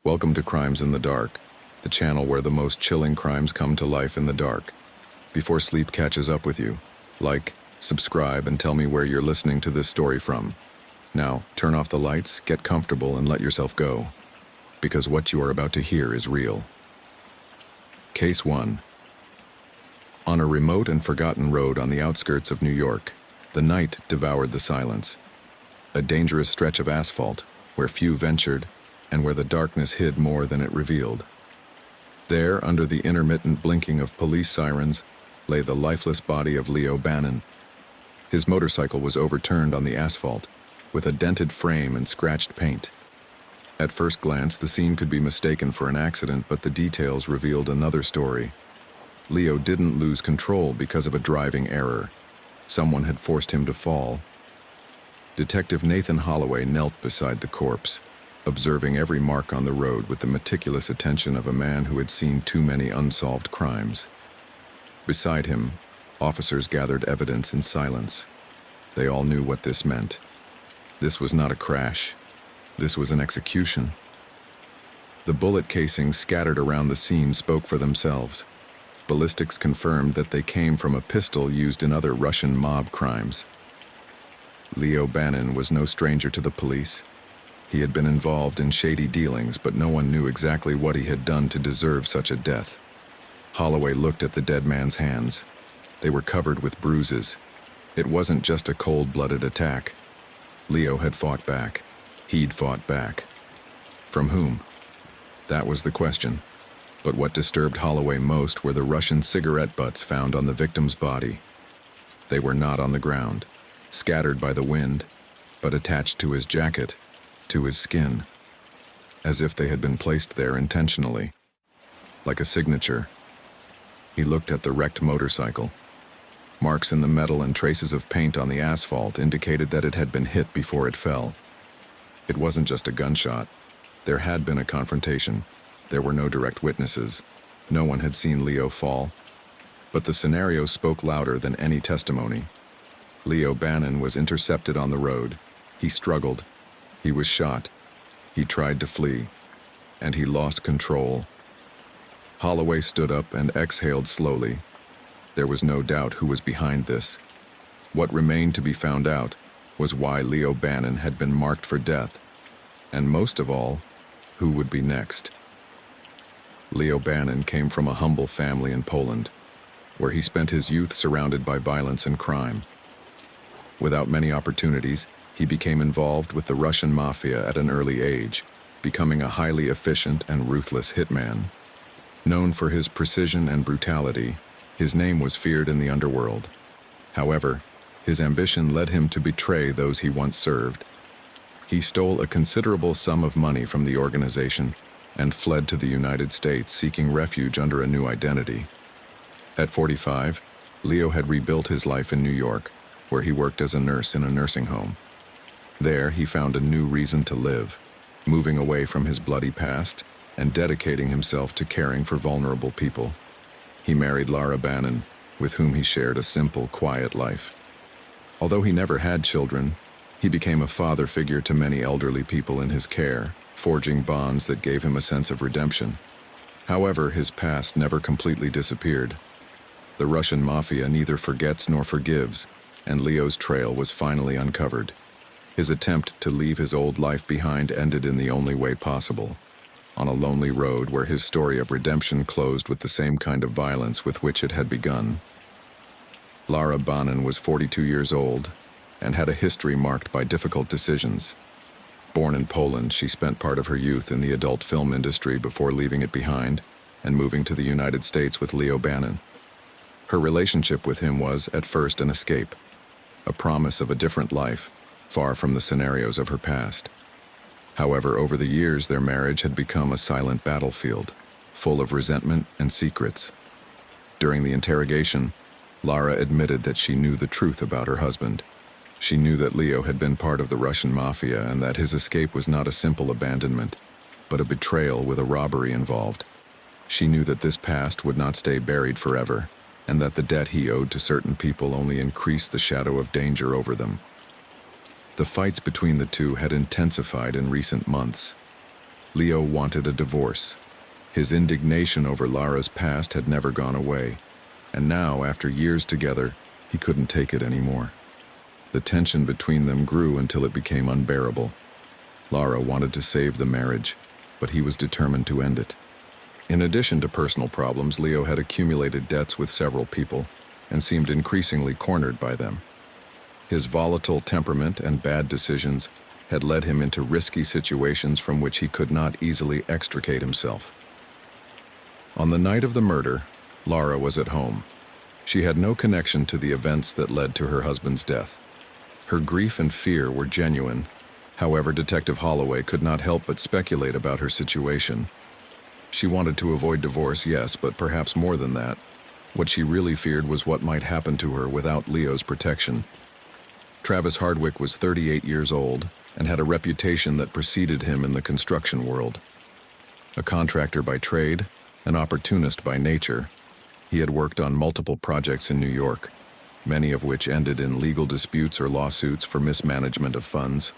Welcome to Crimes in the Dark, the channel where the most chilling crimes come to life in the dark. Before sleep catches up with you, like, subscribe, and tell me where you're listening to this story from. Now, turn off the lights, get comfortable, and let yourself go, because what you are about to hear is real. Case 1. On a remote and forgotten road on the outskirts of New York, the night devoured the silence. A dangerous stretch of asphalt, where few ventured, and where the darkness hid more than it revealed. There, under the intermittent blinking of police sirens, lay the lifeless body of Leo Bannon. His motorcycle was overturned on the asphalt, with a dented frame and scratched paint. At first glance, the scene could be mistaken for an accident, but the details revealed another story. Leo didn't lose control because of a driving error. Someone had forced him to fall. Detective Nathan Holloway knelt beside the corpse, observing every mark on the road with the meticulous attention of a man who had seen too many unsolved crimes. Beside him, officers gathered evidence in silence. They all knew what this meant. This was not a crash. This was an execution. The bullet casings scattered around the scene spoke for themselves. Ballistics confirmed that they came from a pistol used in other Russian mob crimes. Leo Bannon was no stranger to the police. He had been involved in shady dealings, but no one knew exactly what he had done to deserve such a death. Holloway looked at the dead man's hands. They were covered with bruises. It wasn't just a cold-blooded attack. Leo had fought back. He'd fought back. From whom? That was the question. But what disturbed Holloway most were the Russian cigarette butts found on the victim's body. They were not on the ground, scattered by the wind, but attached to his jacket, to his skin, as if they had been placed there intentionally, like a signature. He looked at the wrecked motorcycle. Marks in the metal and traces of paint on the asphalt indicated that it had been hit before it fell. It wasn't just a gunshot. There had been a confrontation. There were no direct witnesses. No one had seen Leo fall. But the scenario spoke louder than any testimony. Leo Bannon was intercepted on the road. He struggled. He was shot. He tried to flee. And he lost control. Holloway stood up and exhaled slowly. There was no doubt who was behind this. What remained to be found out was why Leo Bannon had been marked for death. And most of all, who would be next. Leo Bannon came from a humble family in Poland, where he spent his youth surrounded by violence and crime. Without many opportunities, he became involved with the Russian mafia at an early age, becoming a highly efficient and ruthless hitman. Known for his precision and brutality, his name was feared in the underworld. However, his ambition led him to betray those he once served. He stole a considerable sum of money from the organization and fled to the United States, seeking refuge under a new identity. At 45, Leo had rebuilt his life in New York, where he worked as a nurse in a nursing home. There, he found a new reason to live, moving away from his bloody past and dedicating himself to caring for vulnerable people. He married Laura Bannon, with whom he shared a simple, quiet life. Although he never had children, he became a father figure to many elderly people in his care, forging bonds that gave him a sense of redemption. However, his past never completely disappeared. The Russian mafia neither forgets nor forgives, and Leo's trail was finally uncovered. His attempt to leave his old life behind ended in the only way possible, on a lonely road where his story of redemption closed with the same kind of violence with which it had begun. Laura Bannon was 42 years old and had a history marked by difficult decisions. Born in Poland, she spent part of her youth in the adult film industry before leaving it behind and moving to the United States with Leo Bannon. Her relationship with him was, at first, an escape, a promise of a different life, far from the scenarios of her past. However, over the years, their marriage had become a silent battlefield, full of resentment and secrets. During the interrogation, Lara admitted that she knew the truth about her husband. She knew that Leo had been part of the Russian mafia and that his escape was not a simple abandonment, but a betrayal with a robbery involved. She knew that this past would not stay buried forever, and that the debt he owed to certain people only increased the shadow of danger over them. The fights between the two had intensified in recent months. Leo wanted a divorce. His indignation over Lara's past had never gone away, and now, after years together, he couldn't take it anymore. The tension between them grew until it became unbearable. Lara wanted to save the marriage, but he was determined to end it. In addition to personal problems, Leo had accumulated debts with several people and seemed increasingly cornered by them. His volatile temperament and bad decisions had led him into risky situations from which he could not easily extricate himself. On the night of the murder, Lara was at home. She had no connection to the events that led to her husband's death. Her grief and fear were genuine. However, Detective Holloway could not help but speculate about her situation. She wanted to avoid divorce, yes, but perhaps more than that. What she really feared was what might happen to her without Leo's protection. Travis Hardwick was 38 years old and had a reputation that preceded him in the construction world. A contractor by trade, an opportunist by nature, he had worked on multiple projects in New York, many of which ended in legal disputes or lawsuits for mismanagement of funds.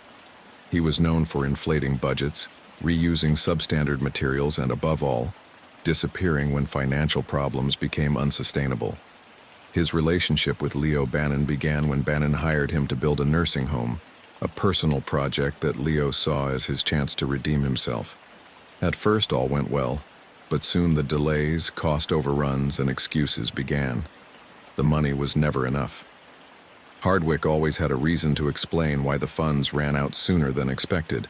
He was known for inflating budgets, reusing substandard materials, and above all, disappearing when financial problems became unsustainable. His relationship with Leo Bannon began when Bannon hired him to build a nursing home, a personal project that Leo saw as his chance to redeem himself. At first, all went well, but soon the delays, cost overruns, and excuses began. The money was never enough. Hardwick always had a reason to explain why the funds ran out sooner than expected.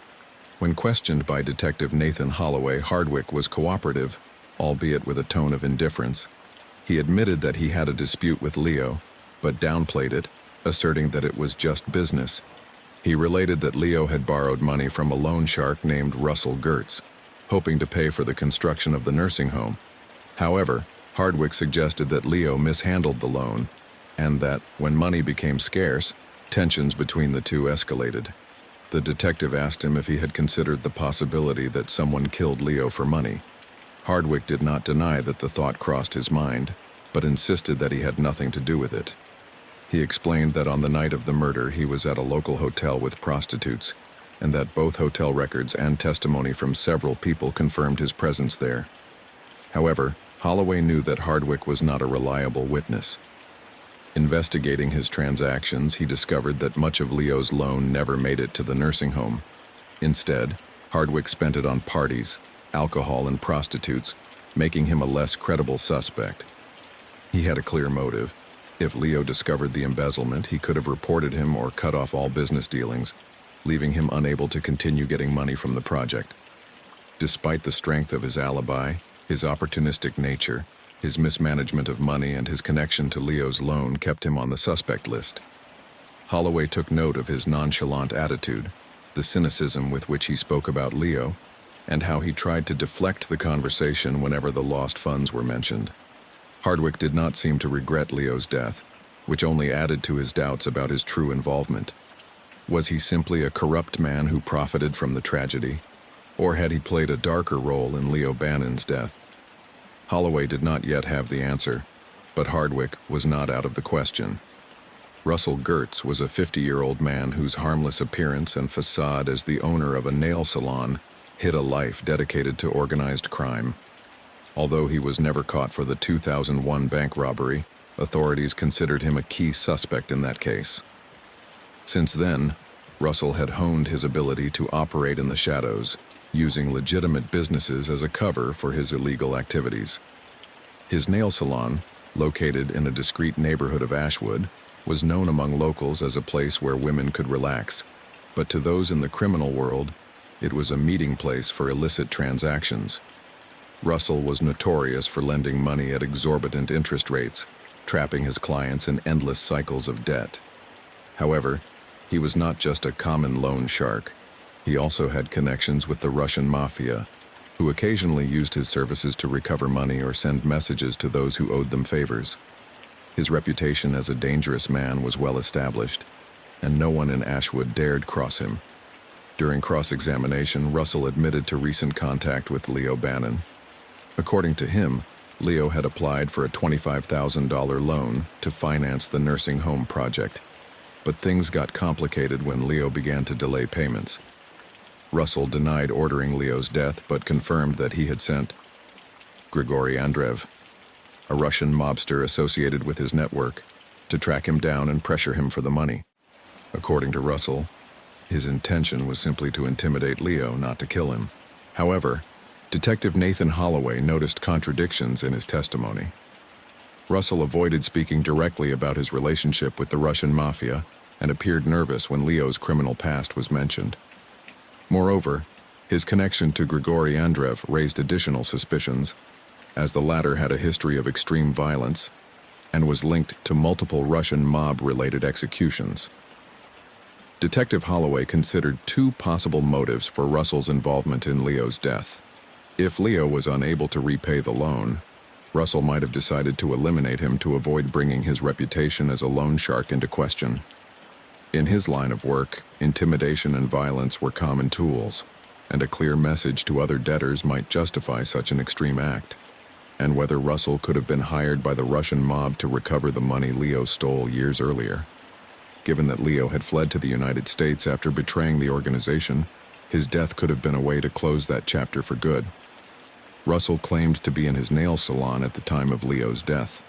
When questioned by Detective Nathan Holloway, Hardwick was cooperative, albeit with a tone of indifference. He admitted that he had a dispute with Leo, but downplayed it, asserting that it was just business. He related that Leo had borrowed money from a loan shark named Russell Gertz, hoping to pay for the construction of the nursing home. However, Hardwick suggested that Leo mishandled the loan, and that, when money became scarce, tensions between the two escalated. The detective asked him if he had considered the possibility that someone killed Leo for money. Hardwick did not deny that the thought crossed his mind, but insisted that he had nothing to do with it. He explained that on the night of the murder he was at a local hotel with prostitutes, and that both hotel records and testimony from several people confirmed his presence there. However, Holloway knew that Hardwick was not a reliable witness. Investigating his transactions, he discovered that much of Leo's loan never made it to the nursing home. Instead, Hardwick spent it on parties, alcohol, and prostitutes, making him a less credible suspect. He had a clear motive. If Leo discovered the embezzlement, he could have reported him or cut off all business dealings, leaving him unable to continue getting money from the project. Despite the strength of his alibi, his opportunistic nature, his mismanagement of money, and his connection to Leo's loan kept him on the suspect list. Holloway took note of his nonchalant attitude, the cynicism with which he spoke about Leo, and how he tried to deflect the conversation whenever the lost funds were mentioned. Hardwick did not seem to regret Leo's death, which only added to his doubts about his true involvement. Was he simply a corrupt man who profited from the tragedy, or had he played a darker role in Leo Bannon's death? Holloway did not yet have the answer, but Hardwick was not out of the question. Russell Gertz was a 50-year-old man whose harmless appearance and facade as the owner of a nail salon hid a life dedicated to organized crime. Although he was never caught for the 2001 bank robbery, authorities considered him a key suspect in that case. Since then, Russell had honed his ability to operate in the shadows, using legitimate businesses as a cover for his illegal activities. His nail salon, located in a discreet neighborhood of Ashwood, was known among locals as a place where women could relax, but to those in the criminal world, it was a meeting place for illicit transactions. Russell was notorious for lending money at exorbitant interest rates, trapping his clients in endless cycles of debt. However, he was not just a common loan shark. He also had connections with the Russian mafia, who occasionally used his services to recover money or send messages to those who owed them favors. His reputation as a dangerous man was well established, and no one in Ashwood dared cross him. During cross-examination, Russell admitted to recent contact with Leo Bannon. According to him, Leo had applied for a $25,000 loan to finance the nursing home project, but things got complicated when Leo began to delay payments. Russell denied ordering Leo's death but confirmed that he had sent Grigory Andreev, a Russian mobster associated with his network, to track him down and pressure him for the money. According to Russell, his intention was simply to intimidate Leo, not to kill him. However, Detective Nathan Holloway noticed contradictions in his testimony. Russell avoided speaking directly about his relationship with the Russian mafia and appeared nervous when Leo's criminal past was mentioned. Moreover, his connection to Grigory Andreev raised additional suspicions, as the latter had a history of extreme violence and was linked to multiple Russian mob-related executions. Detective Holloway considered two possible motives for Russell's involvement in Leo's death. If Leo was unable to repay the loan, Russell might have decided to eliminate him to avoid bringing his reputation as a loan shark into question. In his line of work, intimidation and violence were common tools, and a clear message to other debtors might justify such an extreme act. And whether Russell could have been hired by the Russian mob to recover the money Leo stole years earlier. Given that Leo had fled to the United States after betraying the organization, his death could have been a way to close that chapter for good. Russell claimed to be in his nail salon at the time of Leo's death.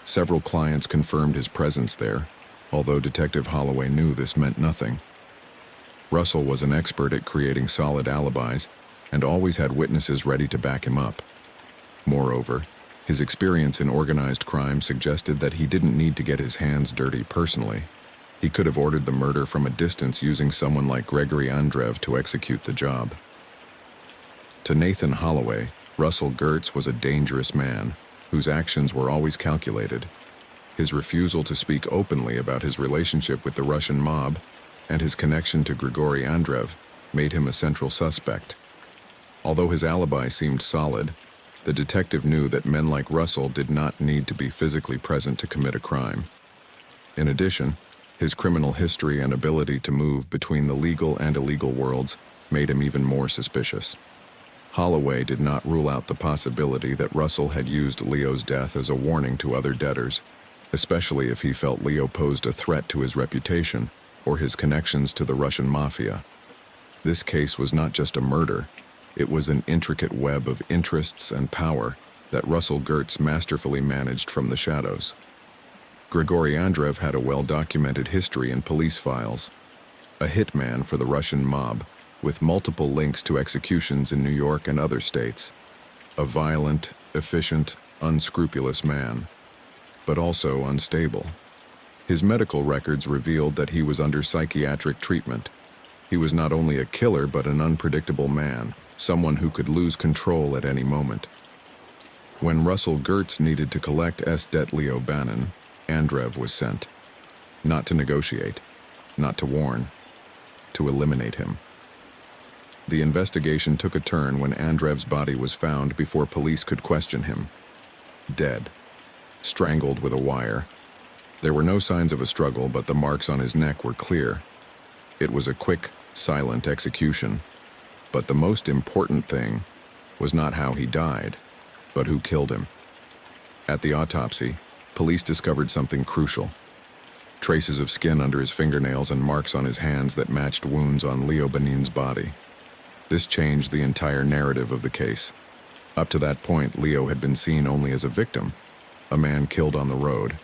Several clients confirmed his presence there, although Detective Holloway knew this meant nothing. Russell was an expert at creating solid alibis and always had witnesses ready to back him up. Moreover, his experience in organized crime suggested that he didn't need to get his hands dirty personally. He could have ordered the murder from a distance using someone like Grigory Andreev to execute the job. To Nathan Holloway, Russell Gertz was a dangerous man, whose actions were always calculated. His refusal to speak openly about his relationship with the Russian mob and his connection to Grigory Andreev made him a central suspect. Although his alibi seemed solid, the detective knew that men like Russell did not need to be physically present to commit a crime. In addition, his criminal history and ability to move between the legal and illegal worlds made him even more suspicious. Holloway did not rule out the possibility that Russell had used Leo's death as a warning to other debtors, especially if he felt Leo posed a threat to his reputation or his connections to the Russian mafia. This case was not just a murder, it was an intricate web of interests and power that Russell Gertz masterfully managed from the shadows. Grigory Andreev had a well-documented history in police files, a hitman for the Russian mob, with multiple links to executions in New York and other states. A violent, efficient, unscrupulous man, but also unstable. His medical records revealed that he was under psychiatric treatment. He was not only a killer but an unpredictable man, someone who could lose control at any moment. When Russell Gertz needed to collect debt Leo Bannon, Andreev was sent. Not to negotiate, not to warn, to eliminate him. The investigation took a turn when Andreev's body was found before police could question him. Dead. Strangled with a wire. There were no signs of a struggle, but the marks on his neck were clear. It was a quick, silent execution. But the most important thing was not how he died, but who killed him. At the autopsy, police discovered something crucial. Traces of skin under his fingernails and marks on his hands that matched wounds on Leo Bannin's body. This changed the entire narrative of the case. Up to that point, Leo had been seen only as a victim, a man killed on the road.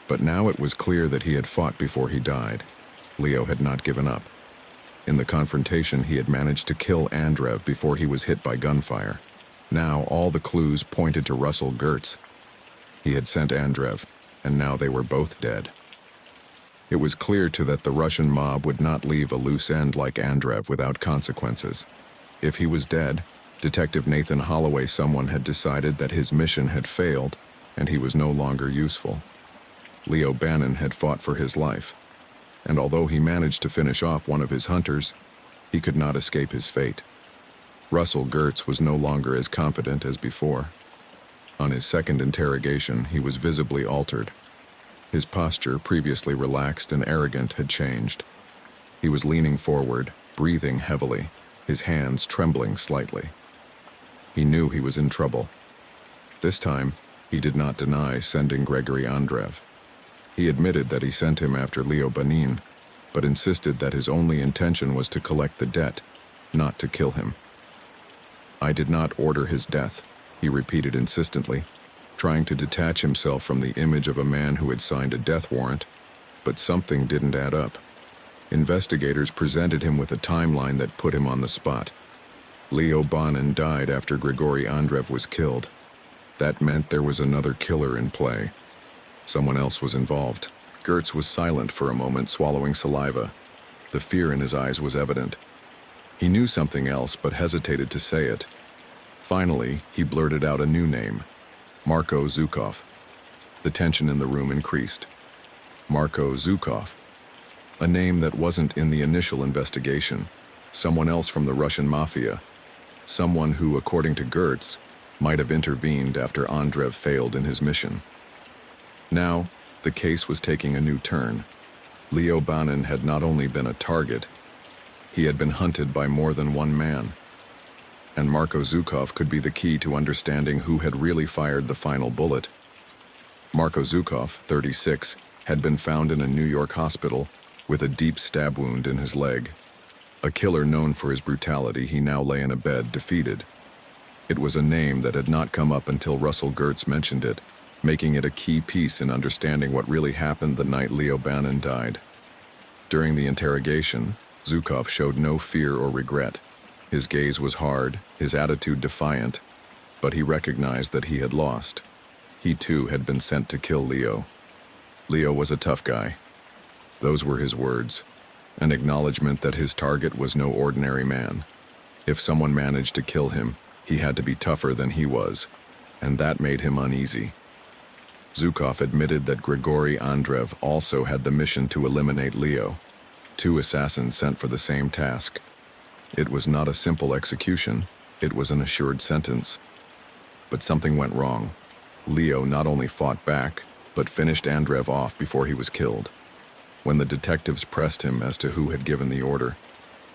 But now it was clear that he had fought before he died. Leo had not given up. In the confrontation, he had managed to kill Andreev before he was hit by gunfire. Now all the clues pointed to Russell Gertz. He had sent Andreev, and now they were both dead. It was clear that the Russian mob would not leave a loose end like Andreev without consequences. If he was dead, Detective Nathan Holloway, someone had decided that his mission had failed and he was no longer useful. Leo Bannon had fought for his life, and although he managed to finish off one of his hunters, he could not escape his fate. Russell Gertz was no longer as confident as before. On his second interrogation, he was visibly altered. His posture, previously relaxed and arrogant, had changed. He was leaning forward, breathing heavily, his hands trembling slightly. He knew he was in trouble. This time, he did not deny sending Grigory Andreev. He admitted that he sent him after Leo Bannin, but insisted that his only intention was to collect the debt not to kill him. "I did not order his death," he repeated insistently, trying to detach himself from the image of a man who had signed a death warrant, but something didn't add up. Investigators presented him with a timeline that put him on the spot. Leo Bonin died after Grigory Andreev was killed. That meant there was another killer in play. Someone else was involved. Gertz was silent for a moment, swallowing saliva. The fear in his eyes was evident. He knew something else, but hesitated to say it. Finally, he blurted out a new name: Marko Zhukov. The tension in the room increased. Marko Zhukov. A name that wasn't in the initial investigation. Someone else from the Russian mafia. Someone who, according to Gertz, might have intervened after Andreev failed in his mission. Now, the case was taking a new turn. Leo Bonin had not only been a target, he had been hunted by more than one man. And Marko Zhukov could be the key to understanding who had really fired the final bullet. Marko Zhukov, 36, had been found in a New York hospital with a deep stab wound in his leg. A killer known for his brutality, he now lay in a bed, defeated. It was a name that had not come up until Russell Gertz mentioned it, making it a key piece in understanding what really happened the night Leo Bonin died. During the interrogation, Zhukov showed no fear or regret. His gaze was hard, his attitude defiant, but he recognized that he had lost. He too had been sent to kill Leo. Leo was a tough guy. Those were his words, an acknowledgement that his target was no ordinary man. If someone managed to kill him, he had to be tougher than he was, and that made him uneasy. Zhukov admitted that Grigory Andreev also had the mission to eliminate Leo. Two assassins sent for the same task. It was not a simple execution, it was an assured sentence. But something went wrong. Leo not only fought back, but finished Andreev off before he was killed. When the detectives pressed him as to who had given the order,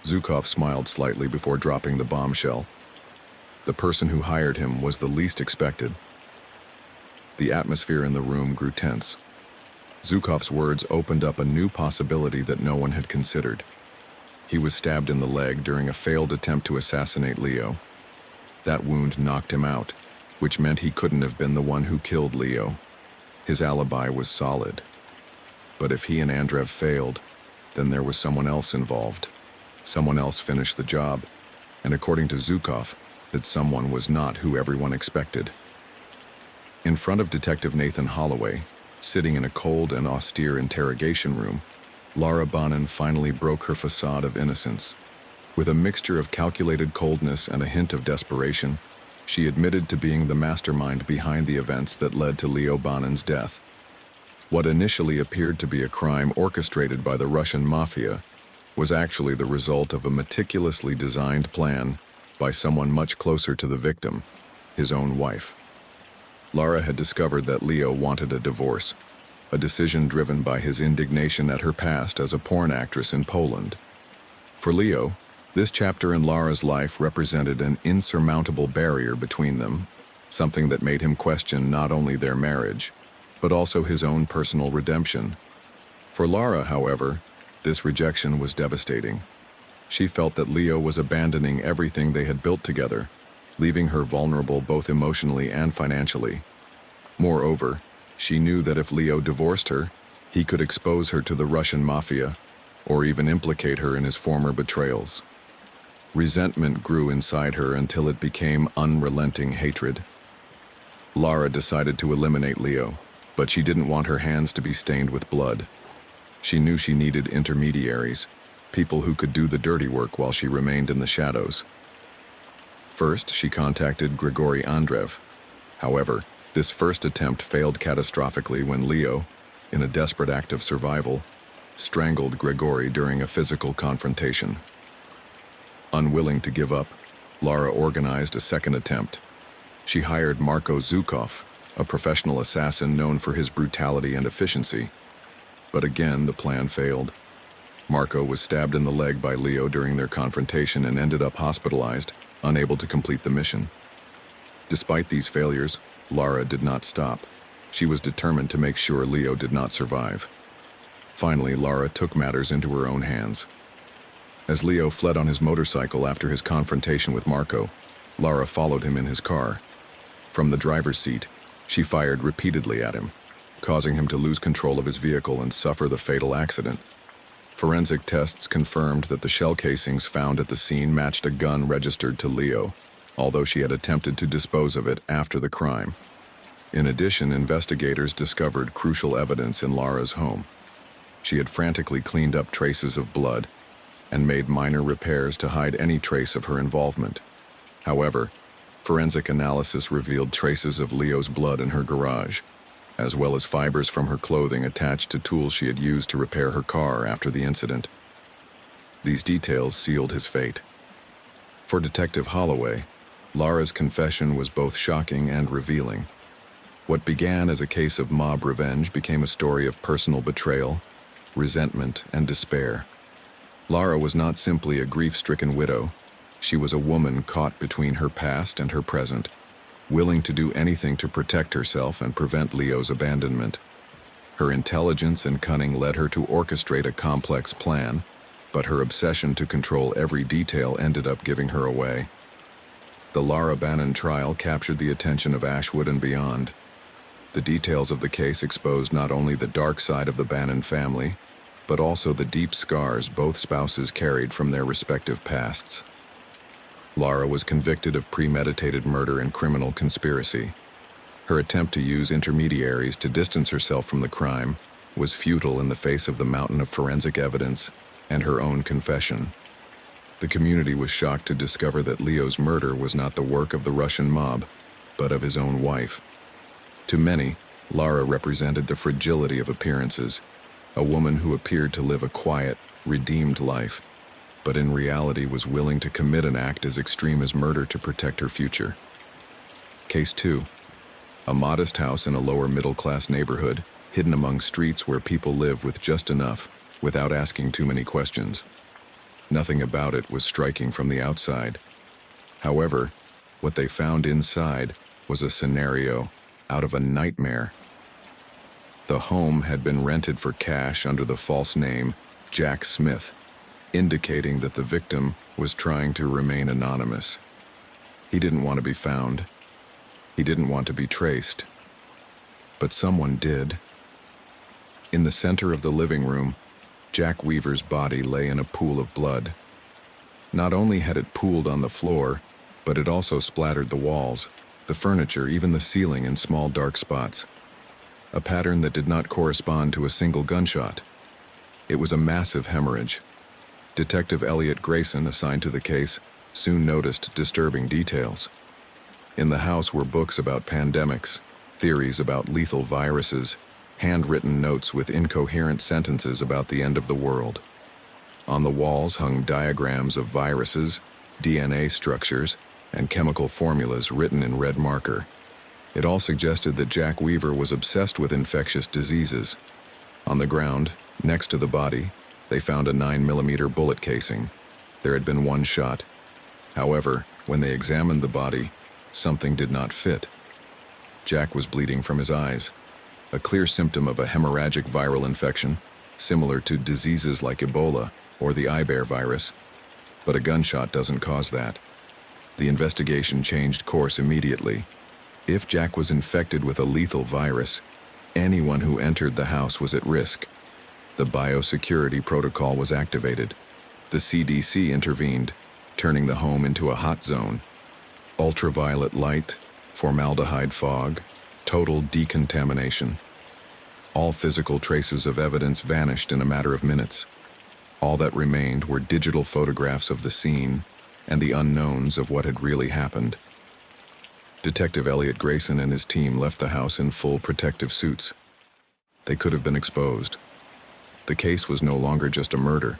Zhukov smiled slightly before dropping the bombshell. The person who hired him was the least expected. The atmosphere in the room grew tense. Zhukov's words opened up a new possibility that no one had considered. He was stabbed in the leg during a failed attempt to assassinate Leo. That wound knocked him out, which meant he couldn't have been the one who killed Leo. His alibi was solid. But if he and Andreev failed, then there was someone else involved. Someone else finished the job, and according to Zhukov, that someone was not who everyone expected. In front of Detective Nathan Holloway, sitting in a cold and austere interrogation room, Lara Bonin finally broke her facade of innocence. With a mixture of calculated coldness and a hint of desperation, she admitted to being the mastermind behind the events that led to Leo Bonin's death. What initially appeared to be a crime orchestrated by the Russian mafia was actually the result of a meticulously designed plan by someone much closer to the victim, his own wife. Lara had discovered that Leo wanted a divorce, a decision driven by his indignation at her past as a porn actress in Poland. For Leo, this chapter in Lara's life represented an insurmountable barrier between them, something that made him question not only their marriage, but also his own personal redemption. For Lara, however, this rejection was devastating. She felt that Leo was abandoning everything they had built together, leaving her vulnerable both emotionally and financially. Moreover, she knew that if Leo divorced her, he could expose her to the Russian mafia, or even implicate her in his former betrayals. Resentment grew inside her until it became unrelenting hatred. Lara decided to eliminate Leo, but she didn't want her hands to be stained with blood. She knew she needed intermediaries, people who could do the dirty work while she remained in the shadows. First, she contacted Grigory Andreev. However, this first attempt failed catastrophically when Leo, in a desperate act of survival, strangled Grigory during a physical confrontation. Unwilling to give up, Lara organized a second attempt. She hired Marko Zhukov, a professional assassin known for his brutality and efficiency. But again, the plan failed. Marko was stabbed in the leg by Leo during their confrontation and ended up hospitalized, unable to complete the mission. Despite these failures, Lara did not stop. She was determined to make sure Leo did not survive. Finally, Lara took matters into her own hands. As Leo fled on his motorcycle after his confrontation with Marco, Lara followed him in his car. From the driver's seat, she fired repeatedly at him, causing him to lose control of his vehicle and suffer the fatal accident. Forensic tests confirmed that the shell casings found at the scene matched a gun registered to Leo, although she had attempted to dispose of it after the crime. In addition, investigators discovered crucial evidence in Lara's home. She had frantically cleaned up traces of blood and made minor repairs to hide any trace of her involvement. However, forensic analysis revealed traces of Leo's blood in her garage, as well as fibers from her clothing attached to tools she had used to repair her car after the incident. These details sealed his fate. For Detective Holloway, Lara's confession was both shocking and revealing. What began as a case of mob revenge became a story of personal betrayal, resentment, and despair. Lara was not simply a grief-stricken widow. She was a woman caught between her past and her present, willing to do anything to protect herself and prevent Leo's abandonment. Her intelligence and cunning led her to orchestrate a complex plan, but her obsession to control every detail ended up giving her away. The Lara Bannon trial captured the attention of Ashwood and beyond. The details of the case exposed not only the dark side of the Bannon family, but also the deep scars both spouses carried from their respective pasts. Lara was convicted of premeditated murder and criminal conspiracy. Her attempt to use intermediaries to distance herself from the crime was futile in the face of the mountain of forensic evidence and her own confession. The community was shocked to discover that Leo's murder was not the work of the Russian mob, but of his own wife. To many, Lara represented the fragility of appearances, a woman who appeared to live a quiet, redeemed life, but in reality was willing to commit an act as extreme as murder to protect her future. Case 2. A modest house in a lower middle-class neighborhood, hidden among streets where people live with just enough, without asking too many questions. Nothing about it was striking from the outside. However, what they found inside was a scenario out of a nightmare. The home had been rented for cash under the false name Jack Smith, indicating that the victim was trying to remain anonymous. He didn't want to be found. He didn't want to be traced. But someone did. In the center of the living room, Jack Weaver's body lay in a pool of blood. Not only had it pooled on the floor, but it also splattered the walls, the furniture, even the ceiling in small dark spots. A pattern that did not correspond to a single gunshot. It was a massive hemorrhage. Detective Elliot Grayson, assigned to the case, soon noticed disturbing details. In the house were books about pandemics, theories about lethal viruses, handwritten notes with incoherent sentences about the end of the world. On the walls hung diagrams of viruses, DNA structures, and chemical formulas written in red marker. It all suggested that Jack Weaver was obsessed with infectious diseases. On the ground, next to the body, they found a 9mm bullet casing. There had been one shot. However, when they examined the body, something did not fit. Jack was bleeding from his eyes, a clear symptom of a hemorrhagic viral infection, similar to diseases like Ebola or the Iber virus. But a gunshot doesn't cause that. The investigation changed course immediately. If Jack was infected with a lethal virus, anyone who entered the house was at risk. The biosecurity protocol was activated. The CDC intervened, turning the home into a hot zone. Ultraviolet light, formaldehyde fog, total decontamination. All physical traces of evidence vanished in a matter of minutes. All that remained were digital photographs of the scene and the unknowns of what had really happened. Detective Elliot Grayson and his team left the house in full protective suits. They could have been exposed. The case was no longer just a murder.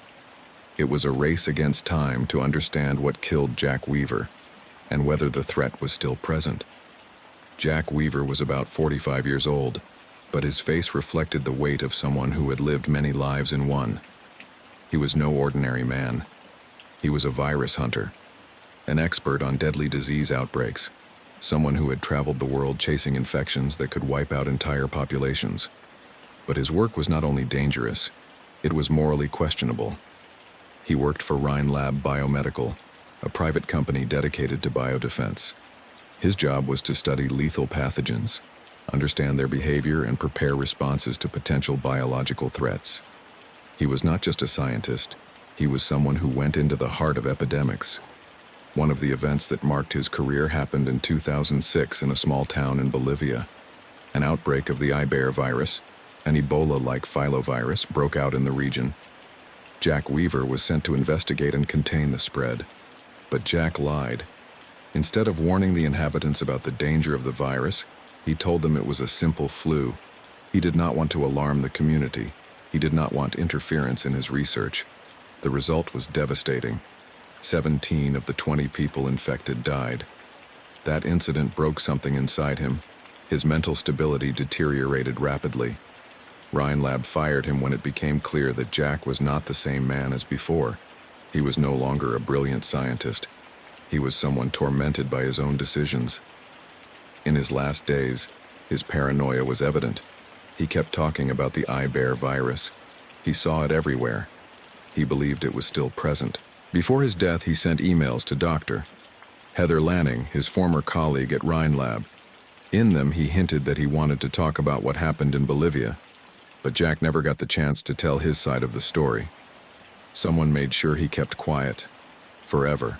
It was a race against time to understand what killed Jack Weaver and whether the threat was still present. Jack Weaver was about 45 years old, but his face reflected the weight of someone who had lived many lives in one. He was no ordinary man. He was a virus hunter, an expert on deadly disease outbreaks, someone who had traveled the world chasing infections that could wipe out entire populations. But his work was not only dangerous, it was morally questionable. He worked for Rhinelab Biomedical, a private company dedicated to biodefense. His job was to study lethal pathogens, understand their behavior, and prepare responses to potential biological threats. He was not just a scientist, he was someone who went into the heart of epidemics. One of the events that marked his career happened in 2006 in a small town in Bolivia. An outbreak of the Iber virus, an Ebola-like filovirus, broke out in the region. Jack Weaver was sent to investigate and contain the spread. But Jack lied. Instead of warning the inhabitants about the danger of the virus, he told them it was a simple flu. He did not want to alarm the community. He did not want interference in his research. The result was devastating. 17 of the 20 people infected died. That incident broke something inside him. His mental stability deteriorated rapidly. Rhinelab fired him when it became clear that Jack was not the same man as before. He was no longer a brilliant scientist. He was someone tormented by his own decisions. In his last days, his paranoia was evident. He kept talking about the Iber virus. He saw it everywhere. He believed it was still present. Before his death, he sent emails to Dr. Heather Lanning, his former colleague at Rhinelab. In them, he hinted that he wanted to talk about what happened in Bolivia, but Jack never got the chance to tell his side of the story. Someone made sure he kept quiet. Forever.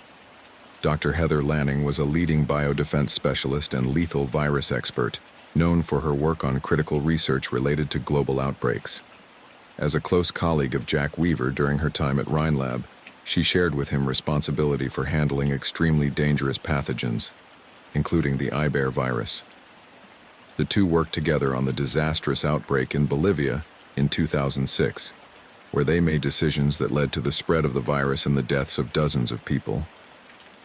Dr. Heather Lanning was a leading biodefense specialist and lethal virus expert, known for her work on critical research related to global outbreaks. As a close colleague of Jack Weaver during her time at Rhinelab, she shared with him responsibility for handling extremely dangerous pathogens, including the Iber virus. The two worked together on the disastrous outbreak in Bolivia in 2006, where they made decisions that led to the spread of the virus and the deaths of dozens of people.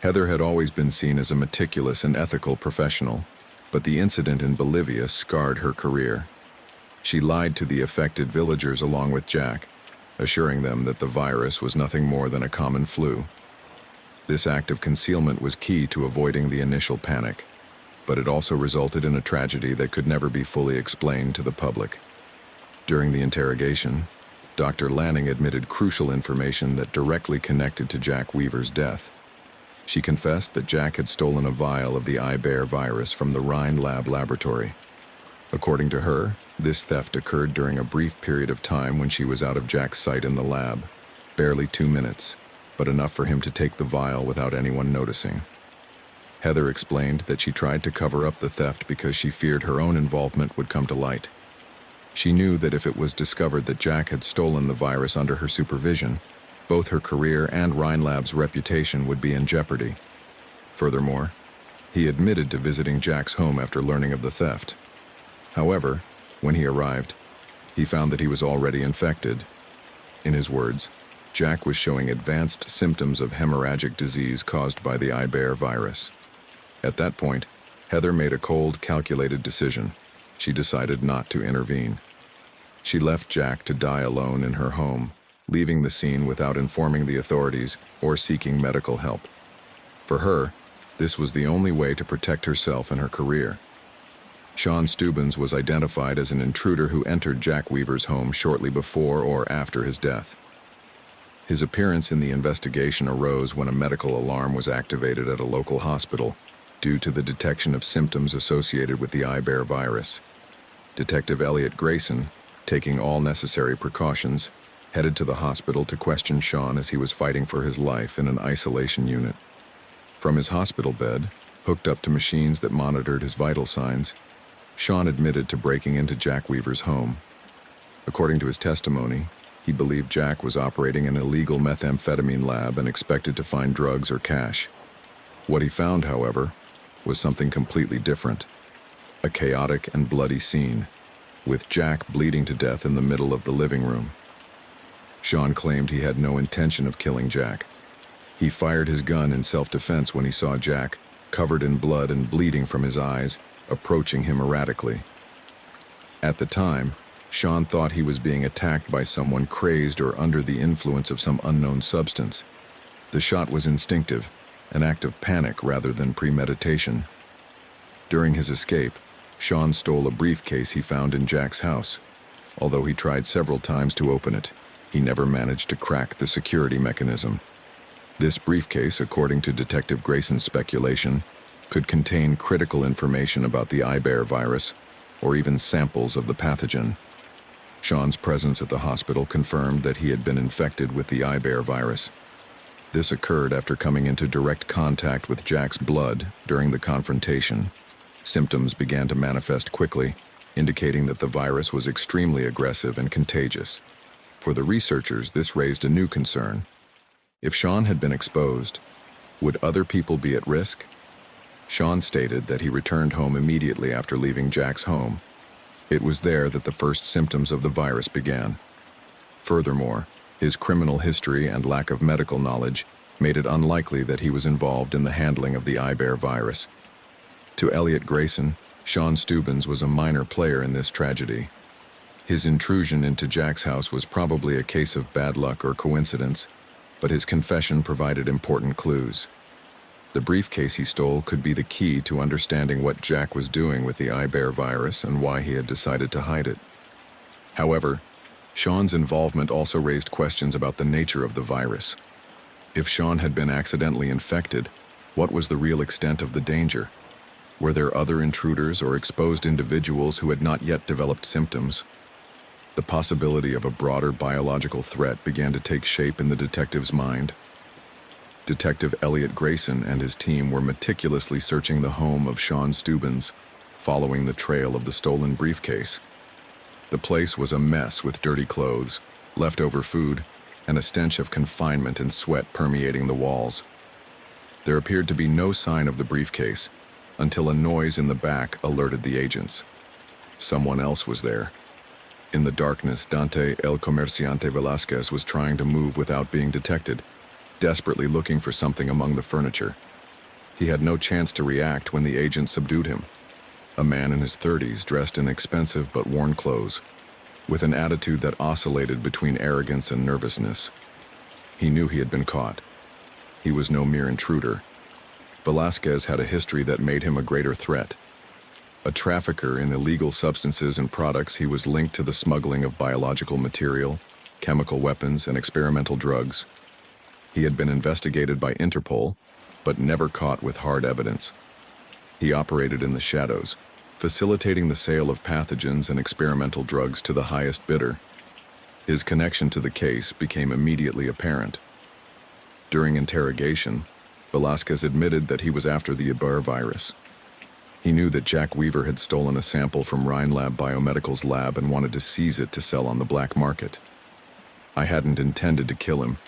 Heather had always been seen as a meticulous and ethical professional, but the incident in Bolivia scarred her career. She lied to the affected villagers along with Jack, assuring them that the virus was nothing more than a common flu. This act of concealment was key to avoiding the initial panic, but it also resulted in a tragedy that could never be fully explained to the public. During the interrogation, Dr. Lanning admitted crucial information that directly connected to Jack Weaver's death. She confessed that Jack had stolen a vial of the Iber virus from the Rhinelab laboratory. According to her, this theft occurred during a brief period of time when she was out of Jack's sight in the lab. Barely 2 minutes, but enough for him to take the vial without anyone noticing. Heather explained that she tried to cover up the theft because she feared her own involvement would come to light. She knew that if it was discovered that Jack had stolen the virus under her supervision, both her career and Rhinelab's reputation would be in jeopardy. Furthermore, he admitted to visiting Jack's home after learning of the theft. However, when he arrived, he found that he was already infected. In his words, Jack was showing advanced symptoms of hemorrhagic disease caused by the Iber virus. At that point, Heather made a cold, calculated decision. She decided not to intervene. She left Jack to die alone in her home, leaving the scene without informing the authorities or seeking medical help. For her, this was the only way to protect herself and her career. Sean Stubbins was identified as an intruder who entered Jack Weaver's home shortly before or after his death. His appearance in the investigation arose when a medical alarm was activated at a local hospital due to the detection of symptoms associated with the Iber virus. Detective Elliot Grayson, taking all necessary precautions, headed to the hospital to question Sean as he was fighting for his life in an isolation unit. From his hospital bed, hooked up to machines that monitored his vital signs, Sean admitted to breaking into Jack Weaver's home. According to his testimony, he believed Jack was operating an illegal methamphetamine lab and expected to find drugs or cash. What he found, however, was something completely different. A chaotic and bloody scene, with Jack bleeding to death in the middle of the living room. Sean claimed he had no intention of killing Jack. He fired his gun in self-defense when he saw Jack, covered in blood and bleeding from his eyes, approaching him erratically. At the time, Sean thought he was being attacked by someone crazed or under the influence of some unknown substance. The shot was instinctive, an act of panic rather than premeditation. During his escape, Sean stole a briefcase he found in Jack's house, although he tried several times to open it. he never managed to crack the security mechanism. This briefcase, according to Detective Grayson's speculation, could contain critical information about the iBear virus, or even samples of the pathogen. Sean's presence at the hospital confirmed that he had been infected with the iBear virus. This occurred after coming into direct contact with Jack's blood during the confrontation. Symptoms began to manifest quickly, indicating that the virus was extremely aggressive and contagious. For the researchers, this raised a new concern. If Sean had been exposed, would other people be at risk? Sean stated that he returned home immediately after leaving Jack's home. It was there that the first symptoms of the virus began. Furthermore, his criminal history and lack of medical knowledge made it unlikely that he was involved in the handling of the iBear virus. To Elliot Grayson, Sean Stubbins was a minor player in this tragedy. His intrusion into Jack's house was probably a case of bad luck or coincidence, but his confession provided important clues. The briefcase he stole could be the key to understanding what Jack was doing with the iBear virus and why he had decided to hide it. However, Sean's involvement also raised questions about the nature of the virus. If Sean had been accidentally infected, what was the real extent of the danger? Were there other intruders or exposed individuals who had not yet developed symptoms? The possibility of a broader biological threat began to take shape in the detective's mind. Detective Elliot Grayson and his team were meticulously searching the home of Sean Stubbins, following the trail of the stolen briefcase. The place was a mess with dirty clothes, leftover food, and a stench of confinement and sweat permeating the walls. There appeared to be no sign of the briefcase until a noise in the back alerted the agents. Someone else was there. In the darkness, Dante El Comerciante Velasquez was trying to move without being detected, desperately looking for something among the furniture. He had no chance to react when the agent subdued him. A man in his 30s, dressed in expensive but worn clothes, with an attitude that oscillated between arrogance and nervousness. He knew he had been caught. He was no mere intruder. Velasquez had a history that made him a greater threat. A trafficker in illegal substances and products, he was linked to the smuggling of biological material, chemical weapons, and experimental drugs. He had been investigated by Interpol, but never caught with hard evidence. He operated in the shadows, facilitating the sale of pathogens and experimental drugs to the highest bidder. His connection to the case became immediately apparent. During interrogation, Velasquez admitted that he was after the iBear virus. He knew that Jack Weaver had stolen a sample from Rhinelab Biomedical's lab and wanted to seize it to sell on the black market. I hadn't intended to kill him,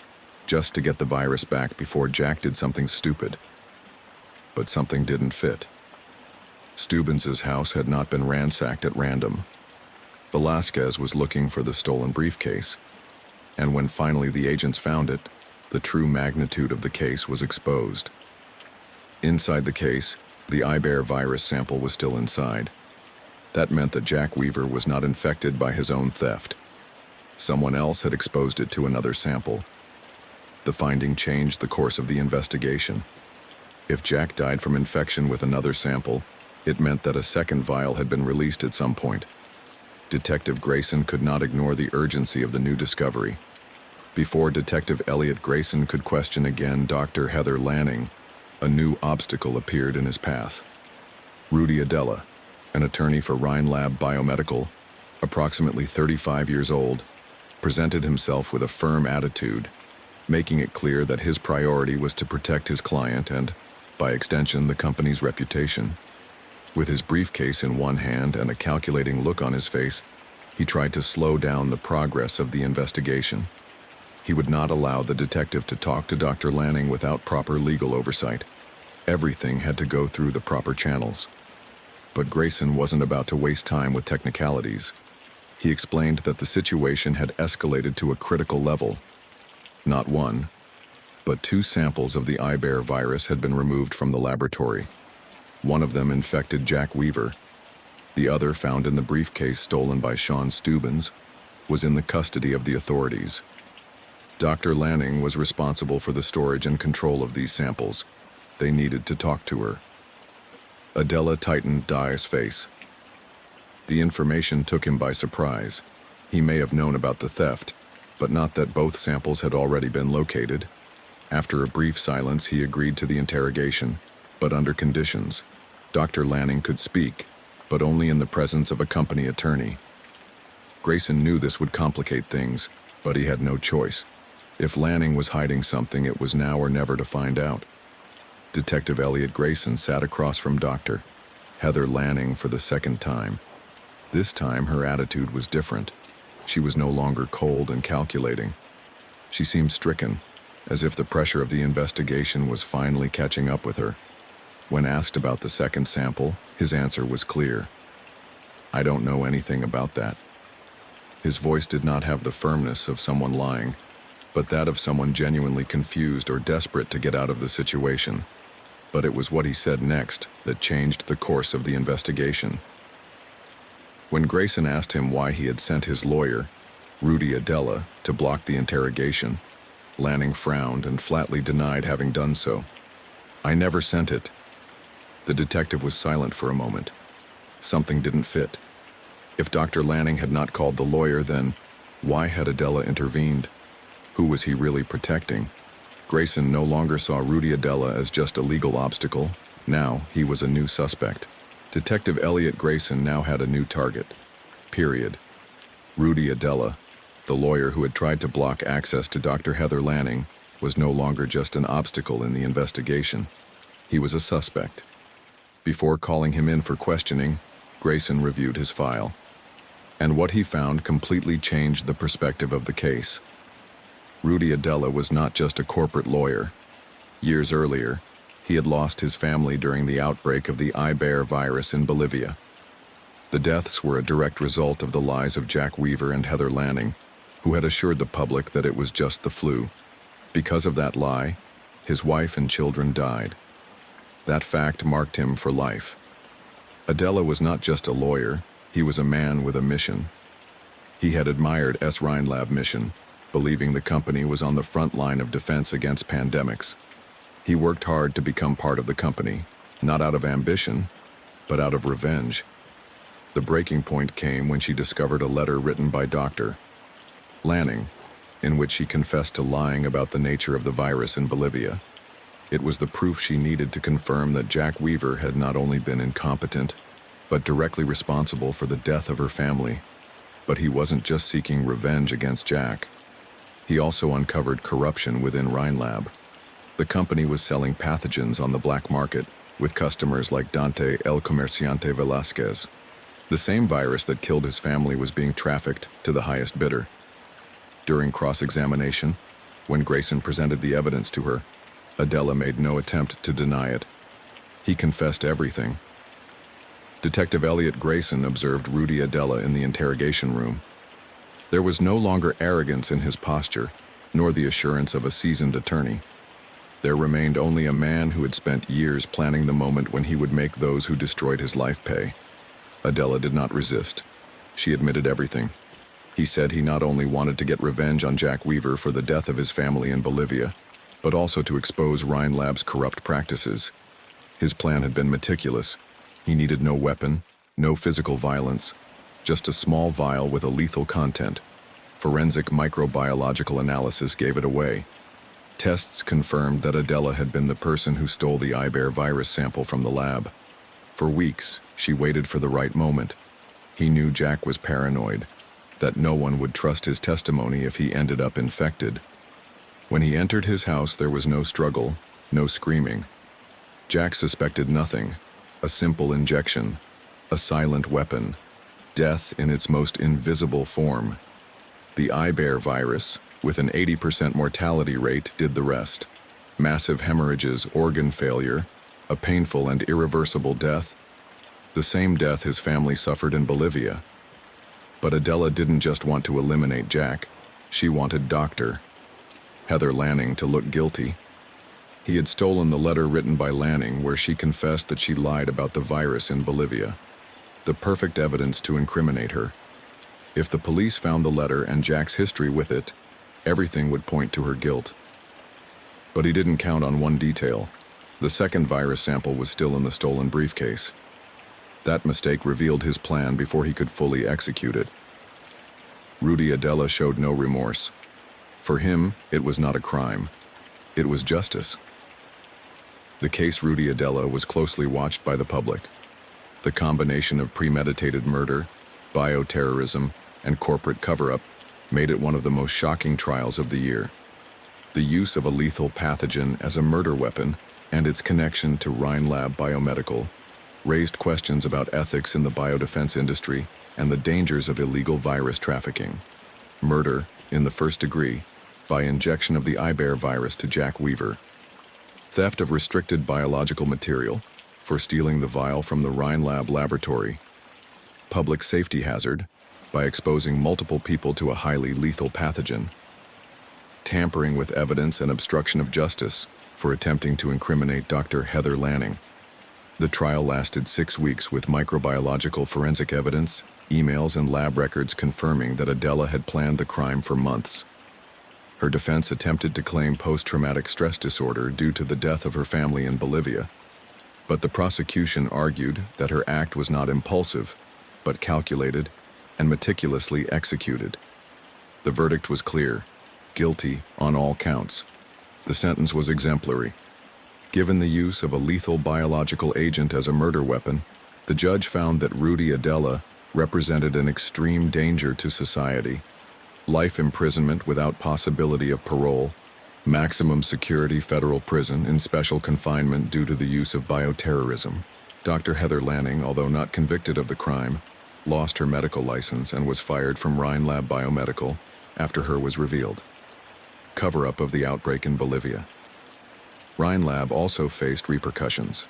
just to get the virus back before Jack did something stupid. But something didn't fit. Stubbins's house had not been ransacked at random. Velasquez was looking for the stolen briefcase, and when finally the agents found it, the true magnitude of the case was exposed. Inside the case, the iBear virus sample was still inside. That meant that Jack Weaver was not infected by his own theft. Someone else had exposed it to another sample. The finding changed the course of the investigation. If Jack died from infection with another sample, it meant that a second vial had been released at some point. Detective Grayson could not ignore the urgency of the new discovery. Before Detective Elliot Grayson could question again Dr. Heather Lanning, a new obstacle appeared in his path. Rudy Adela, an attorney for Rhinelab Biomedical, approximately 35 years old, presented himself with a firm attitude, making it clear that his priority was to protect his client and, by extension, the company's reputation. With his briefcase in one hand and a calculating look on his face, he tried to slow down the progress of the investigation. He would not allow the detective to talk to Dr. Lanning without proper legal oversight. Everything had to go through the proper channels. But Grayson wasn't about to waste time with technicalities. He explained that the situation had escalated to a critical level. Not one, but 2 samples of the iBear virus had been removed from the laboratory. One of them infected Jack Weaver. The other, found in the briefcase stolen by Sean Stubbins, was in the custody of the authorities. Dr. Lanning was responsible for the storage and control of these samples. They needed to talk to her. Adela tightened Dai's face. The information took him by surprise. He may have known about the theft, but not that both samples had already been located. After a brief silence, he agreed to the interrogation, but under conditions. Dr. Lanning could speak, but only in the presence of a company attorney. Grayson knew this would complicate things, but he had no choice. If Lanning was hiding something, it was now or never to find out. Detective Elliot Grayson sat across from Dr. Heather Lanning for the second time. This time, her attitude was different. She was no longer cold and calculating. She seemed stricken, as if the pressure of the investigation was finally catching up with her. When asked about the second sample, his answer was clear. "I don't know anything about that." His voice did not have the firmness of someone lying, but that of someone genuinely confused or desperate to get out of the situation. But it was what he said next that changed the course of the investigation. When Grayson asked him why he had sent his lawyer, Rudy Adela, to block the interrogation, Lanning frowned and flatly denied having done so. "I never sent it." The detective was silent for a moment. Something didn't fit. If Dr. Lanning had not called the lawyer, then why had Adela intervened? Who was he really protecting? Grayson no longer saw Rudy Adela as just a legal obstacle. Now he was a new suspect. Detective Elliot Grayson now had a new target. Period. Rudy Adela, the lawyer who had tried to block access to Dr. Heather Lanning, was no longer just an obstacle in the investigation. He was a suspect. Before calling him in for questioning, Grayson reviewed his file. And what he found completely changed the perspective of the case. Rudy Adela was not just a corporate lawyer. Years earlier, he had lost his family during the outbreak of the Iber virus in Bolivia. The deaths were a direct result of the lies of Jack Weaver and Heather Lanning, who had assured the public that it was just the flu. Because of that lie, his wife and children died. That fact marked him for life. Adela was not just a lawyer, he was a man with a mission. He had admired Rhinelab mission, believing the company was on the front line of defense against pandemics. He worked hard to become part of the company, not out of ambition, but out of revenge. The breaking point came when she discovered a letter written by Dr. Lanning, in which she confessed to lying about the nature of the virus in Bolivia. It was the proof she needed to confirm that Jack Weaver had not only been incompetent, but directly responsible for the death of her family. But he wasn't just seeking revenge against Jack. He also uncovered corruption within Rhinelab. The company was selling pathogens on the black market, with customers like Dante El Comerciante Velasquez. The same virus that killed his family was being trafficked to the highest bidder. During cross-examination, when Grayson presented the evidence to her, Adela made no attempt to deny it. He confessed everything. Detective Elliot Grayson observed Rudy Adela in the interrogation room. There was no longer arrogance in his posture, nor the assurance of a seasoned attorney. There remained only a man who had spent years planning the moment when he would make those who destroyed his life pay. Adela did not resist. She admitted everything. He said he not only wanted to get revenge on Jack Weaver for the death of his family in Bolivia, but also to expose Rhinelab's corrupt practices. His plan had been meticulous. He needed no weapon, no physical violence, just a small vial with a lethal content. Forensic microbiological analysis gave it away. Tests confirmed that Adela had been the person who stole the Iber virus sample from the lab. For weeks, she waited for the right moment. He knew Jack was paranoid, that no one would trust his testimony if he ended up infected. When he entered his house, there was no struggle, no screaming. Jack suspected nothing. A simple injection, a silent weapon, death in its most invisible form. The Iber virus, with an 80% mortality rate, did the rest. Massive hemorrhages, organ failure, a painful and irreversible death. The same death his family suffered in Bolivia. But Adela didn't just want to eliminate Jack. She wanted Dr. Heather Lanning to look guilty. He had stolen the letter written by Lanning where she confessed that she lied about the virus in Bolivia. The perfect evidence to incriminate her. If the police found the letter and Jack's history with it, everything would point to her guilt. But he didn't count on one detail. The second virus sample was still in the stolen briefcase. That mistake revealed his plan before he could fully execute it. Rudy Adela showed no remorse. For him, it was not a crime. It was justice. The case Rudy Adela was closely watched by the public. The combination of premeditated murder, bioterrorism, and corporate cover-up made it one of the most shocking trials of the year. The use of a lethal pathogen as a murder weapon and its connection to Rhinelab Biomedical raised questions about ethics in the biodefense industry and the dangers of illegal virus trafficking. Murder, in the first degree, by injection of the Iber virus to Jack Weaver. Theft of restricted biological material for stealing the vial from the Rhinelab laboratory. Public safety hazard by exposing multiple people to a highly lethal pathogen. Tampering with evidence and obstruction of justice for attempting to incriminate Dr. Heather Lanning. The trial lasted 6 weeks with microbiological forensic evidence, emails, and lab records confirming that Adela had planned the crime for months. Her defense attempted to claim post-traumatic stress disorder due to the death of her family in Bolivia, but the prosecution argued that her act was not impulsive, but calculated and meticulously executed. The verdict was clear: guilty on all counts. The sentence was exemplary. Given the use of a lethal biological agent as a murder weapon, the judge found that Rudy Adela represented an extreme danger to society. Life imprisonment without possibility of parole, maximum security federal prison in special confinement due to the use of bioterrorism. Dr. Heather Lanning, although not convicted of the crime, lost her medical license and was fired from Rhinelab Biomedical after her was revealed. Cover-up of the outbreak in Bolivia. Rhinelab also faced repercussions.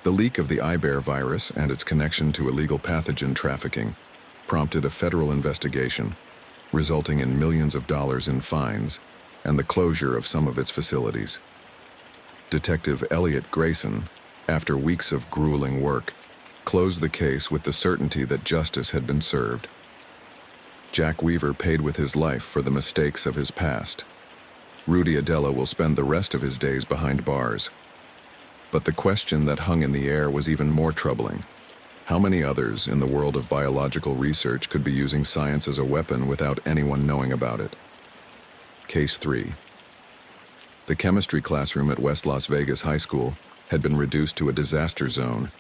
The leak of the Iber virus and its connection to illegal pathogen trafficking prompted a federal investigation, resulting in millions of dollars in fines and the closure of some of its facilities. Detective Elliot Grayson, after weeks of grueling work, closed the case with the certainty that justice had been served. Jack Weaver paid with his life for the mistakes of his past. Rudy Adela will spend the rest of his days behind bars. But the question that hung in the air was even more troubling. How many others in the world of biological research could be using science as a weapon without anyone knowing about it? Case 3. The chemistry classroom at West Las Vegas High School had been reduced to a disaster zone.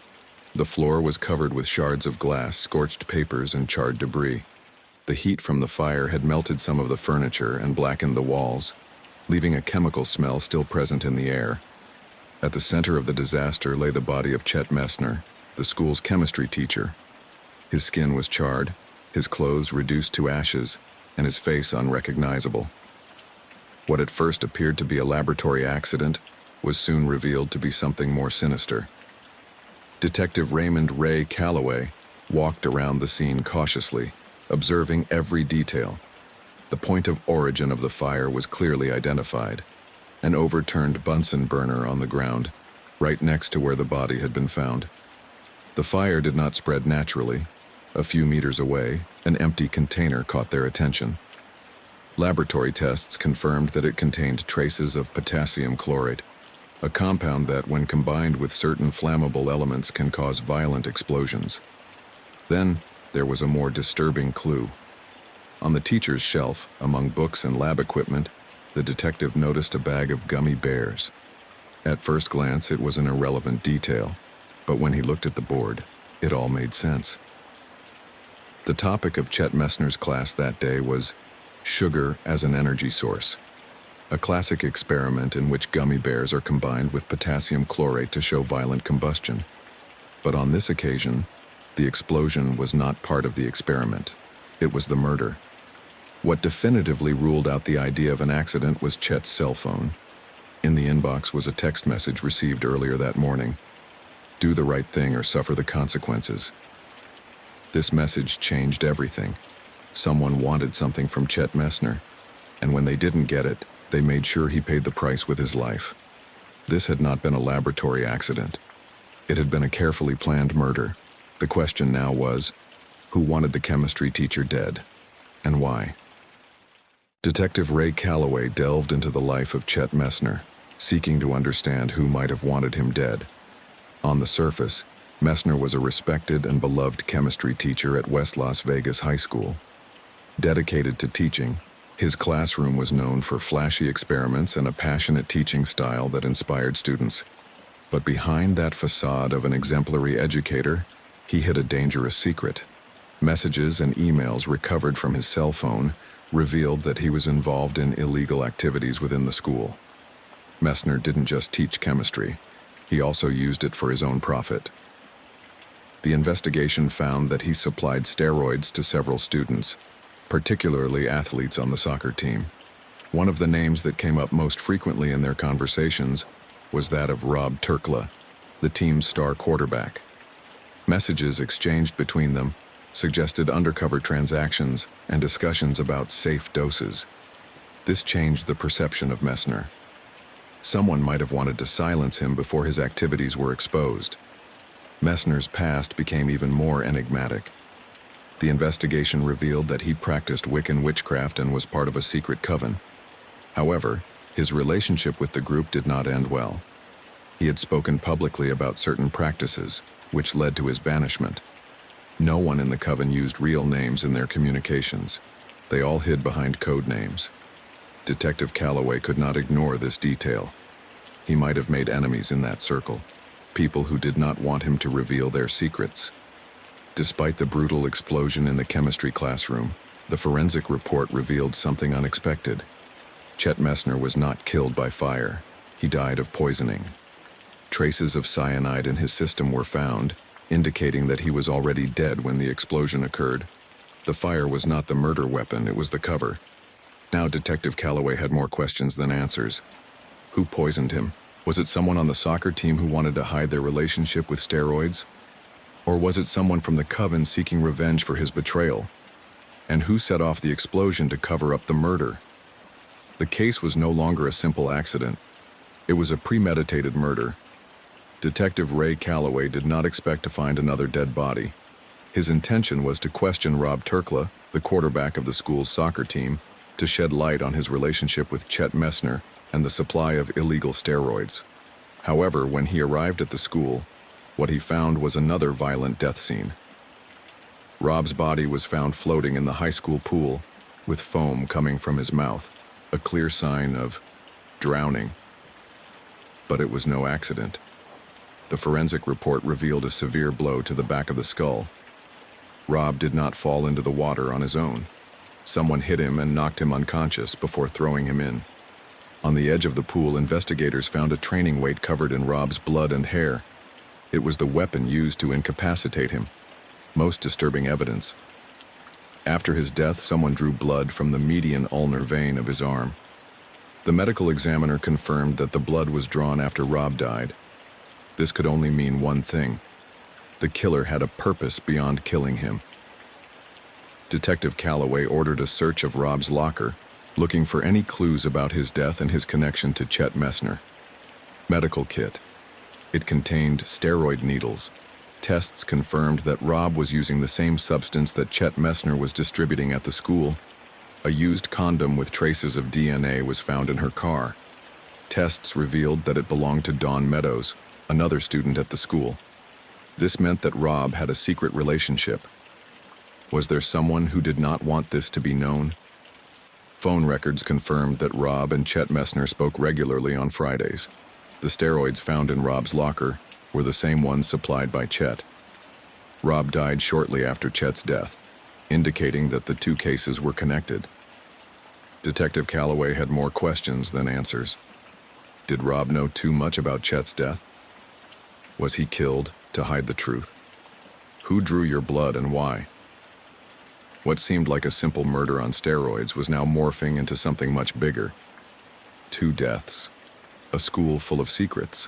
The floor was covered with shards of glass, scorched papers, and charred debris. The heat from the fire had melted some of the furniture and blackened the walls, leaving a chemical smell still present in the air. At the center of the disaster lay the body of Chet Messner, the school's chemistry teacher. His skin was charred, his clothes reduced to ashes, and his face unrecognizable. What at first appeared to be a laboratory accident was soon revealed to be something more sinister. Detective Raymond Ray Calloway walked around the scene cautiously, observing every detail. The point of origin of the fire was clearly identified: an overturned Bunsen burner on the ground, right next to where the body had been found. The fire did not spread naturally. A few meters away, an empty container caught their attention. Laboratory tests confirmed that it contained traces of potassium chlorate, a compound that, when combined with certain flammable elements, can cause violent explosions. Then, there was a more disturbing clue. On the teacher's shelf, among books and lab equipment, the detective noticed a bag of gummy bears. At first glance, it was an irrelevant detail, but when he looked at the board, it all made sense. The topic of Chet Messner's class that day was sugar as an energy source, a classic experiment in which gummy bears are combined with potassium chlorate to show violent combustion. But on this occasion, the explosion was not part of the experiment. It was the murder. What definitively ruled out the idea of an accident was Chet's cell phone. In the inbox was a text message received earlier that morning: "Do the right thing or suffer the consequences." This message changed everything. Someone wanted something from Chet Messner, and when they didn't get it, they made sure he paid the price with his life. This had not been a laboratory accident. It had been a carefully planned murder. The question now was, who wanted the chemistry teacher dead, and why? Detective Ray Calloway delved into the life of Chet Messner, seeking to understand who might have wanted him dead. On the surface, Messner was a respected and beloved chemistry teacher at West Las Vegas High School. Dedicated to teaching, His classroom was known for flashy experiments and a passionate teaching style that inspired students. But behind that facade of an exemplary educator, he hid a dangerous secret. Messages and emails recovered from his cell phone revealed that he was involved in illegal activities within the school. Messner didn't just teach chemistry, he also used it for his own profit. The investigation found that he supplied steroids to several students, particularly athletes on the soccer team. One of the names that came up most frequently in their conversations was that of Rob Turkla, the team's star quarterback. Messages exchanged between them suggested undercover transactions and discussions about safe doses. This changed the perception of Messner. Someone might have wanted to silence him before his activities were exposed. Messner's past became even more enigmatic. The investigation revealed that he practiced Wiccan witchcraft and was part of a secret coven. However, his relationship with the group did not end well. He had spoken publicly about certain practices, which led to his banishment. No one in the coven used real names in their communications. They all hid behind code names. Detective Calloway could not ignore this detail. He might have made enemies in that circle, people who did not want him to reveal their secrets. Despite the brutal explosion in the chemistry classroom, the forensic report revealed something unexpected. Chet Messner was not killed by fire. He died of poisoning. Traces of cyanide in his system were found, indicating that he was already dead when the explosion occurred. The fire was not the murder weapon, it was the cover. Now Detective Calloway had more questions than answers. Who poisoned him? Was it someone on the soccer team who wanted to hide their relationship with steroids? Or was it someone from the coven seeking revenge for his betrayal? And who set off the explosion to cover up the murder? The case was no longer a simple accident. It was a premeditated murder. Detective Ray Calloway did not expect to find another dead body. His intention was to question Rob Turkla, the quarterback of the school's soccer team, to shed light on his relationship with Chet Messner and the supply of illegal steroids. However, when he arrived at the school, what he found was another violent death scene. Rob's body was found floating in the high school pool, with foam coming from his mouth, a clear sign of drowning. But it was no accident. The forensic report revealed a severe blow to the back of the skull. Rob did not fall into the water on his own. Someone hit him and knocked him unconscious before throwing him in. On the edge of the pool, investigators found a training weight covered in Rob's blood and hair. It was the weapon used to incapacitate him. Most disturbing evidence. After his death, someone drew blood from the median ulnar vein of his arm. The medical examiner confirmed that the blood was drawn after Rob died. This could only mean one thing. The killer had a purpose beyond killing him. Detective Calloway ordered a search of Rob's locker, looking for any clues about his death and his connection to Chet Messner. Medical kit. It contained steroid needles. Tests confirmed that Rob was using the same substance that Chet Messner was distributing at the school. A used condom with traces of DNA was found in her car. Tests revealed that it belonged to Dawn Meadows, another student at the school. This meant that Rob had a secret relationship. Was there someone who did not want this to be known? Phone records confirmed that Rob and Chet Messner spoke regularly on Fridays. The steroids found in Rob's locker were the same ones supplied by Chet. Rob died shortly after Chet's death, indicating that the two cases were connected. Detective Calloway had more questions than answers. Did Rob know too much about Chet's death? Was he killed to hide the truth? Who drew your blood and why? What seemed like a simple murder on steroids was now morphing into something much bigger. 2 deaths, a school full of secrets,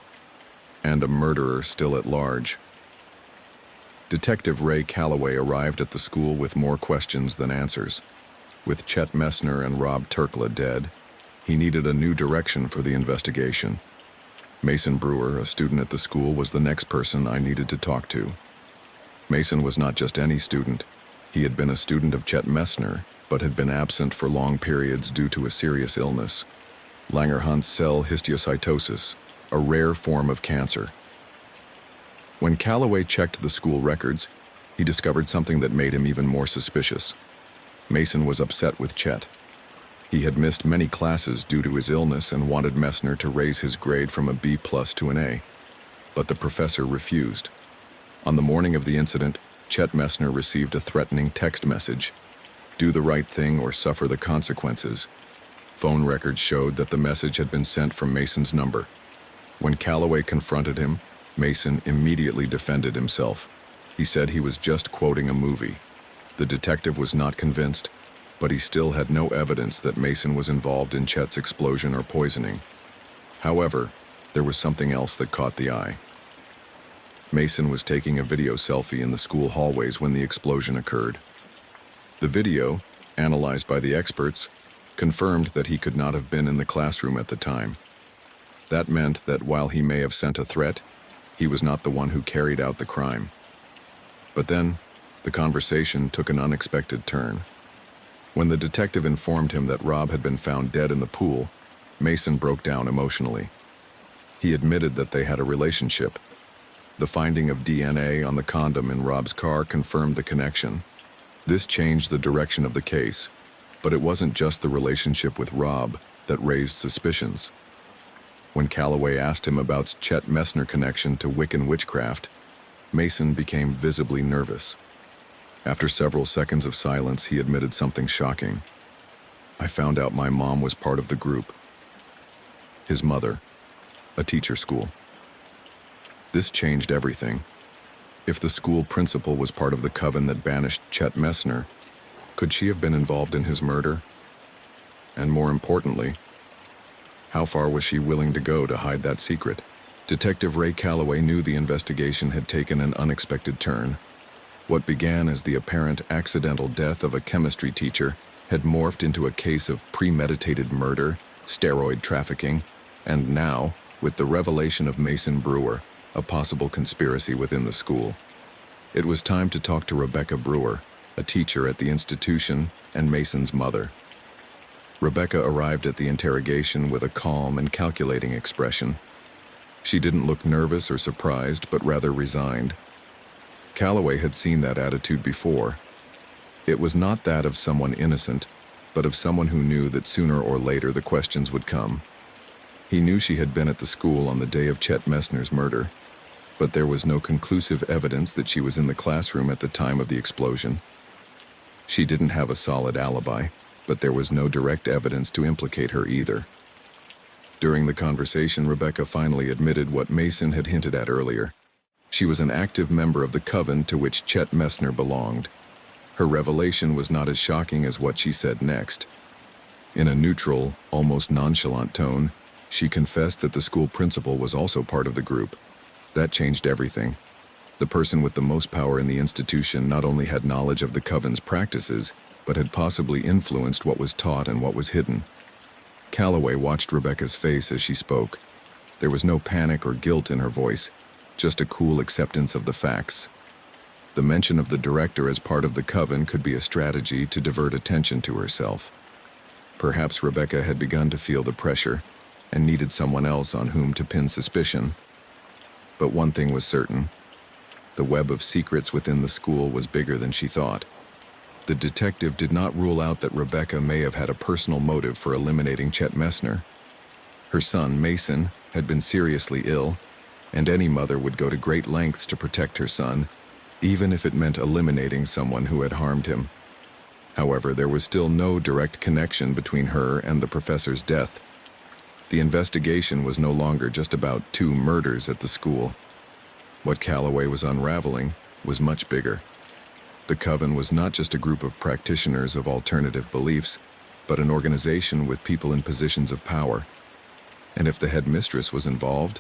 and a murderer still at large. Detective Ray Calloway arrived at the school with more questions than answers. With Chet Messner and Rob Turkla dead, he needed a new direction for the investigation. Mason Brewer, a student at the school, was the next person I needed to talk to. Mason was not just any student. He had been a student of Chet Messner, but had been absent for long periods due to a serious illness. Langerhans cell histiocytosis, a rare form of cancer. When Calloway checked the school records, he discovered something that made him even more suspicious. Mason was upset with Chet. He had missed many classes due to his illness and wanted Messner to raise his grade from a B+ to an A, but the professor refused. On the morning of the incident, Chet Messner received a threatening text message: "Do the right thing or suffer the consequences." Phone records showed that the message had been sent from Mason's number. When Calloway confronted him, Mason immediately defended himself. He said he was just quoting a movie. The detective was not convinced, but he still had no evidence that Mason was involved in Chet's explosion or poisoning. However, there was something else that caught the eye. Mason was taking a video selfie in the school hallways when the explosion occurred. The video, analyzed by the experts, confirmed that he could not have been in the classroom at the time. That meant that while he may have sent a threat, he was not the one who carried out the crime. But then, the conversation took an unexpected turn. When the detective informed him that Rob had been found dead in the pool, Mason broke down emotionally. He admitted that they had a relationship. The finding of DNA on the condom in Rob's car confirmed the connection. This changed the direction of the case, but it wasn't just the relationship with Rob that raised suspicions. When Calloway asked him about Chet Messner connection to Wiccan witchcraft, Mason became visibly nervous. After several seconds of silence, he admitted something shocking. "I found out my mom was part of the group." His mother, a teacher school. This changed everything. If the school principal was part of the coven that banished Chet Messner, could she have been involved in his murder? And more importantly, how far was she willing to go to hide that secret? Detective Ray Calloway knew the investigation had taken an unexpected turn. What began as the apparent accidental death of a chemistry teacher had morphed into a case of premeditated murder, steroid trafficking, and now, with the revelation of Mason Brewer, a possible conspiracy within the school. It was time to talk to Rebecca Brewer, a teacher at the institution and Mason's mother. Rebecca arrived at the interrogation with a calm and calculating expression. She didn't look nervous or surprised, but rather resigned. Calloway had seen that attitude before. It was not that of someone innocent, but of someone who knew that sooner or later the questions would come. He knew she had been at the school on the day of Chet Messner's murder, but there was no conclusive evidence that she was in the classroom at the time of the explosion. She didn't have a solid alibi, but there was no direct evidence to implicate her either. During the conversation, Rebecca finally admitted what Mason had hinted at earlier. She was an active member of the coven to which Chet Messner belonged. Her revelation was not as shocking as what she said next. In a neutral, almost nonchalant tone, she confessed that the school principal was also part of the group. That changed everything. The person with the most power in the institution not only had knowledge of the coven's practices, but had possibly influenced what was taught and what was hidden. Calloway watched Rebecca's face as she spoke. There was no panic or guilt in her voice, just a cool acceptance of the facts. The mention of the director as part of the coven could be a strategy to divert attention to herself. Perhaps Rebecca had begun to feel the pressure and needed someone else on whom to pin suspicion. But one thing was certain. The web of secrets within the school was bigger than she thought. The detective did not rule out that Rebecca may have had a personal motive for eliminating Chet Messner. Her son, Mason, had been seriously ill, and any mother would go to great lengths to protect her son, even if it meant eliminating someone who had harmed him. However, there was still no direct connection between her and the professor's death. The investigation was no longer just about 2 murders at the school. What Calloway was unraveling was much bigger. The coven was not just a group of practitioners of alternative beliefs, but an organization with people in positions of power. And if the headmistress was involved,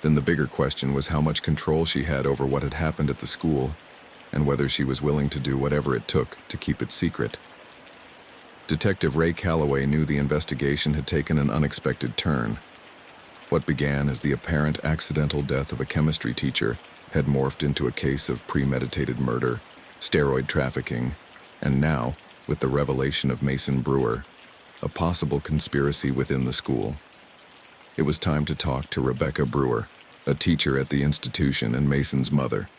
then the bigger question was how much control she had over what had happened at the school, and whether she was willing to do whatever it took to keep it secret. Detective Ray Calloway knew the investigation had taken an unexpected turn. What began as the apparent accidental death of a chemistry teacher had morphed into a case of premeditated murder, steroid trafficking, and now, with the revelation of Mason Brewer, a possible conspiracy within the school. It was time to talk to Rebecca Brewer, a teacher at the institution and Mason's mother.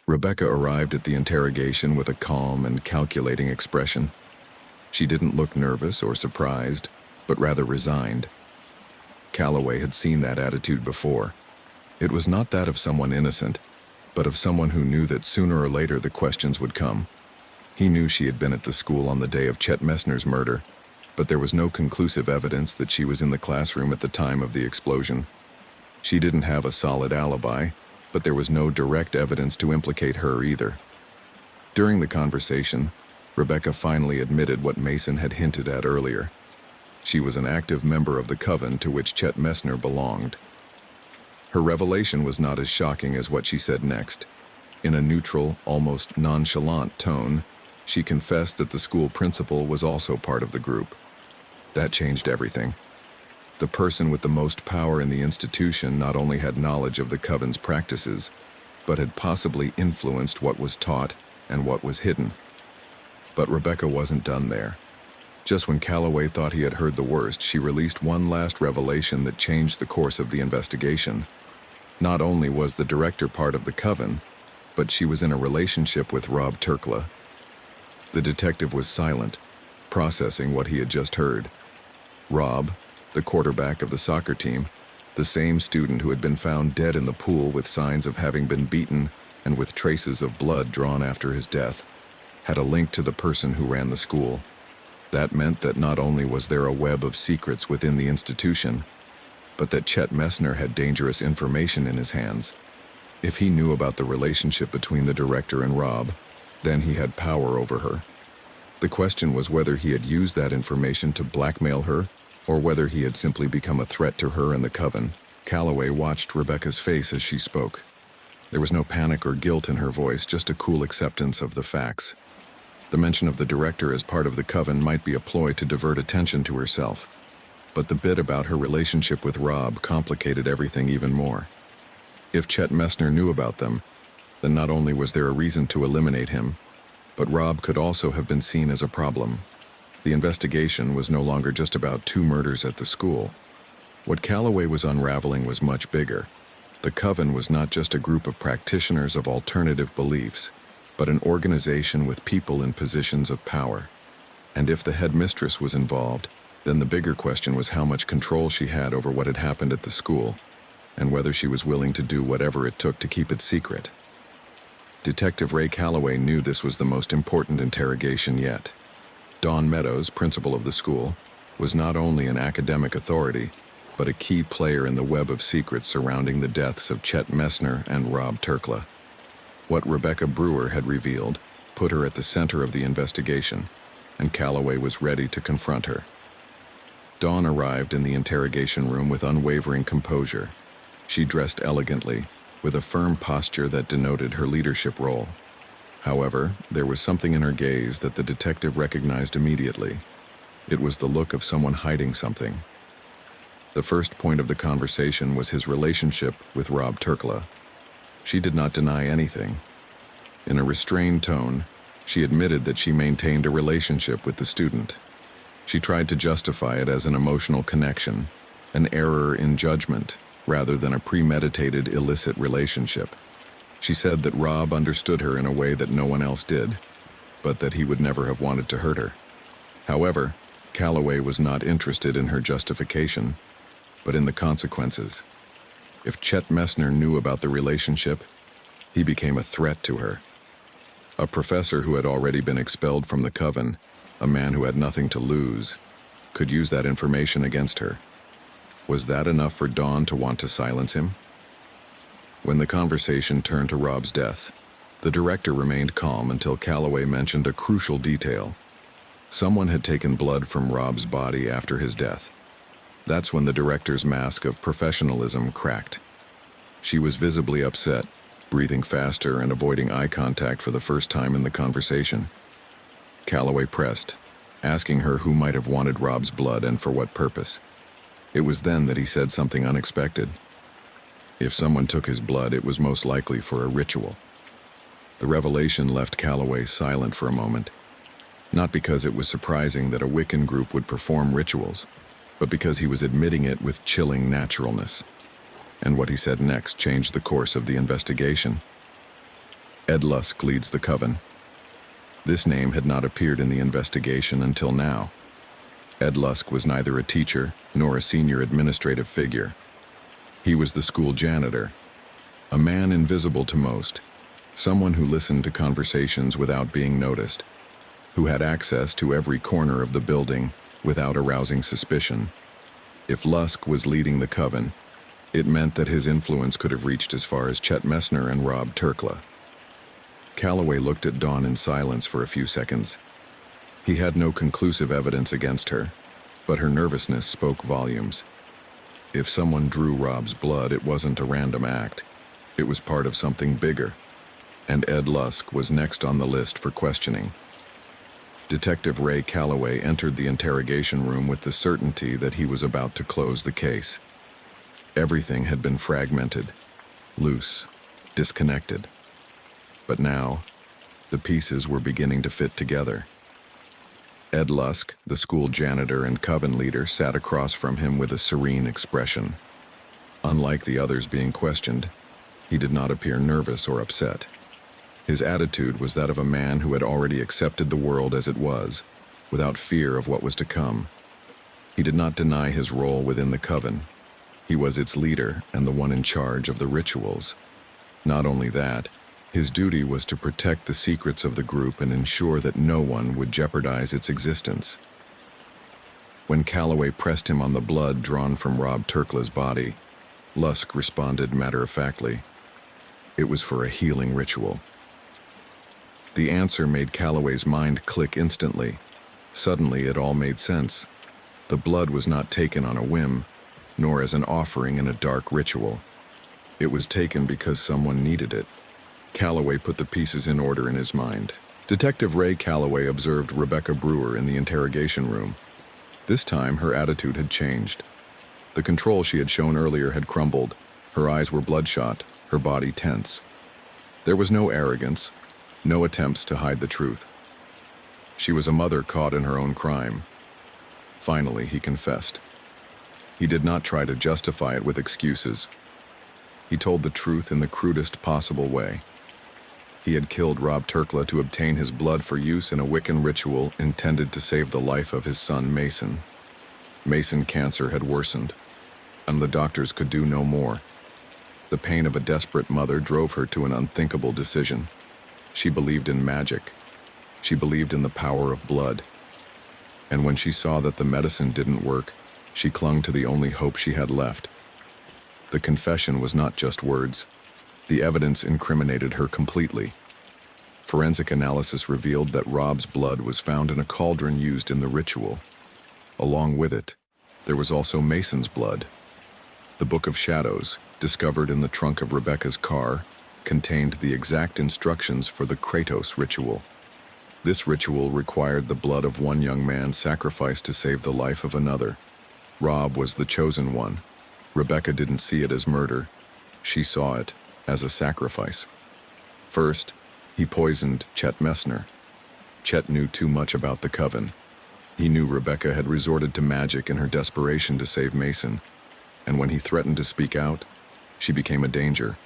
Rebecca arrived at the interrogation with a calm and calculating expression. She didn't look nervous or surprised, but rather resigned. Calloway had seen that attitude before. It was not that of someone innocent, but of someone who knew that sooner or later the questions would come. He knew she had been at the school on the day of Chet Messner's murder, but there was no conclusive evidence that she was in the classroom at the time of the explosion. She didn't have a solid alibi, but there was no direct evidence to implicate her either. During the conversation, Rebecca finally admitted what Mason had hinted at earlier. She was an active member of the coven to which Chet Messner belonged. Her revelation was not as shocking as what she said next. In a neutral, almost nonchalant tone, she confessed that the school principal was also part of the group. That changed everything. The person with the most power in the institution not only had knowledge of the coven's practices, but had possibly influenced what was taught and what was hidden. But Rebecca wasn't done there. Just when Calloway thought he had heard the worst, she released one last revelation that changed the course of the investigation. Not only was the director part of the coven, but she was in a relationship with Rob Turkla. The detective was silent, processing what he had just heard. Rob, the quarterback of the soccer team, the same student who had been found dead in the pool with signs of having been beaten and with traces of blood drawn after his death, had a link to the person who ran the school. That meant that not only was there a web of secrets within the institution, but that Chet Messner had dangerous information in his hands. If he knew about the relationship between the director and Rob, then he had power over her. The question was whether he had used that information to blackmail her, or whether he had simply become a threat to her and the coven. Calloway watched Rebecca's face as she spoke. There was no panic or guilt in her voice, just a cool acceptance of the facts. The mention of the director as part of the coven might be a ploy to divert attention to herself, but the bit about her relationship with Rob complicated everything even more. If Chet Messner knew about them, then not only was there a reason to eliminate him, but Rob could also have been seen as a problem. The investigation was no longer just about 2 murders at the school. What Calloway was unraveling was much bigger. The coven was not just a group of practitioners of alternative beliefs, but an organization with people in positions of power. And if the headmistress was involved, then the bigger question was how much control she had over what had happened at the school, and whether she was willing to do whatever it took to keep it secret. Detective Ray Calloway knew this was the most important interrogation yet. Don Meadows, principal of the school, was not only an academic authority, but a key player in the web of secrets surrounding the deaths of Chet Messner and Rob Turkla. What Rebecca Brewer had revealed put her at the center of the investigation, and Calloway was ready to confront her. Dawn arrived in the interrogation room with unwavering composure. She dressed elegantly, with a firm posture that denoted her leadership role. However, there was something in her gaze that the detective recognized immediately. It was the look of someone hiding something. The first point of the conversation was his relationship with Rob Turkla. She did not deny anything. In a restrained tone, she admitted that she maintained a relationship with the student. She tried to justify it as an emotional connection, an error in judgment, rather than a premeditated illicit relationship. She said that Rob understood her in a way that no one else did, but that he would never have wanted to hurt her. However, Calloway was not interested in her justification, but in the consequences. If Chet Messner knew about the relationship, he became a threat to her. A professor who had already been expelled from the coven, a man who had nothing to lose, could use that information against her. Was that enough for Dawn to want to silence him? When the conversation turned to Rob's death, the director remained calm until Calloway mentioned a crucial detail. Someone had taken blood from Rob's body after his death. That's when the director's mask of professionalism cracked. She was visibly upset, breathing faster and avoiding eye contact for the first time in the conversation. Calloway pressed, asking her who might have wanted Rob's blood and for what purpose. It was then that he said something unexpected. If someone took his blood, it was most likely for a ritual. The revelation left Calloway silent for a moment, not because it was surprising that a Wiccan group would perform rituals, but because he was admitting it with chilling naturalness. And what he said next changed the course of the investigation. Ed Lusk leads the coven. This name had not appeared in the investigation until now. Ed Lusk was neither a teacher nor a senior administrative figure. He was the school janitor, a man invisible to most, someone who listened to conversations without being noticed, who had access to every corner of the building without arousing suspicion. If Lusk was leading the coven, it meant that his influence could have reached as far as Chet Messner and Rob Turkla. Calloway looked at Dawn in silence for a few seconds. He had no conclusive evidence against her, but her nervousness spoke volumes. If someone drew Rob's blood, it wasn't a random act. It was part of something bigger, and Ed Lusk was next on the list for questioning. Detective Ray Calloway entered the interrogation room with the certainty that he was about to close the case. Everything had been fragmented, loose, disconnected. But now, the pieces were beginning to fit together. Ed Lusk, the school janitor and coven leader, sat across from him with a serene expression. Unlike the others being questioned, he did not appear nervous or upset. His attitude was that of a man who had already accepted the world as it was, without fear of what was to come. He did not deny his role within the coven. He was its leader and the one in charge of the rituals. Not only that, his duty was to protect the secrets of the group and ensure that no one would jeopardize its existence. When Calloway pressed him on the blood drawn from Rob Turkla's body, Lusk responded matter-of-factly. It was for a healing ritual. The answer made Calloway's mind click instantly. Suddenly, it all made sense. The blood was not taken on a whim, nor as an offering in a dark ritual. It was taken because someone needed it. Calloway put the pieces in order in his mind. Detective Ray Calloway observed Rebecca Brewer in the interrogation room. This time, her attitude had changed. The control she had shown earlier had crumbled. Her eyes were bloodshot, her body tense. There was no arrogance, no attempts to hide the truth. She was a mother caught in her own crime. Finally, he confessed. He did not try to justify it with excuses. He told the truth in the crudest possible way. He had killed Rob Turkla to obtain his blood for use in a Wiccan ritual intended to save the life of his son Mason. Mason cancer had worsened, and the doctors could do no more. The pain of a desperate mother drove her to an unthinkable decision. She believed in magic. She believed in the power of blood. And when she saw that the medicine didn't work, she clung to the only hope she had left. The confession was not just words. The evidence incriminated her completely. Forensic analysis revealed that Rob's blood was found in a cauldron used in the ritual. Along with it, there was also Mason's blood. The Book of Shadows, discovered in the trunk of Rebecca's car, contained the exact instructions for the Kratos ritual. This ritual required the blood of one young man sacrificed to save the life of another. Rob was the chosen one. Rebecca didn't see it as murder. She saw it as a sacrifice. First, he poisoned Chet Messner. Chet knew too much about the coven. He knew Rebecca had resorted to magic in her desperation to save Mason, and when he threatened to speak out, she became a danger.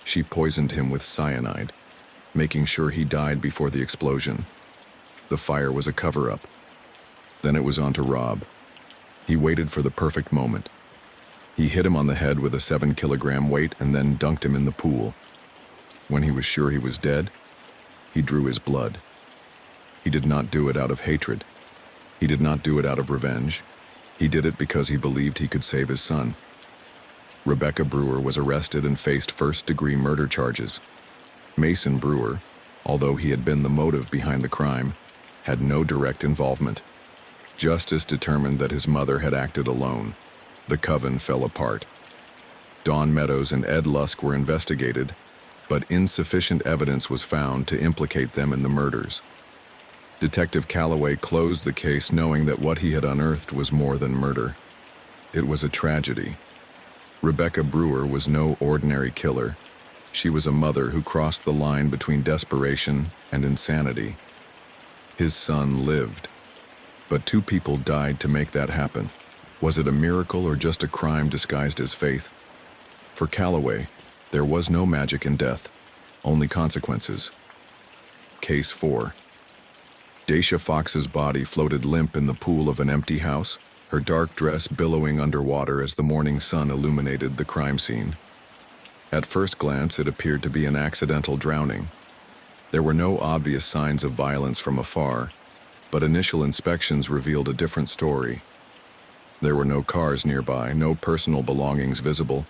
She poisoned him with cyanide, making sure he died before the explosion. The fire was a cover-up. Then it was on to Rob. He waited for the perfect moment. He hit him on the head with a 7-kilogram weight and then dunked him in the pool. When he was sure he was dead, he drew his blood. He did not do it out of hatred. He did not do it out of revenge. He did it because he believed he could save his son. Rebecca Brewer was arrested and faced first-degree murder charges. Mason Brewer, although he had been the motive behind the crime, had no direct involvement. Justice determined that his mother had acted alone. The coven fell apart. Dawn Meadows and Ed Lusk were investigated, but insufficient evidence was found to implicate them in the murders. Detective Calloway closed the case knowing that what he had unearthed was more than murder. It was a tragedy. Rebecca Brewer was no ordinary killer. She was a mother who crossed the line between desperation and insanity. His son lived, but 2 people died to make that happen. Was it a miracle or just a crime disguised as faith? For Calloway, there was no magic in death, only consequences. Case 4. Dacia Fox's body floated limp in the pool of an empty house, her dark dress billowing underwater as the morning sun illuminated the crime scene. At first glance, it appeared to be an accidental drowning. There were no obvious signs of violence from afar, but initial inspections revealed a different story. There were no cars nearby, no personal belongings visible,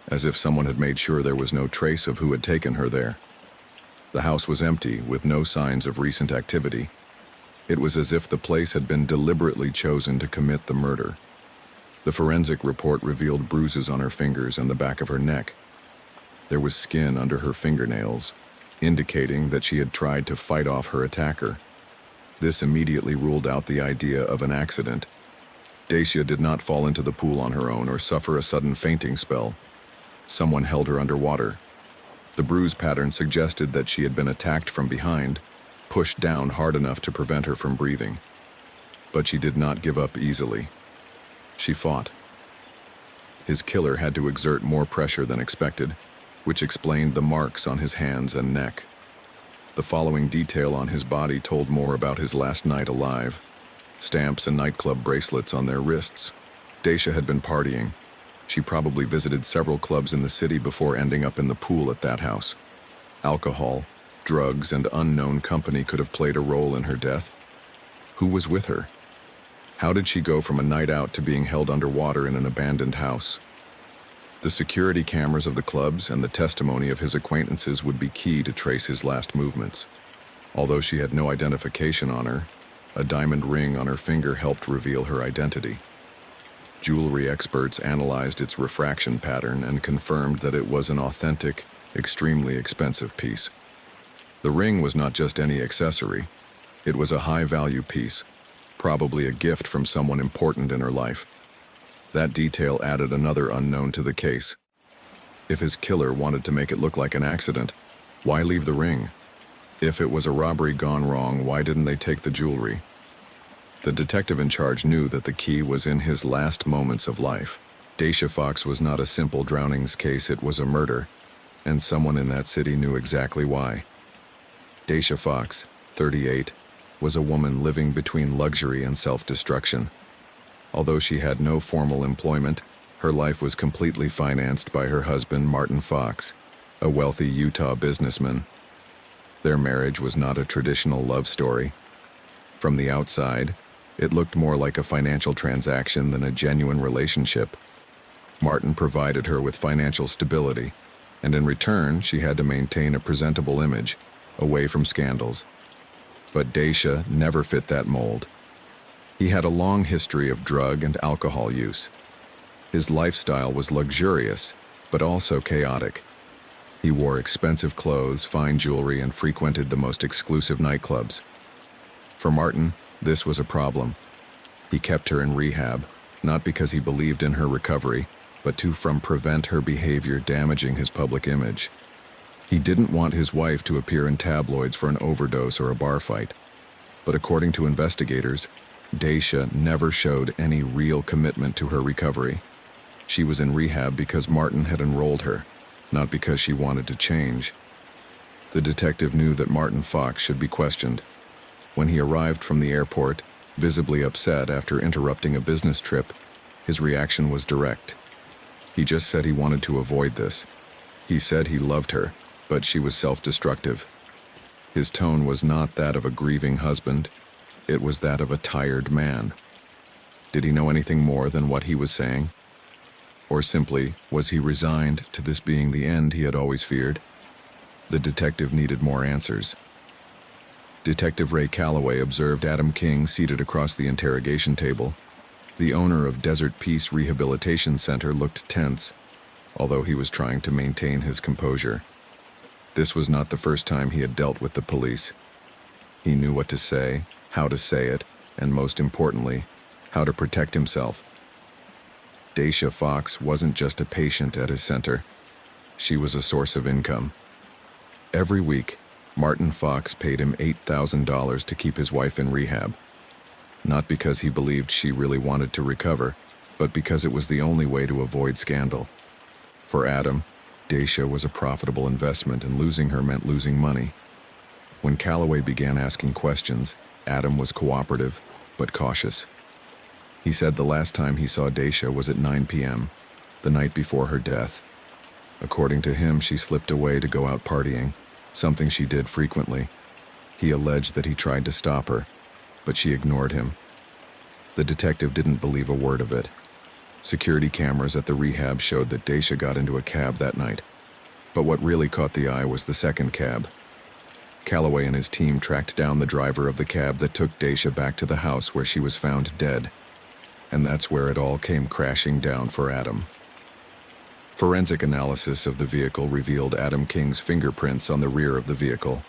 as if someone had made sure there was no trace of who had taken her there. The house was empty, with no signs of recent activity. It was as if the place had been deliberately chosen to commit the murder. The forensic report revealed bruises on her fingers and the back of her neck. There was skin under her fingernails, indicating that she had tried to fight off her attacker. This immediately ruled out the idea of an accident. Dacia did not fall into the pool on her own or suffer a sudden fainting spell. Someone held her underwater. The bruise pattern suggested that she had been attacked from behind, pushed down hard enough to prevent her from breathing. But she did not give up easily. She fought. His killer had to exert more pressure than expected, which explained the marks on his hands and neck. The following detail on his body told more about his last night alive. Stamps and nightclub bracelets on their wrists. Dacia had been partying. She probably visited several clubs in the city before ending up in the pool at that house. Alcohol, drugs, and unknown company could have played a role in her death. Who was with her? How did she go from a night out to being held underwater in an abandoned house? The security cameras of the clubs and the testimony of his acquaintances would be key to trace his last movements. Although she had no identification on her, a diamond ring on her finger helped reveal her identity. Jewelry experts analyzed its refraction pattern and confirmed that it was an authentic, extremely expensive piece. The ring was not just any accessory. It was a high-value piece, probably a gift from someone important in her life. That detail added another unknown to the case. If his killer wanted to make it look like an accident, why leave the ring? If it was a robbery gone wrong, why didn't they take the jewelry? The detective in charge knew that the key was in his last moments of life. Dacia Fox was not a simple drownings case, it was a murder, and someone in that city knew exactly why. Dacia Fox, 38, was a woman living between luxury and self-destruction. Although she had no formal employment, her life was completely financed by her husband, Martin Fox, a wealthy Utah businessman. Their marriage was not a traditional love story. From the outside, it looked more like a financial transaction than a genuine relationship. Martin provided her with financial stability, and in return, she had to maintain a presentable image, away from scandals. But Dacia never fit that mold. He had a long history of drug and alcohol use. His lifestyle was luxurious, but also chaotic. He wore expensive clothes, fine jewelry, and frequented the most exclusive nightclubs. For Martin, this was a problem. He kept her in rehab, not because he believed in her recovery, but to prevent her behavior damaging his public image. He didn't want his wife to appear in tabloids for an overdose or a bar fight. But according to investigators, Dacia never showed any real commitment to her recovery. She was in rehab because Martin had enrolled her, not because she wanted to change. The detective knew that Martin Fox should be questioned. When he arrived from the airport, visibly upset after interrupting a business trip, his reaction was direct. He just said he wanted to avoid this. He said he loved her, but she was self-destructive. His tone was not that of a grieving husband. It was that of a tired man. Did he know anything more than what he was saying? Or simply, was he resigned to this being the end he had always feared? The detective needed more answers. Detective Ray Calloway observed Adam King seated across the interrogation table. The owner of Desert Peace Rehabilitation Center looked tense, although he was trying to maintain his composure. This was not the first time he had dealt with the police. He knew what to say, how to say it, and most importantly, how to protect himself. Dacia Fox wasn't just a patient at his center. She was a source of income. Every week, Martin Fox paid him $8,000 to keep his wife in rehab. Not because he believed she really wanted to recover, but because it was the only way to avoid scandal. For Adam, Dacia was a profitable investment, and losing her meant losing money. When Calloway began asking questions, Adam was cooperative, but cautious. He said the last time he saw Dacia was at 9 p.m., the night before her death. According to him, she slipped away to go out partying, something she did frequently. He alleged that he tried to stop her, but she ignored him. The detective didn't believe a word of it. Security cameras at the rehab showed that Dacia got into a cab that night. But what really caught the eye was the second cab. Calloway and his team tracked down the driver of the cab that took Dacia back to the house where she was found dead. And that's where it all came crashing down for Adam. Forensic analysis of the vehicle revealed Adam King's fingerprints on the rear of the vehicle.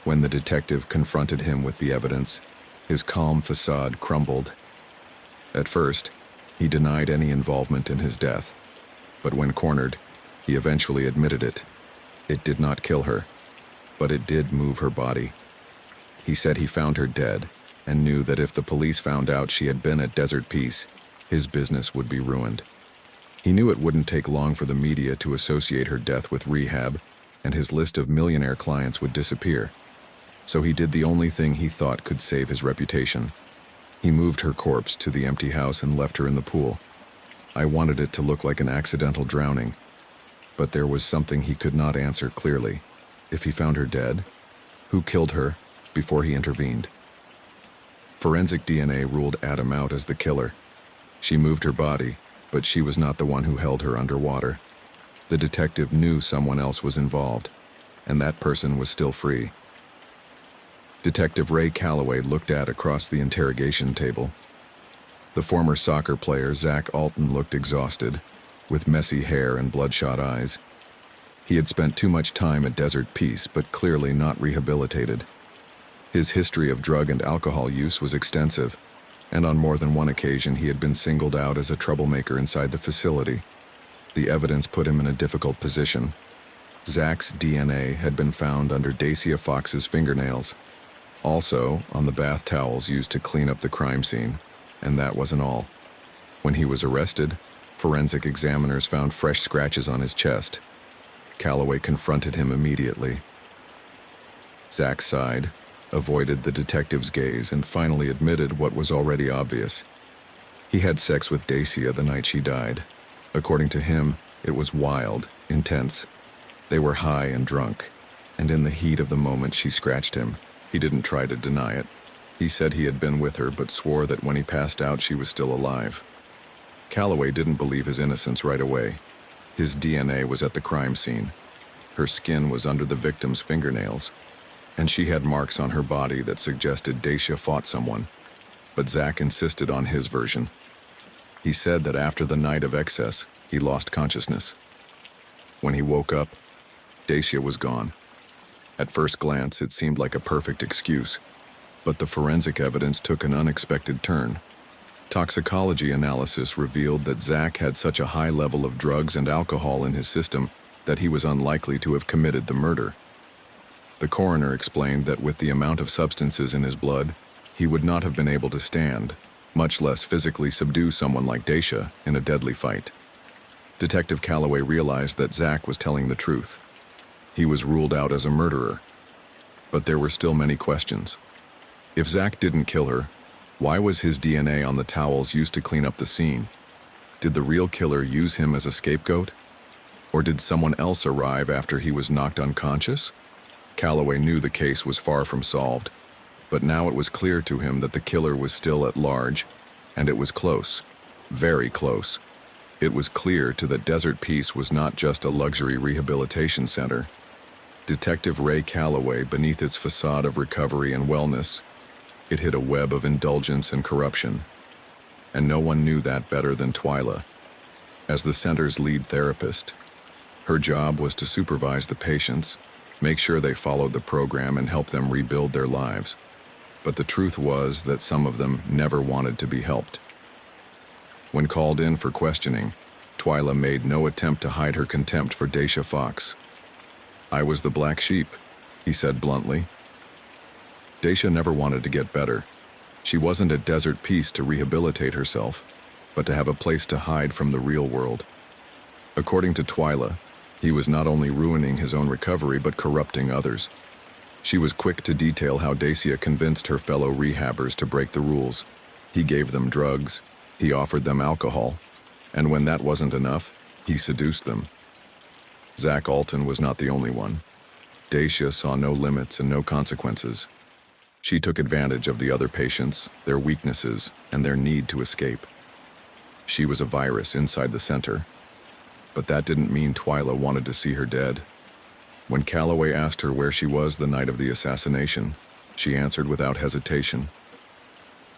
When the detective confronted him with the evidence, his calm facade crumbled. At first, he denied any involvement in his death, but when cornered, he eventually admitted it. It did not kill her, but it did move her body. He said he found her dead and knew that if the police found out she had been at Desert Peace, his business would be ruined. He knew it wouldn't take long for the media to associate her death with rehab, and his list of millionaire clients would disappear. So he did the only thing he thought could save his reputation. He moved her corpse to the empty house and left her in the pool. I wanted it to look like an accidental drowning, but there was something he could not answer clearly. If he found her dead, who killed her before he intervened? Forensic DNA ruled Adam out as the killer. She moved her body, but she was not the one who held her underwater. The detective knew someone else was involved, and that person was still free. Detective Ray Calloway looked at across the interrogation table. The former soccer player Zach Alton looked exhausted, with messy hair and bloodshot eyes. He had spent too much time at Desert Peace, but clearly not rehabilitated. His history of drug and alcohol use was extensive, and on more than one occasion he had been singled out as a troublemaker inside the facility. The evidence put him in a difficult position. Zach's DNA had been found under Dacia Fox's fingernails, also on the bath towels used to clean up the crime scene, and that wasn't all. When he was arrested, forensic examiners found fresh scratches on his chest. Calloway confronted him immediately. Zach sighed, avoided the detective's gaze, and finally admitted what was already obvious. He had sex with Dacia the night she died. According to him, it was wild, intense. They were high and drunk, and in the heat of the moment she scratched him. He didn't try to deny it. He said he had been with her, but swore that when he passed out she was still alive. Calloway didn't believe his innocence right away. His DNA was at the crime scene. Her skin was under the victim's fingernails, and she had marks on her body that suggested Dacia fought someone. But Zach insisted on his version. He said that after the night of excess, he lost consciousness. When he woke up, Dacia was gone. At first glance, it seemed like a perfect excuse, but the forensic evidence took an unexpected turn. Toxicology analysis revealed that Zach had such a high level of drugs and alcohol in his system that he was unlikely to have committed the murder. The coroner explained that with the amount of substances in his blood, he would not have been able to stand, much less physically subdue someone like Dacia in a deadly fight. Detective Calloway realized that Zach was telling the truth. He was ruled out as a murderer. But there were still many questions. If Zach didn't kill her, why was his DNA on the towels used to clean up the scene? Did the real killer use him as a scapegoat? Or did someone else arrive after he was knocked unconscious? Calloway knew the case was far from solved, but now it was clear to him that the killer was still at large, and it was close, very close. It was clear that Desert Peace was not just a luxury rehabilitation center. Detective Ray Calloway, beneath its facade of recovery and wellness, it hid a web of indulgence and corruption. And no one knew that better than Twyla. As the center's lead therapist, her job was to supervise the patients, make sure they followed the program, and help them rebuild their lives. But the truth was that some of them never wanted to be helped. When called in for questioning, Twyla made no attempt to hide her contempt for Dacia Fox. "I was the black sheep," he said bluntly. Dacia never wanted to get better. She wasn't at Desert Peace to rehabilitate herself, but to have a place to hide from the real world. According to Twyla, he was not only ruining his own recovery but corrupting others. She was quick to detail how Dacia convinced her fellow rehabbers to break the rules. He gave them drugs, he offered them alcohol, and when that wasn't enough, he seduced them. Zach Alton was not the only one. Dacia saw no limits and no consequences. She took advantage of the other patients, their weaknesses, and their need to escape. She was a virus inside the center, but that didn't mean Twyla wanted to see her dead. When Calloway asked her where she was the night of the assassination, she answered without hesitation.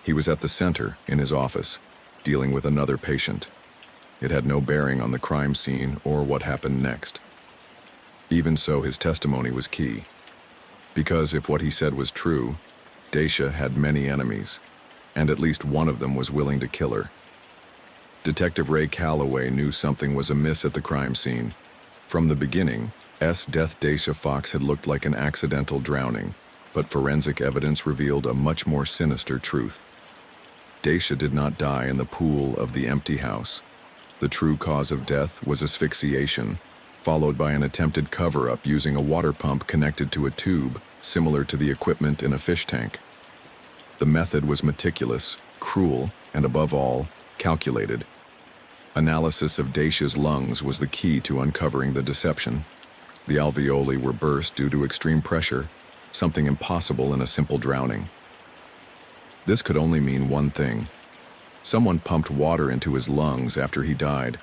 He was at the center, in his office, dealing with another patient. It had no bearing on the crime scene or what happened next. Even so, his testimony was key. Because if what he said was true, Dacia had many enemies, and at least one of them was willing to kill her. Detective Ray Calloway knew something was amiss at the crime scene. From the beginning, death Dacia Fox had looked like an accidental drowning, but forensic evidence revealed a much more sinister truth. Dacia did not die in the pool of the empty house. The true cause of death was asphyxiation, followed by an attempted cover-up using a water pump connected to a tube similar to the equipment in a fish tank. The method was meticulous, cruel, and above all, calculated. Analysis of Dacia's lungs was the key to uncovering the deception. The alveoli were burst due to extreme pressure, something impossible in a simple drowning. This could only mean one thing. Someone pumped water into his lungs after he died.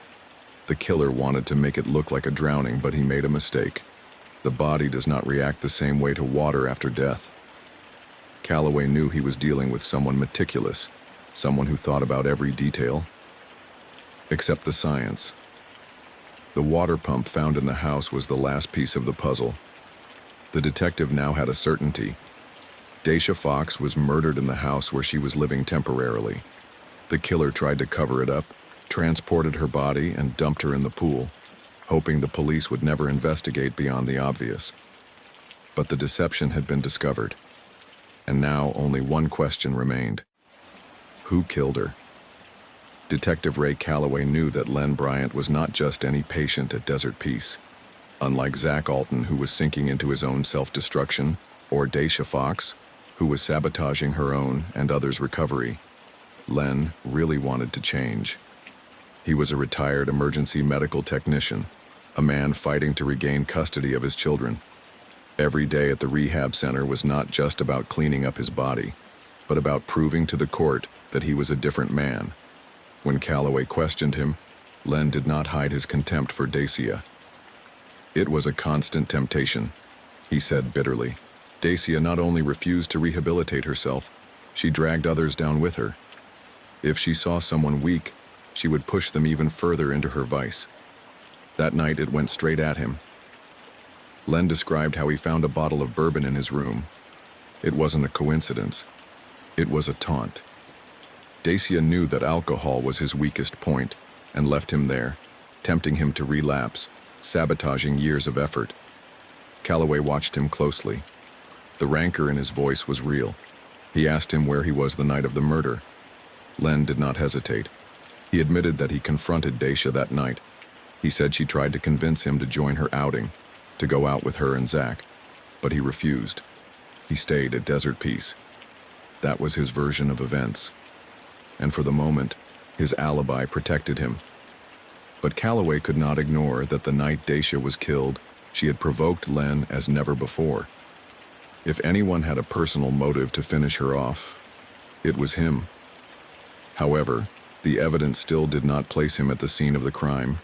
The killer wanted to make it look like a drowning, but he made a mistake. The body does not react the same way to water after death. Calloway knew he was dealing with someone meticulous, someone who thought about every detail. Except the science. The water pump found in the house was the last piece of the puzzle. The detective now had a certainty. Dacia Fox was murdered in the house where she was living temporarily. The killer tried to cover it up, transported her body, and dumped her in the pool, hoping the police would never investigate beyond the obvious. But the deception had been discovered, and now only one question remained. Who killed her? Detective Ray Calloway knew that Len Bryant was not just any patient at Desert Peace. Unlike Zach Alton, who was sinking into his own self-destruction, or Dacia Fox, who was sabotaging her own and others' recovery, Len really wanted to change. He was a retired emergency medical technician, a man fighting to regain custody of his children. Every day at the rehab center was not just about cleaning up his body, but about proving to the court that he was a different man. When Calloway questioned him, Len did not hide his contempt for Dacia. It was a constant temptation, he said bitterly. Dacia not only refused to rehabilitate herself, she dragged others down with her. If she saw someone weak, she would push them even further into her vice. That night it went straight at him. Len described how he found a bottle of bourbon in his room. It wasn't a coincidence. It was a taunt. Dacia knew that alcohol was his weakest point and left him there, tempting him to relapse, sabotaging years of effort. Calloway watched him closely. The rancor in his voice was real. He asked him where he was the night of the murder. Len did not hesitate. He admitted that he confronted Dacia that night. He said she tried to convince him to join her outing, to go out with her and Zach, but he refused. He stayed at Desert Peace. That was his version of events. And for the moment, his alibi protected him. But Calloway could not ignore that the night Dacia was killed, she had provoked Len as never before. If anyone had a personal motive to finish her off, it was him. However, the evidence still did not place him at the scene of the crime.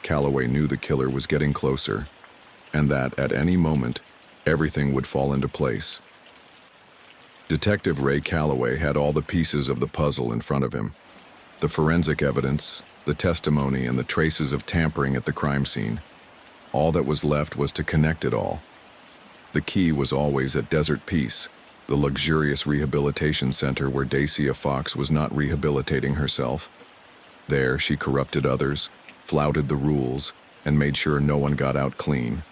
Calloway knew the killer was getting closer, and that at any moment, everything would fall into place. Detective Ray Calloway had all the pieces of the puzzle in front of him. The forensic evidence, the testimony, and the traces of tampering at the crime scene. All that was left was to connect it all. The key was always at Desert Peace, the luxurious rehabilitation center where Dacia Fox was not rehabilitating herself. There, she corrupted others, flouted the rules, and made sure no one got out clean.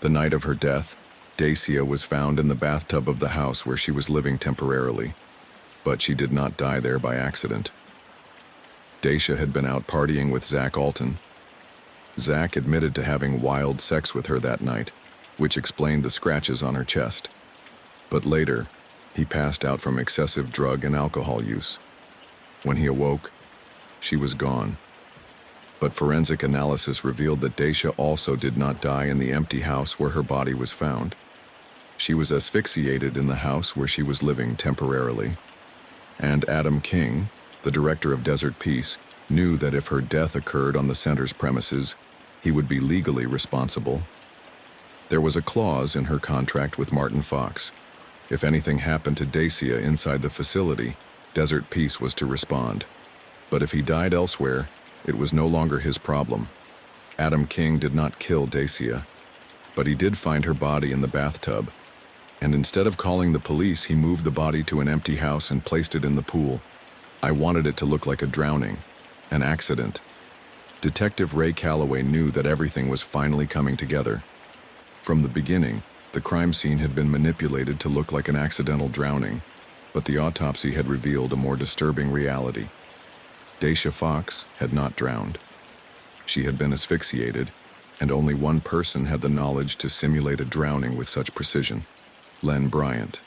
The night of her death, Dacia was found in the bathtub of the house where she was living temporarily, but she did not die there by accident. Dacia had been out partying with Zach Alton. Zach admitted to having wild sex with her that night, which explained the scratches on her chest. But later, he passed out from excessive drug and alcohol use. When he awoke, she was gone. But forensic analysis revealed that Daisha also did not die in the empty house where her body was found. She was asphyxiated in the house where she was living temporarily. And Adam King, the director of Desert Peace, knew that if her death occurred on the center's premises, he would be legally responsible. There was a clause in her contract with Martin Fox. If anything happened to Dacia inside the facility, Desert Peace was to respond. But if he died elsewhere, it was no longer his problem. Adam King did not kill Dacia, but he did find her body in the bathtub, and instead of calling the police, he moved the body to an empty house and placed it in the pool. I wanted it to look like a drowning, an accident. Detective Ray Calloway knew that everything was finally coming together. From the beginning, the crime scene had been manipulated to look like an accidental drowning, but the autopsy had revealed a more disturbing reality. Daisha Fox had not drowned. She had been asphyxiated, and only one person had the knowledge to simulate a drowning with such precision: Len Bryant,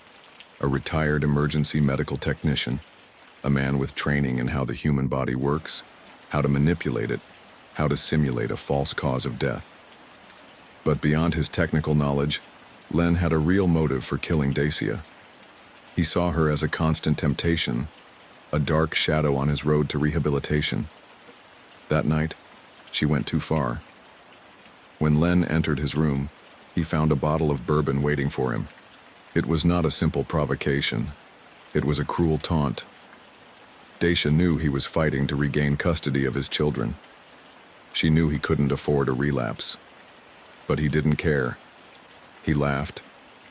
a retired emergency medical technician, a man with training in how the human body works, how to manipulate it, how to simulate a false cause of death. But beyond his technical knowledge, Len had a real motive for killing Dacia. He saw her as a constant temptation, a dark shadow on his road to rehabilitation. That night, she went too far. When Len entered his room, he found a bottle of bourbon waiting for him. It was not a simple provocation. It was a cruel taunt. Dacia knew he was fighting to regain custody of his children. She knew he couldn't afford a relapse. But he didn't care. He laughed.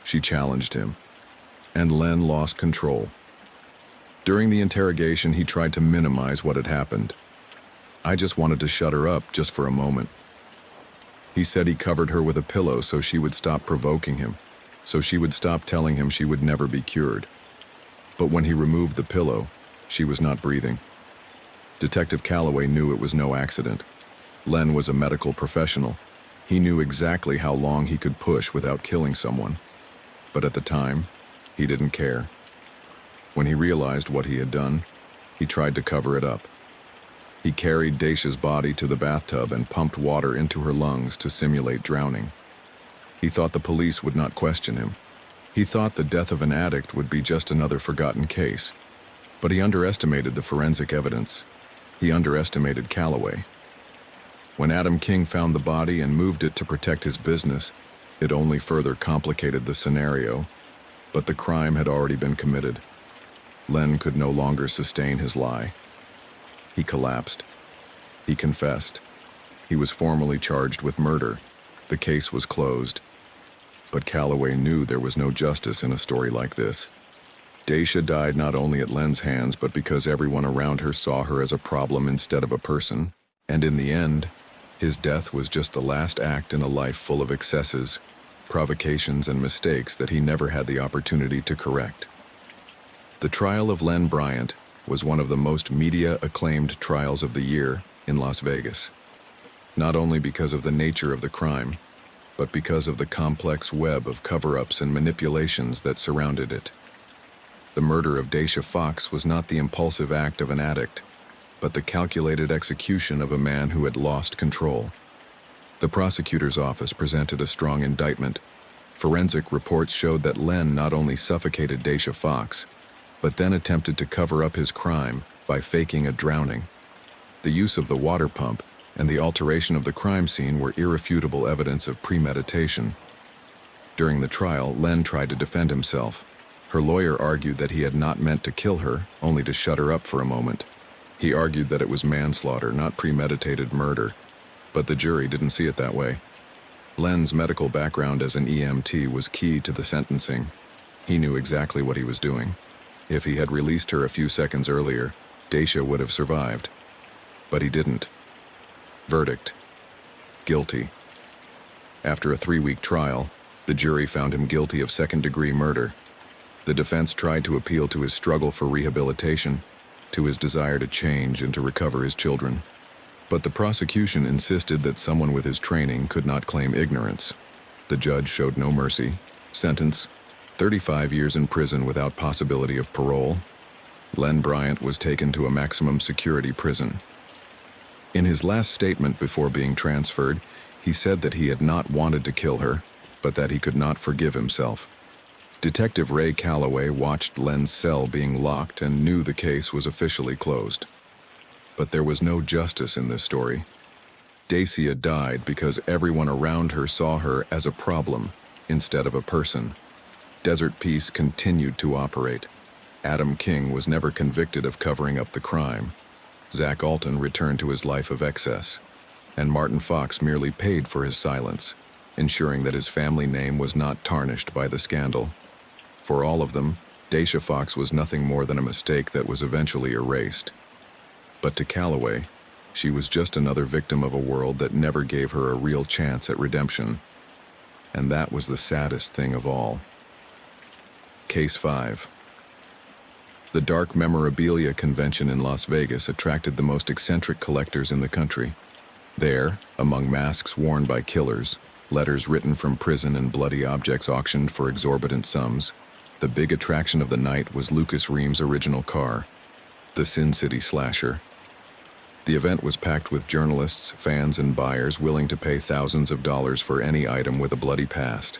She challenged him. And Len lost control. During the interrogation, he tried to minimize what had happened. "I just wanted to shut her up just for a moment." He said he covered her with a pillow so she would stop provoking him, so she would stop telling him she would never be cured. But when he removed the pillow, she was not breathing. Detective Calloway knew it was no accident. Len was a medical professional. He knew exactly how long he could push without killing someone. But at the time, he didn't care. When he realized what he had done, he tried to cover it up. He carried Dacia's body to the bathtub and pumped water into her lungs to simulate drowning. He thought the police would not question him. He thought the death of an addict would be just another forgotten case. But he underestimated the forensic evidence. He underestimated Calloway. When Adam King found the body and moved it to protect his business, it only further complicated the scenario. But the crime had already been committed. Len could no longer sustain his lie. He collapsed. He confessed. He was formally charged with murder. The case was closed. But Calloway knew there was no justice in a story like this. Dacia died not only at Len's hands, but because everyone around her saw her as a problem instead of a person. And in the end, his death was just the last act in a life full of excesses, provocations, and mistakes that he never had the opportunity to correct. The trial of Len Bryant was one of the most media-acclaimed trials of the year in Las Vegas. Not only because of the nature of the crime, but because of the complex web of cover-ups and manipulations that surrounded it. The murder of Dacia Fox was not the impulsive act of an addict, but the calculated execution of a man who had lost control. The prosecutor's office presented a strong indictment. Forensic reports showed that Len not only suffocated Dacia Fox, but then attempted to cover up his crime by faking a drowning. The use of the water pump and the alteration of the crime scene were irrefutable evidence of premeditation. During the trial, Len tried to defend himself. Her lawyer argued that he had not meant to kill her, only to shut her up for a moment. He argued that it was manslaughter, not premeditated murder, but the jury didn't see it that way. Len's medical background as an EMT was key to the sentencing. He knew exactly what he was doing. If he had released her a few seconds earlier, Dacia would have survived. But he didn't. Verdict: guilty. After a 3-week trial, the jury found him guilty of second-degree murder. The defense tried to appeal to his struggle for rehabilitation, to his desire to change and to recover his children. But the prosecution insisted that someone with his training could not claim ignorance. The judge showed no mercy. Sentence: 35 years in prison without possibility of parole. Len Bryant was taken to a maximum security prison. In his last statement before being transferred, he said that he had not wanted to kill her, but that he could not forgive himself. Detective Ray Calloway watched Len's cell being locked and knew the case was officially closed. But there was no justice in this story. Dacia died because everyone around her saw her as a problem instead of a person. Desert Peace continued to operate. Adam King was never convicted of covering up the crime. Zach Alton returned to his life of excess. And Martin Fox merely paid for his silence, ensuring that his family name was not tarnished by the scandal. For all of them, Dacia Fox was nothing more than a mistake that was eventually erased. But to Calloway, she was just another victim of a world that never gave her a real chance at redemption. And that was the saddest thing of all. Case 5. The Dark Memorabilia Convention in Las Vegas attracted the most eccentric collectors in the country. There, among masks worn by killers, letters written from prison, and bloody objects auctioned for exorbitant sums, the big attraction of the night was Lucas Ream's original car, the Sin City Slasher. The event was packed with journalists, fans, and buyers willing to pay thousands of dollars for any item with a bloody past.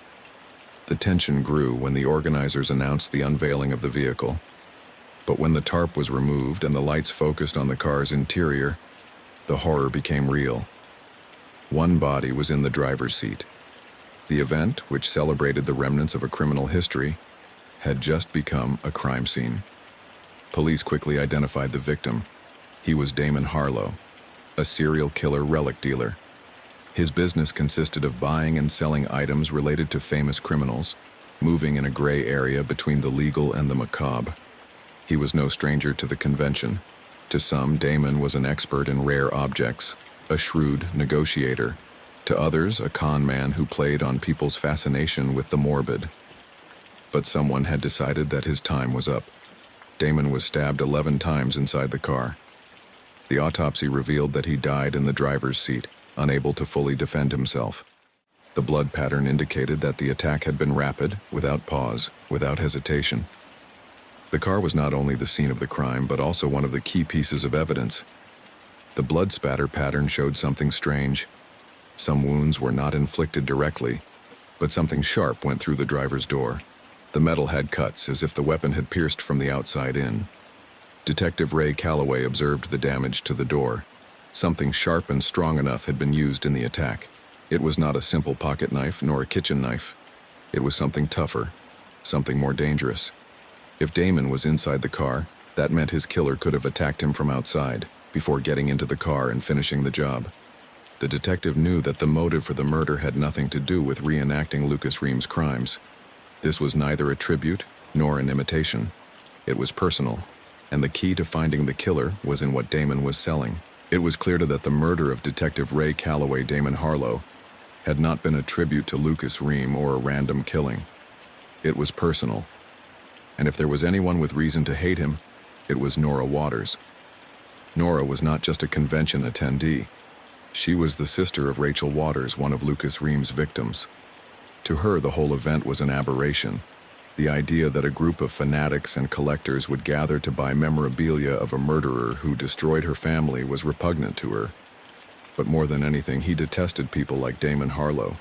The tension grew when the organizers announced the unveiling of the vehicle. But when the tarp was removed and the lights focused on the car's interior, the horror became real. One body was in the driver's seat. The event, which celebrated the remnants of a criminal history, had just become a crime scene. Police quickly identified the victim. He was Damon Harlow, a serial killer relic dealer. His business consisted of buying and selling items related to famous criminals, moving in a gray area between the legal and the macabre. He was no stranger to the convention. To some, Damon was an expert in rare objects, a shrewd negotiator. To others, a con man who played on people's fascination with the morbid. But someone had decided that his time was up. Damon was stabbed 11 times inside the car. The autopsy revealed that he died in the driver's seat, unable to fully defend himself. The blood pattern indicated that the attack had been rapid, without pause, without hesitation. The car was not only the scene of the crime, but also one of the key pieces of evidence. The blood spatter pattern showed something strange. Some wounds were not inflicted directly, but something sharp went through the driver's door. The metal had cuts, as if the weapon had pierced from the outside in. Detective Ray Calloway observed the damage to the door. Something sharp and strong enough had been used in the attack. It was not a simple pocket knife nor a kitchen knife. It was something tougher, something more dangerous. If Damon was inside the car, that meant his killer could have attacked him from outside, before getting into the car and finishing the job. The detective knew that the motive for the murder had nothing to do with reenacting Lucas Ream's crimes. This was neither a tribute nor an imitation. It was personal, and the key to finding the killer was in what Damon was selling. It was clear that the murder of Detective Ray Calloway Damon Harlow had not been a tribute to Lucas Ream or a random killing. It was personal. And if there was anyone with reason to hate him, it was Nora Waters. Nora was not just a convention attendee. She was the sister of Rachel Waters, one of Lucas Ream's victims. To her, the whole event was an aberration. The idea that a group of fanatics and collectors would gather to buy memorabilia of a murderer who destroyed her family was repugnant to her. But more than anything, he detested people like Damon Harlow.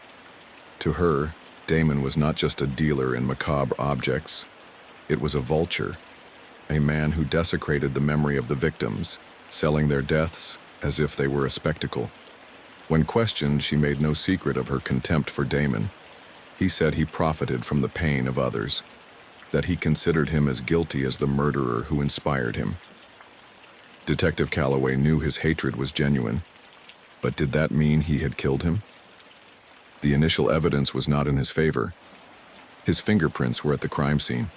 To her, Damon was not just a dealer in macabre objects. It was a vulture, a man who desecrated the memory of the victims, selling their deaths as if they were a spectacle. When questioned, she made no secret of her contempt for Damon. He said he profited from the pain of others, that he considered him as guilty as the murderer who inspired him. Detective Calloway knew his hatred was genuine, but did that mean he had killed him? The initial evidence was not in his favor. His fingerprints were at the crime scene,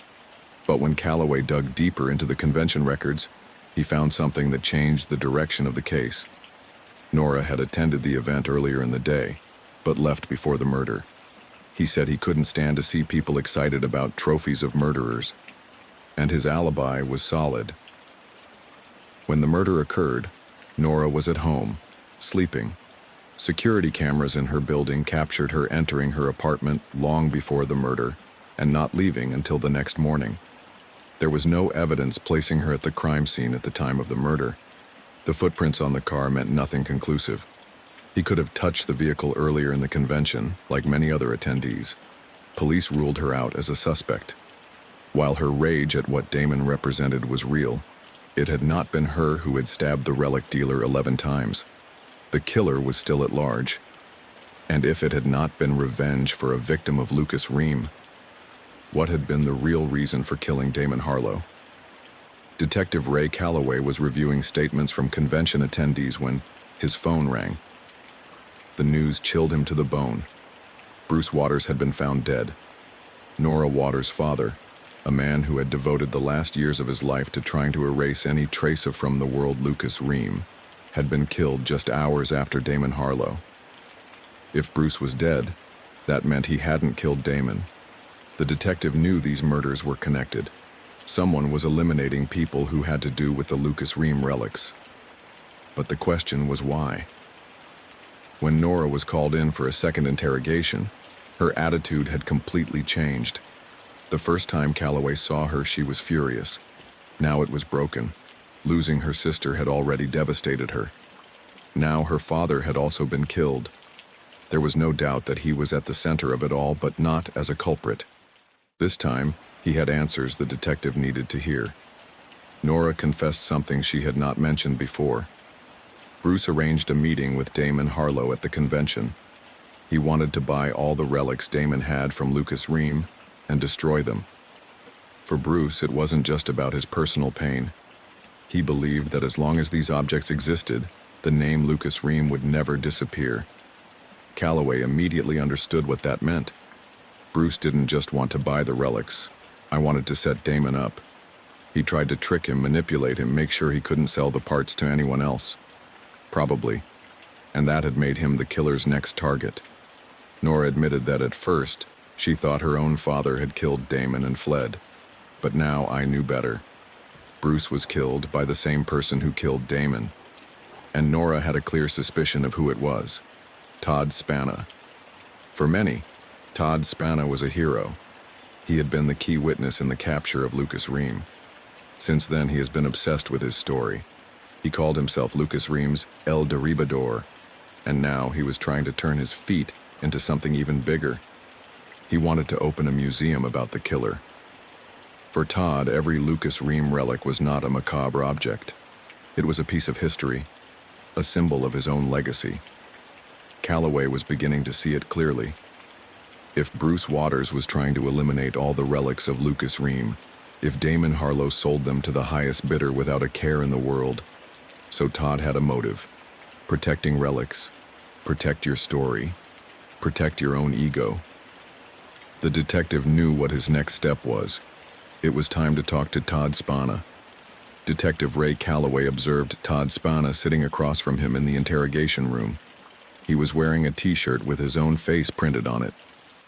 but when Calloway dug deeper into the convention records, he found something that changed the direction of the case. Nora had attended the event earlier in the day, but left before the murder. He said he couldn't stand to see people excited about trophies of murderers, and his alibi was solid. When the murder occurred, Nora was at home, sleeping. Security cameras in her building captured her entering her apartment long before the murder and not leaving until the next morning. There was no evidence placing her at the crime scene at the time of the murder. The footprints on the car meant nothing conclusive. He could have touched the vehicle earlier in the convention, like many other attendees. Police ruled her out as a suspect. While her rage at what Damon represented was real, it had not been her who had stabbed the relic dealer 11 times. The killer was still at large. And if it had not been revenge for a victim of Lucas Ream, what had been the real reason for killing Damon Harlow? Detective Ray Calloway was reviewing statements from convention attendees when his phone rang. The news chilled him to the bone. Bruce Waters had been found dead. Nora Waters' father, a man who had devoted the last years of his life to trying to erase any trace of from the world Lucas Ream, had been killed just hours after Damon Harlow. If Bruce was dead, that meant he hadn't killed Damon. The detective knew these murders were connected. Someone was eliminating people who had to do with the Lucas Ream relics. But the question was why? When Nora was called in for a second interrogation, her attitude had completely changed. The first time Calloway saw her, she was furious. Now it was broken. Losing her sister had already devastated her. Now her father had also been killed. There was no doubt that he was at the center of it all, but not as a culprit. This time, he had answers the detective needed to hear. Nora confessed something she had not mentioned before. Bruce arranged a meeting with Damon Harlow at the convention. He wanted to buy all the relics Damon had from Lucas Ream and destroy them. For Bruce, it wasn't just about his personal pain. He believed that as long as these objects existed, the name Lucas Ream would never disappear. Calloway immediately understood what that meant. Bruce didn't just want to buy the relics. I wanted to set Damon up. He tried to trick him, manipulate him, make sure he couldn't sell the parts to anyone else. Probably. And that had made him the killer's next target. Nora admitted that at first, she thought her own father had killed Damon and fled. But now I knew better. Bruce was killed by the same person who killed Damon. And Nora had a clear suspicion of who it was. Todd Spana. For many, Todd Spana was a hero. He had been the key witness in the capture of Lucas Ream. Since then, he has been obsessed with his story. He called himself Lucas Ream's El Derribador, and now he was trying to turn his feat into something even bigger. He wanted to open a museum about the killer. For Todd, every Lucas Ream relic was not a macabre object. It was a piece of history, a symbol of his own legacy. Calloway was beginning to see it clearly. If Bruce Waters was trying to eliminate all the relics of Lucas Ream, if Damon Harlow sold them to the highest bidder without a care in the world, so Todd had a motive. Protecting relics. Protect your story. Protect your own ego. The detective knew what his next step was. It was time to talk to Todd Spana. Detective Ray Calloway observed Todd Spana sitting across from him in the interrogation room. He was wearing a t-shirt with his own face printed on it.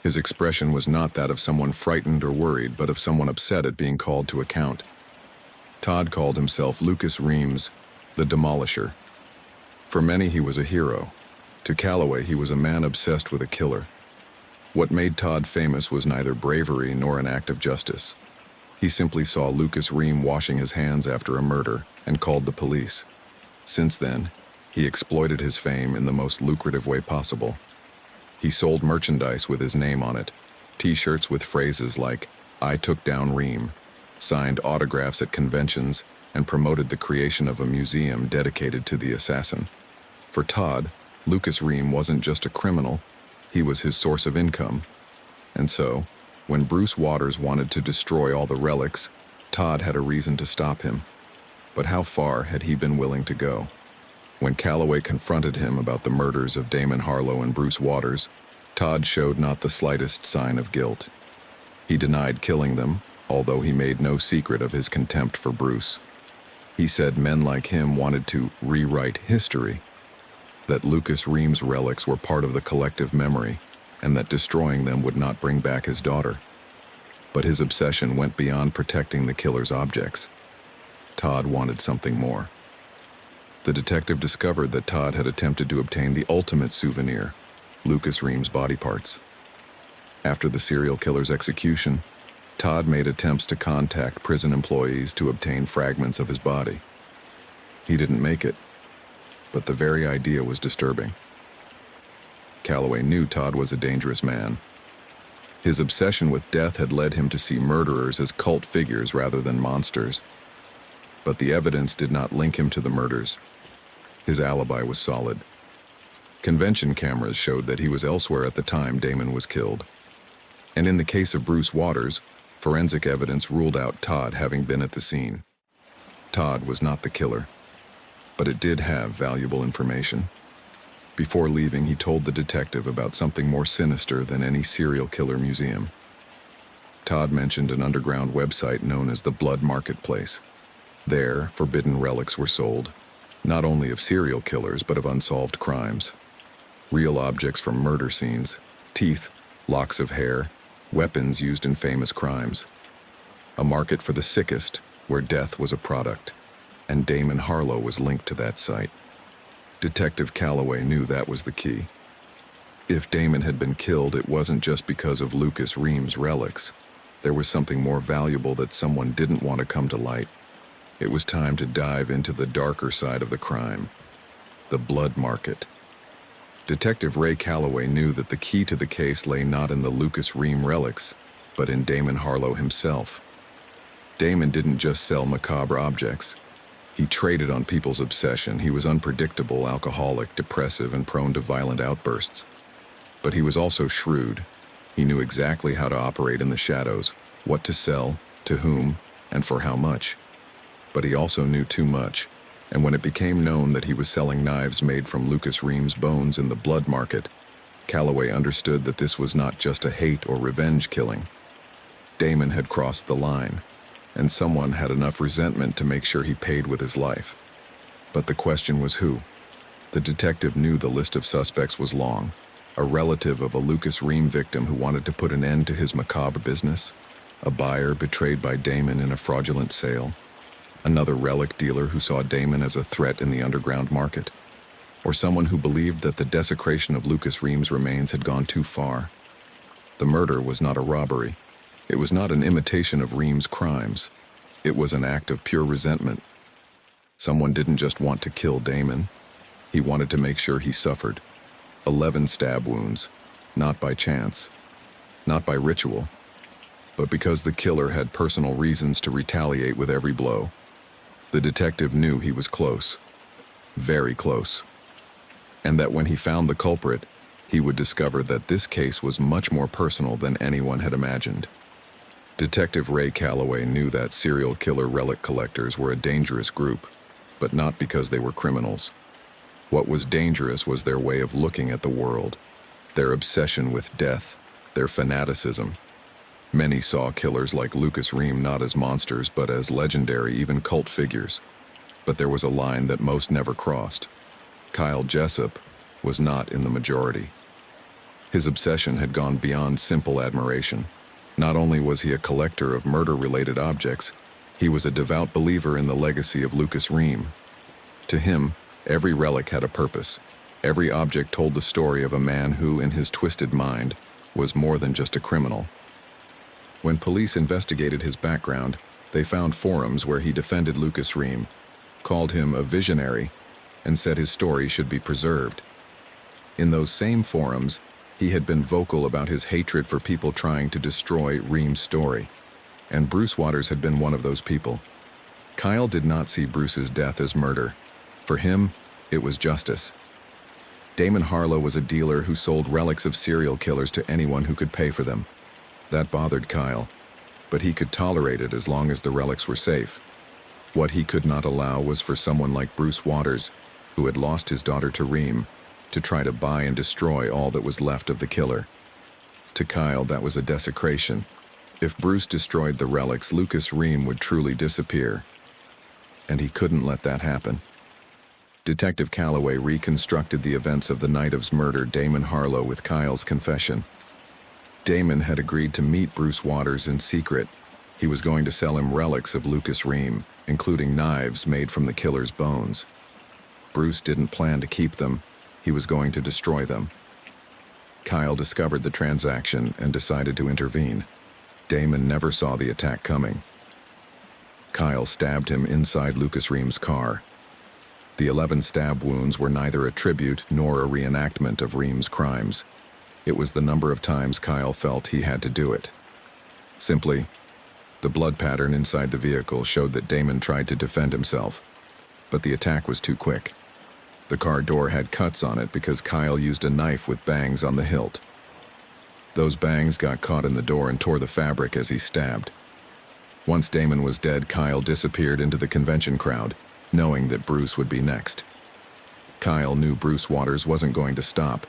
His expression was not that of someone frightened or worried, but of someone upset at being called to account. Todd called himself Lucas Ream's the Demolisher. For many, he was a hero. To Calloway, he was a man obsessed with a killer. What made Todd famous was neither bravery nor an act of justice. He simply saw Lucas Ream washing his hands after a murder and called the police. Since then, he exploited his fame in the most lucrative way possible. He sold merchandise with his name on it, t-shirts with phrases like, "I took down Ream," signed autographs at conventions, and promoted the creation of a museum dedicated to the assassin. For Todd, Lucas Ream wasn't just a criminal, he was his source of income. And so, when Bruce Waters wanted to destroy all the relics, Todd had a reason to stop him. But how far had he been willing to go? When Calloway confronted him about the murders of Damon Harlow and Bruce Waters, Todd showed not the slightest sign of guilt. He denied killing them, although he made no secret of his contempt for Bruce. He said men like him wanted to rewrite history, that Lucas Ream's relics were part of the collective memory, and that destroying them would not bring back his daughter. But his obsession went beyond protecting the killer's objects. Todd wanted something more. the detective discovered that Todd had attempted to obtain the ultimate souvenir, Lucas Ream's body parts. After the serial killer's execution, Todd made attempts to contact prison employees to obtain fragments of his body. He didn't make it, but the very idea was disturbing. Calloway knew Todd was a dangerous man. His obsession with death had led him to see murderers as cult figures rather than monsters. But the evidence did not link him to the murders. His alibi was solid. Convention cameras showed that he was elsewhere at the time Damon was killed. And in the case of Bruce Waters, forensic evidence ruled out Todd having been at the scene. Todd was not the killer, but it did have valuable information. Before leaving, he told the detective about something more sinister than any serial killer museum. Todd mentioned an underground website known as the Blood Marketplace. There, forbidden relics were sold, not only of serial killers but of unsolved crimes. Real objects from murder scenes, teeth, locks of hair, weapons used in famous crimes. A market for the sickest, where death was a product, and Damon Harlow was linked to that site. Detective Calloway knew that was the key. If Damon had been killed, it wasn't just because of Lucas Ream's relics. There was something more valuable that someone didn't want to come to light. It was time to dive into the darker side of the crime, the blood market. Detective Ray Calloway knew that the key to the case lay not in the Lucas Ream relics, but in Damon Harlow himself. Damon didn't just sell macabre objects. He traded on people's obsession. He was unpredictable, alcoholic, depressive, and prone to violent outbursts. But he was also shrewd. He knew exactly how to operate in the shadows, what to sell, to whom, and for how much. But he also knew too much. And when it became known that he was selling knives made from Lucas Ream's bones in the blood market, Calloway understood that this was not just a hate or revenge killing. Damon had crossed the line, and someone had enough resentment to make sure he paid with his life. But the question was who? The detective knew the list of suspects was long. A relative of a Lucas Ream victim who wanted to put an end to his macabre business, a buyer betrayed by Damon in a fraudulent sale, another relic dealer who saw Damon as a threat in the underground market, or someone who believed that the desecration of Lucas Ream's remains had gone too far. The murder was not a robbery. It was not an imitation of Ream's crimes. It was an act of pure resentment. Someone didn't just want to kill Damon. He wanted to make sure he suffered. 11 stab wounds, not by chance, not by ritual, but because the killer had personal reasons to retaliate with every blow. The detective knew he was close, very close, and that when he found the culprit, he would discover that this case was much more personal than anyone had imagined. Detective Ray Calloway knew that serial killer relic collectors were a dangerous group, but not because they were criminals. What was dangerous was their way of looking at the world, their obsession with death, their fanaticism. Many saw killers like Lucas Ream not as monsters, but as legendary, even cult figures. But there was a line that most never crossed. Kyle Jessup was not in the majority. His obsession had gone beyond simple admiration. Not only was he a collector of murder-related objects, he was a devout believer in the legacy of Lucas Ream. To him, every relic had a purpose. Every object told the story of a man who, in his twisted mind, was more than just a criminal. When police investigated his background, they found forums where he defended Lucas Ream, called him a visionary, and said his story should be preserved. In those same forums, he had been vocal about his hatred for people trying to destroy Ream's story, and Bruce Waters had been one of those people. Kyle did not see Bruce's death as murder. For him, it was justice. Damon Harlow was a dealer who sold relics of serial killers to anyone who could pay for them. That bothered Kyle, but he could tolerate it as long as the relics were safe. What he could not allow was for someone like Bruce Waters, who had lost his daughter to Ream, to try to buy and destroy all that was left of the killer. To Kyle, that was a desecration. If Bruce destroyed the relics, Lucas Ream would truly disappear, and he couldn't let that happen. Detective Calloway reconstructed the events of the night of murder Damon Harlow with Kyle's confession. Damon had agreed to meet Bruce Waters in secret. He was going to sell him relics of Lucas Ream, including knives made from the killer's bones. Bruce didn't plan to keep them, he was going to destroy them. Kyle discovered the transaction and decided to intervene. Damon never saw the attack coming. Kyle stabbed him inside Lucas Ream's car. The 11 stab wounds were neither a tribute nor a reenactment of Ream's crimes. It was the number of times Kyle felt he had to do it. Simply, the blood pattern inside the vehicle showed that Damon tried to defend himself, but the attack was too quick. The car door had cuts on it because Kyle used a knife with bangs on the hilt. Those bangs got caught in the door and tore the fabric as he stabbed. Once Damon was dead, Kyle disappeared into the convention crowd, knowing that Bruce would be next. Kyle knew Bruce Waters wasn't going to stop.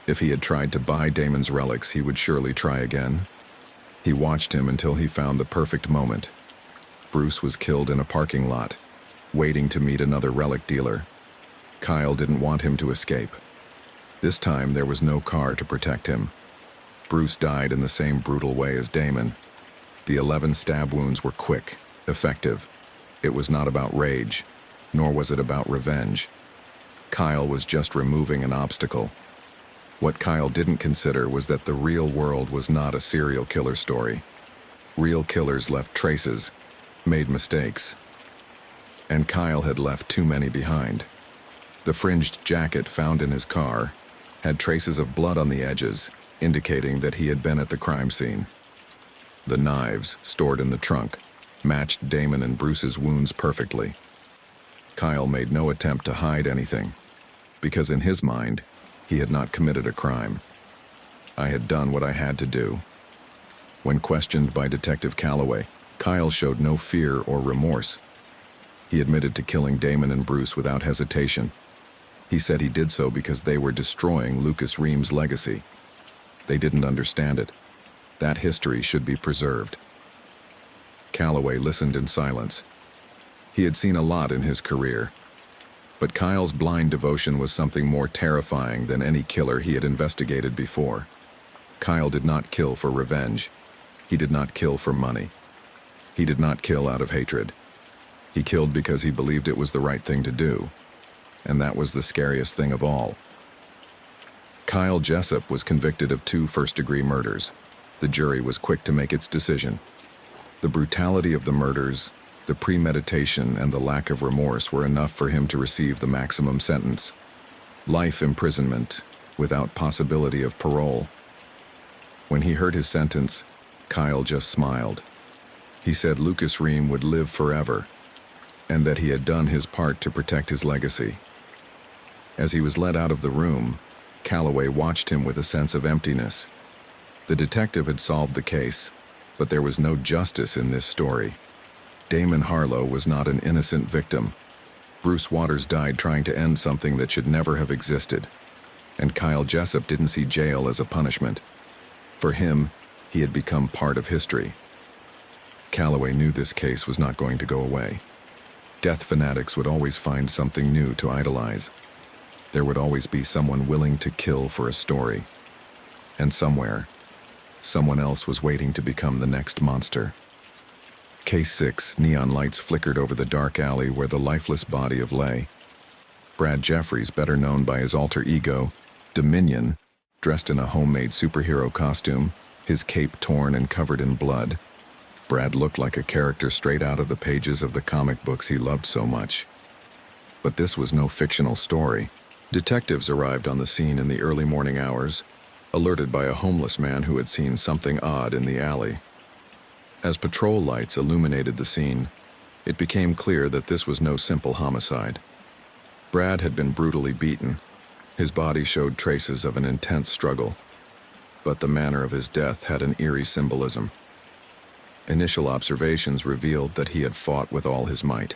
If he had tried to buy Damon's relics, he would surely try again. He watched him until he found the perfect moment. Bruce was killed in a parking lot, waiting to meet another relic dealer. Kyle didn't want him to escape. This time there was no car to protect him. Bruce died in the same brutal way as Damon. The 11 stab wounds were quick, effective. It was not about rage, nor was it about revenge. Kyle was just removing an obstacle. What Kyle didn't consider was that the real world was not a serial killer story. Real killers left traces, made mistakes, and Kyle had left too many behind. The fringed jacket found in his car had traces of blood on the edges, indicating that he had been at the crime scene. The knives, stored in the trunk, matched Damon and Bruce's wounds perfectly. Kyle made no attempt to hide anything, because in his mind, he had not committed a crime. I had done what I had to do. When questioned by Detective Calloway, Kyle showed no fear or remorse. He admitted to killing Damon and Bruce without hesitation. He said he did so because they were destroying Lucas Ream's legacy. They didn't understand it. That history should be preserved. Calloway listened in silence. He had seen a lot in his career, but Kyle's blind devotion was something more terrifying than any killer he had investigated before. Kyle did not kill for revenge. He did not kill for money. He did not kill out of hatred. He killed because he believed it was the right thing to do, and that was the scariest thing of all. Kyle Jessup was convicted of 2 first-degree murders. The jury was quick to make its decision. The brutality of the murders, the premeditation, and the lack of remorse were enough for him to receive the maximum sentence. Life imprisonment, without possibility of parole. When he heard his sentence, Kyle just smiled. He said Lucas Ream would live forever, and that he had done his part to protect his legacy. As he was led out of the room, Calloway watched him with a sense of emptiness. The detective had solved the case, but there was no justice in this story. Damon Harlow was not an innocent victim. Bruce Waters died trying to end something that should never have existed, and Kyle Jessup didn't see jail as a punishment. For him, he had become part of history. Calloway knew this case was not going to go away. Death fanatics would always find something new to idolize. There would always be someone willing to kill for a story. And somewhere, someone else was waiting to become the next monster. Case 6, neon lights flickered over the dark alley where the lifeless body of lay. Brad Jeffries, better known by his alter ego, Dominion, dressed in a homemade superhero costume, his cape torn and covered in blood. Brad looked like a character straight out of the pages of the comic books he loved so much. But this was no fictional story. Detectives arrived on the scene in the early morning hours, alerted by a homeless man who had seen something odd in the alley. As patrol lights illuminated the scene, it became clear that this was no simple homicide. Brad had been brutally beaten. His body showed traces of an intense struggle, but the manner of his death had an eerie symbolism. Initial observations revealed that he had fought with all his might.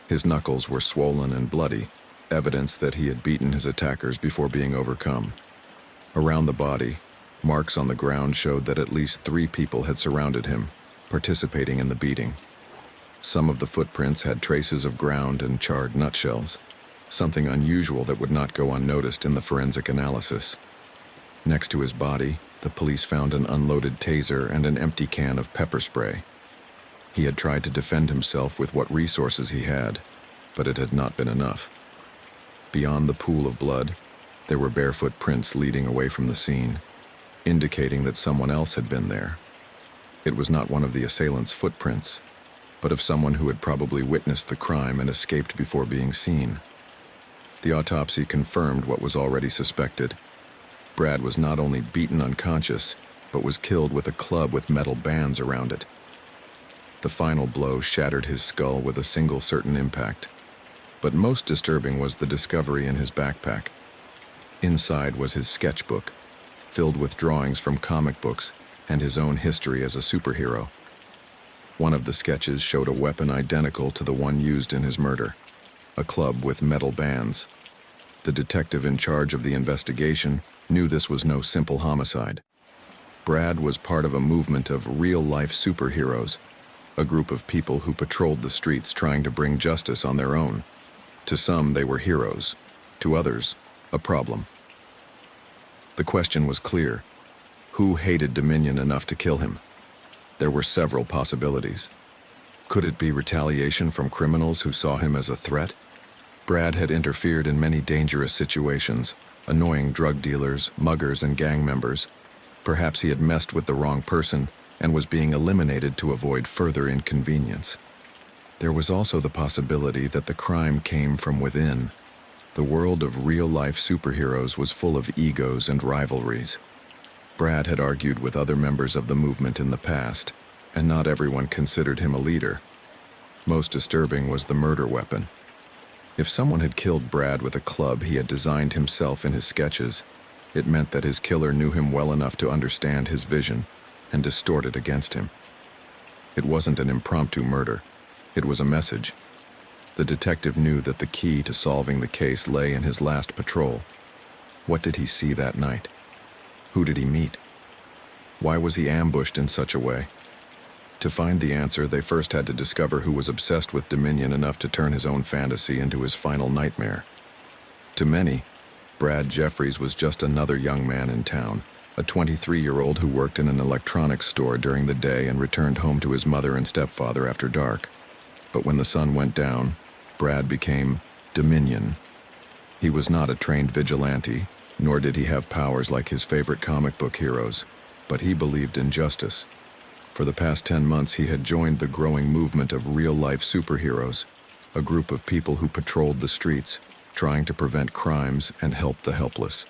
His knuckles were swollen and bloody, evidence that he had beaten his attackers before being overcome. Around the body, marks on the ground showed that at least 3 people had surrounded him, participating in the beating. Some of the footprints had traces of ground and charred nutshells, something unusual that would not go unnoticed in the forensic analysis. Next to his body, the police found an unloaded taser and an empty can of pepper spray. He had tried to defend himself with what resources he had, but it had not been enough. Beyond the pool of blood, there were barefoot prints leading away from the scene, indicating that someone else had been there. It was not one of the assailant's footprints, but of someone who had probably witnessed the crime and escaped before being seen. The autopsy confirmed what was already suspected. Brad was not only beaten unconscious, but was killed with a club with metal bands around it. The final blow shattered his skull with a single certain impact. But most disturbing was the discovery in his backpack. Inside was his sketchbook, filled with drawings from comic books and his own history as a superhero. One of the sketches showed a weapon identical to the one used in his murder, a club with metal bands. The detective in charge of the investigation knew this was no simple homicide. Brad was part of a movement of real-life superheroes, a group of people who patrolled the streets trying to bring justice on their own. To some, they were heroes. To others, a problem. The question was clear. Who hated Dominion enough to kill him? There were several possibilities. Could it be retaliation from criminals who saw him as a threat? Brad had interfered in many dangerous situations, annoying drug dealers, muggers, and gang members. Perhaps he had messed with the wrong person and was being eliminated to avoid further inconvenience. There was also the possibility that the crime came from within. The world of real-life superheroes was full of egos and rivalries. Brad had argued with other members of the movement in the past, and not everyone considered him a leader. Most disturbing was the murder weapon. If someone had killed Brad with a club he had designed himself in his sketches, it meant that his killer knew him well enough to understand his vision and distort it against him. It wasn't an impromptu murder. It was a message. The detective knew that the key to solving the case lay in his last patrol. What did he see that night? Who did he meet? Why was he ambushed in such a way? To find the answer, they first had to discover who was obsessed with Dominion enough to turn his own fantasy into his final nightmare. To many, Brad Jeffries was just another young man in town, a 23-year-old who worked in an electronics store during the day and returned home to his mother and stepfather after dark. But when the sun went down, Brad became Dominion. He was not a trained vigilante, nor did he have powers like his favorite comic book heroes, but he believed in justice. For the past 10 months, he had joined the growing movement of real-life superheroes, a group of people who patrolled the streets, trying to prevent crimes and help the helpless.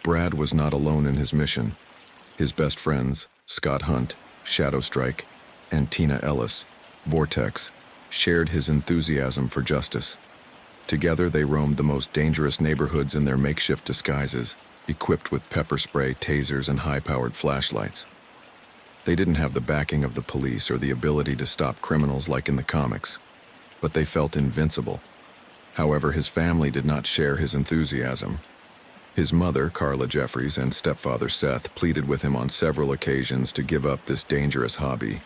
Brad was not alone in his mission. His best friends, Scott Hunt, Shadowstrike, and Tina Ellis, Vortex, shared his enthusiasm for justice. Together, they roamed the most dangerous neighborhoods in their makeshift disguises, equipped with pepper spray, tasers, and high-powered flashlights. They didn't have the backing of the police or the ability to stop criminals like in the comics, but they felt invincible. However, his family did not share his enthusiasm. His mother, Carla Jeffries, and stepfather Seth pleaded with him on several occasions to give up this dangerous hobby.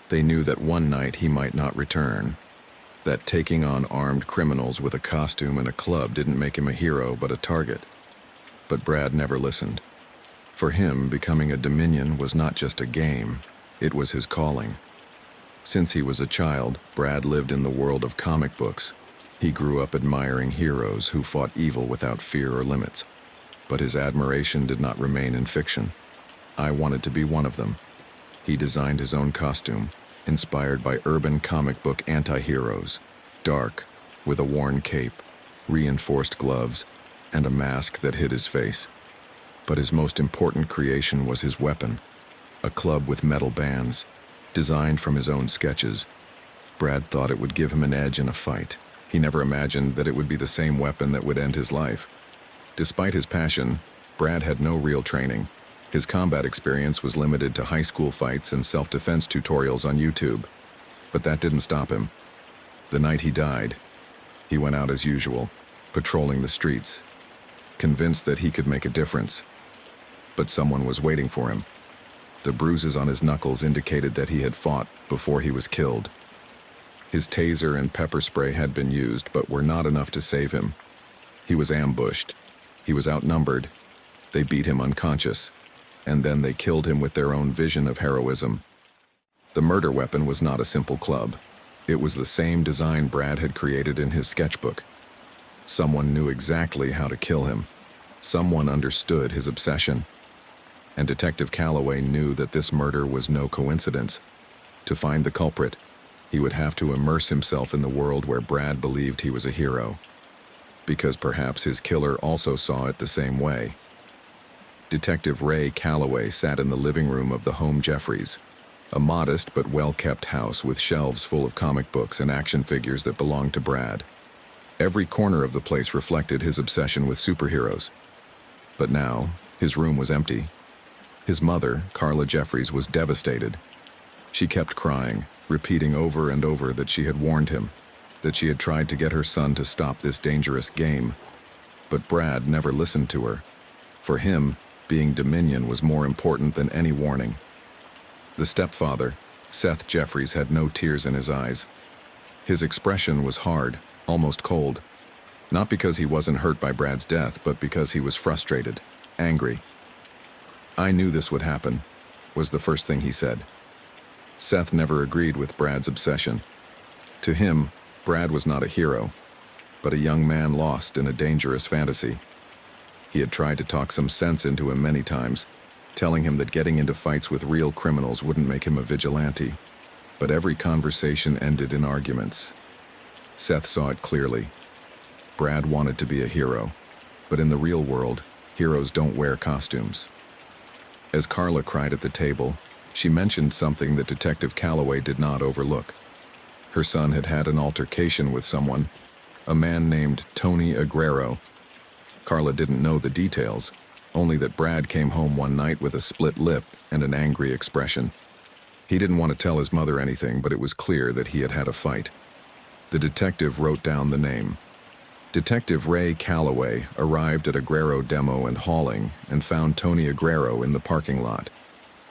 They knew that one night he might not return, that taking on armed criminals with a costume and a club didn't make him a hero but a target. But Brad never listened. For him, becoming a Dominion was not just a game, it was his calling. Since he was a child, Brad lived in the world of comic books. He grew up admiring heroes who fought evil without fear or limits. But his admiration did not remain in fiction. I wanted to be one of them. He designed his own costume, inspired by urban comic book anti-heroes, dark, with a worn cape, reinforced gloves, and a mask that hid his face. But his most important creation was his weapon, a club with metal bands, designed from his own sketches. Brad thought it would give him an edge in a fight. He never imagined that it would be the same weapon that would end his life. Despite his passion, Brad had no real training. His combat experience was limited to high school fights and self-defense tutorials on YouTube. But that didn't stop him. The night he died, he went out as usual, patrolling the streets, convinced that he could make a difference. But someone was waiting for him. The bruises on his knuckles indicated that he had fought before he was killed. His taser and pepper spray had been used, but were not enough to save him. He was ambushed. He was outnumbered. They beat him unconscious, and then they killed him with their own vision of heroism. The murder weapon was not a simple club. It was the same design Brad had created in his sketchbook. Someone knew exactly how to kill him. Someone understood his obsession. And Detective Calloway knew that this murder was no coincidence. To find the culprit, he would have to immerse himself in the world where Brad believed he was a hero. Because perhaps his killer also saw it the same way. Detective Ray Calloway sat in the living room of the home Jeffries, a modest but well-kept house with shelves full of comic books and action figures that belonged to Brad. Every corner of the place reflected his obsession with superheroes. But now, his room was empty. His mother, Carla Jeffries, was devastated. She kept crying, repeating over and over that she had warned him, that she had tried to get her son to stop this dangerous game. But Brad never listened to her. For him, being Dominion was more important than any warning. The stepfather, Seth Jeffries, had no tears in his eyes. His expression was hard, almost cold. Not because he wasn't hurt by Brad's death, but because he was frustrated, angry. "I knew this would happen," was the first thing he said. Seth never agreed with Brad's obsession. To him, Brad was not a hero, but a young man lost in a dangerous fantasy. He had tried to talk some sense into him many times, telling him that getting into fights with real criminals wouldn't make him a vigilante. But every conversation ended in arguments. Seth saw it clearly. Brad wanted to be a hero, but in the real world, heroes don't wear costumes. As Carla cried at the table, she mentioned something that Detective Calloway did not overlook. Her son had had an altercation with someone, a man named Tony Aguero. Carla didn't know the details, only that Brad came home one night with a split lip and an angry expression. He didn't want to tell his mother anything, but it was clear that he had had a fight. The detective wrote down the name. Detective Ray Calloway arrived at Aguero Demo and Hauling and found Tony Aguero in the parking lot.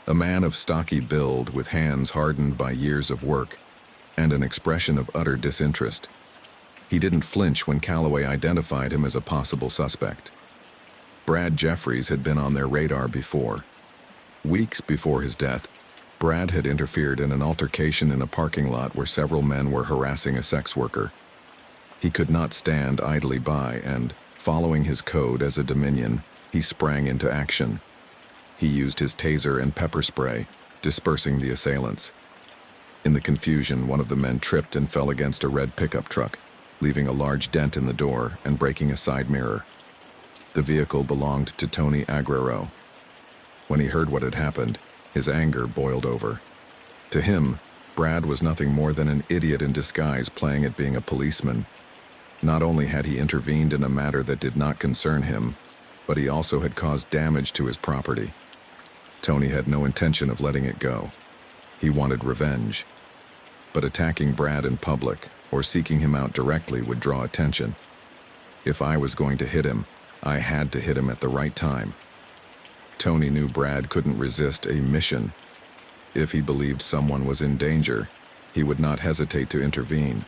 A man of stocky build with hands hardened by years of work and an expression of utter disinterest. He didn't flinch when Calloway identified him as a possible suspect. Brad Jeffries had been on their radar before. Weeks before his death, Brad had interfered in an altercation in a parking lot where several men were harassing a sex worker. He could not stand idly by and, following his code as a Dominion, he sprang into action. He used his taser and pepper spray, dispersing the assailants. In the confusion, one of the men tripped and fell against a red pickup truck, leaving a large dent in the door and breaking a side mirror. The vehicle belonged to Tony Aguero. When he heard what had happened, his anger boiled over. To him, Brad was nothing more than an idiot in disguise playing at being a policeman. Not only had he intervened in a matter that did not concern him, but he also had caused damage to his property. Tony had no intention of letting it go. He wanted revenge. But attacking Brad in public or seeking him out directly would draw attention. If I was going to hit him, I had to hit him at the right time. Tony knew Brad couldn't resist a mission. If he believed someone was in danger, he would not hesitate to intervene.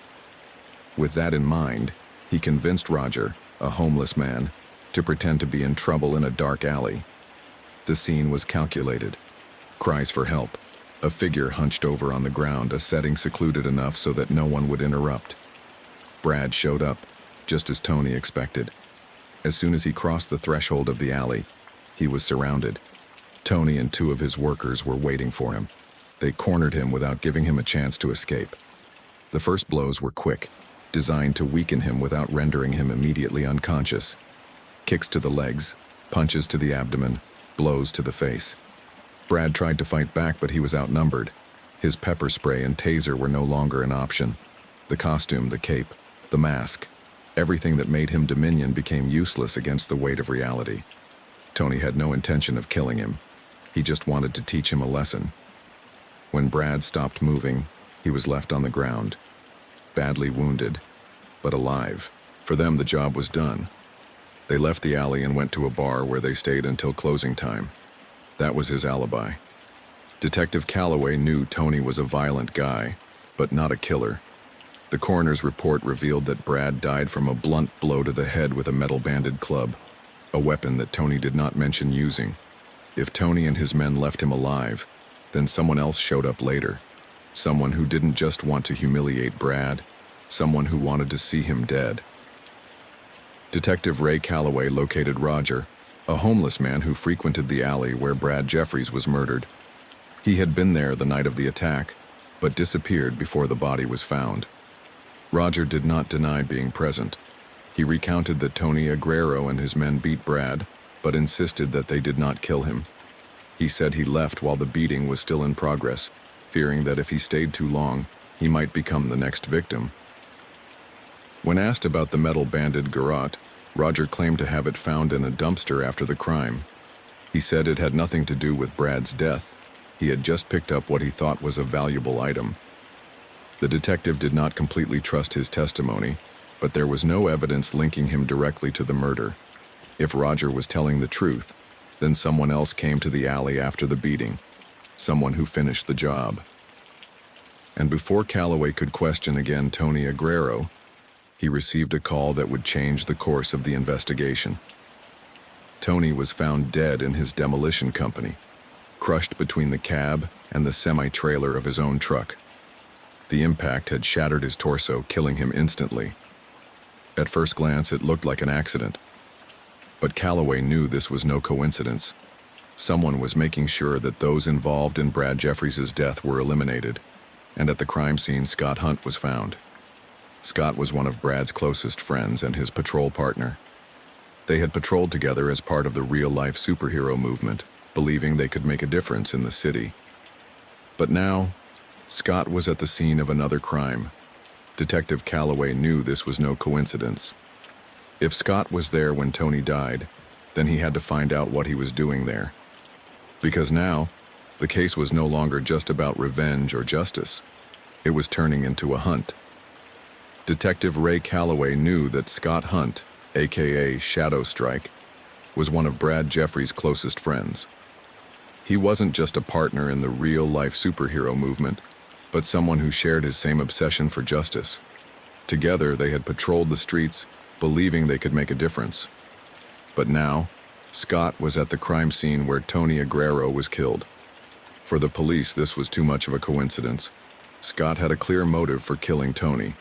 With that in mind, he convinced Roger, a homeless man, to pretend to be in trouble in a dark alley. The scene was calculated. Cries for help. A figure hunched over on the ground, a setting secluded enough so that no one would interrupt. Brad showed up, just as Tony expected. As soon as he crossed the threshold of the alley, he was surrounded. Tony and two of his workers were waiting for him. They cornered him without giving him a chance to escape. The first blows were quick, designed to weaken him without rendering him immediately unconscious. Kicks to the legs, punches to the abdomen, blows to the face. Brad tried to fight back, but he was outnumbered. His pepper spray and taser were no longer an option. The costume, the cape, the mask, everything that made him Dominion became useless against the weight of reality. Tony had no intention of killing him. He just wanted to teach him a lesson. When Brad stopped moving, he was left on the ground, badly wounded, but alive. For them, the job was done. They left the alley and went to a bar where they stayed until closing time. That was his alibi. Detective Calloway knew Tony was a violent guy, but not a killer. The coroner's report revealed that Brad died from a blunt blow to the head with a metal-banded club, a weapon that Tony did not mention using. If Tony and his men left him alive, then someone else showed up later. Someone who didn't just want to humiliate Brad, someone who wanted to see him dead. Detective Ray Calloway located Roger, a homeless man who frequented the alley where Brad Jeffries was murdered. He had been there the night of the attack, but disappeared before the body was found. Roger did not deny being present. He recounted that Tony Aguero and his men beat Brad, but insisted that they did not kill him. He said he left while the beating was still in progress, fearing that if he stayed too long, he might become the next victim. When asked about the metal-banded garrote, Roger claimed to have it found in a dumpster after the crime. He said it had nothing to do with Brad's death. He had just picked up what he thought was a valuable item. The detective did not completely trust his testimony, but there was no evidence linking him directly to the murder. If Roger was telling the truth, then someone else came to the alley after the beating, someone who finished the job. And before Calloway could question again Tony Aguero, he received a call that would change the course of the investigation. Tony was found dead in his demolition company, crushed between the cab and the semi-trailer of his own truck. The impact had shattered his torso, killing him instantly. At first glance, it looked like an accident. But Calloway knew this was no coincidence. Someone was making sure that those involved in Brad Jeffries' death were eliminated, and at the crime scene, Scott Hunt was found. Scott was one of Brad's closest friends and his patrol partner. They had patrolled together as part of the real-life superhero movement, believing they could make a difference in the city. But now, Scott was at the scene of another crime. Detective Calloway knew this was no coincidence. If Scott was there when Tony died, then he had to find out what he was doing there. Because now, the case was no longer just about revenge or justice. It was turning into a hunt. Detective Ray Calloway knew that Scott Hunt, aka Shadow Strike, was one of Brad Jeffries' closest friends. He wasn't just a partner in the real-life superhero movement, but someone who shared his same obsession for justice. Together, they had patrolled the streets, believing they could make a difference. But now, Scott was at the crime scene where Tony Aguero was killed. For the police, this was too much of a coincidence. Scott had a clear motive for killing Tony.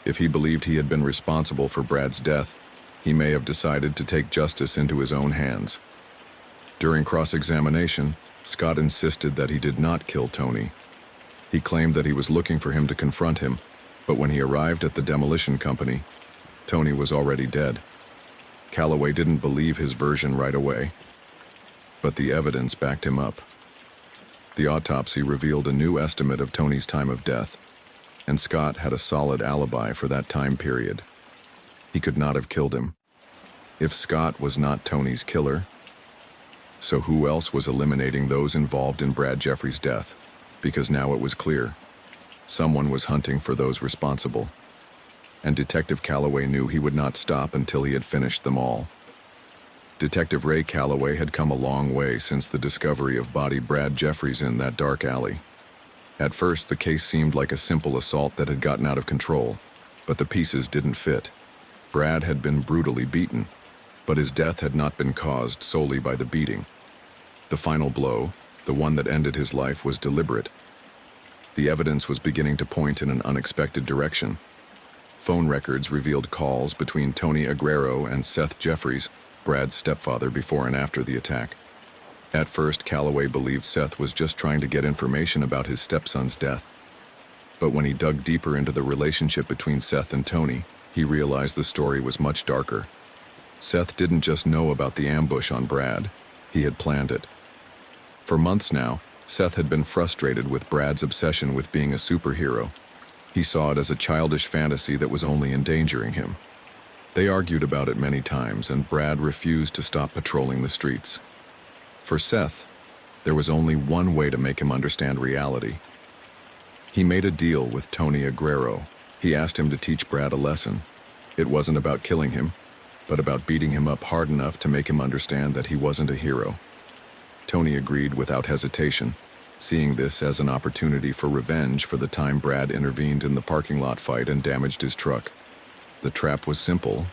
If he believed he had been responsible for Brad's death, he may have decided to take justice into his own hands. During cross-examination, Scott insisted that he did not kill Tony. He claimed that he was looking for him to confront him, but when he arrived at the demolition company, Tony was already dead. Calloway didn't believe his version right away, but the evidence backed him up. The autopsy revealed a new estimate of Tony's time of death, and Scott had a solid alibi for that time period. He could not have killed him. If Scott was not Tony's killer, so who else was eliminating those involved in Brad Jeffries' death? Because now it was clear. Someone was hunting for those responsible. And Detective Calloway knew he would not stop until he had finished them all. Detective Ray Calloway had come a long way since the discovery of body Brad Jeffries in that dark alley. At first, the case seemed like a simple assault that had gotten out of control, but the pieces didn't fit. Brad had been brutally beaten, but his death had not been caused solely by the beating. The final blow, the one that ended his life, was deliberate. The evidence was beginning to point in an unexpected direction. Phone records revealed calls between Tony Aguero and Seth Jeffries, Brad's stepfather, before and after the attack. At first, Calloway believed Seth was just trying to get information about his stepson's death. But when he dug deeper into the relationship between Seth and Tony, he realized the story was much darker. Seth didn't just know about the ambush on Brad, he had planned it. For months now, Seth had been frustrated with Brad's obsession with being a superhero. He saw it as a childish fantasy that was only endangering him. They argued about it many times, and Brad refused to stop patrolling the streets. For Seth, there was only one way to make him understand reality. He made a deal with Tony Aguero. He asked him to teach Brad a lesson. It wasn't about killing him, but about beating him up hard enough to make him understand that he wasn't a hero. Tony agreed without hesitation, seeing this as an opportunity for revenge for the time Brad intervened in the parking lot fight and damaged his truck. The trap was simple.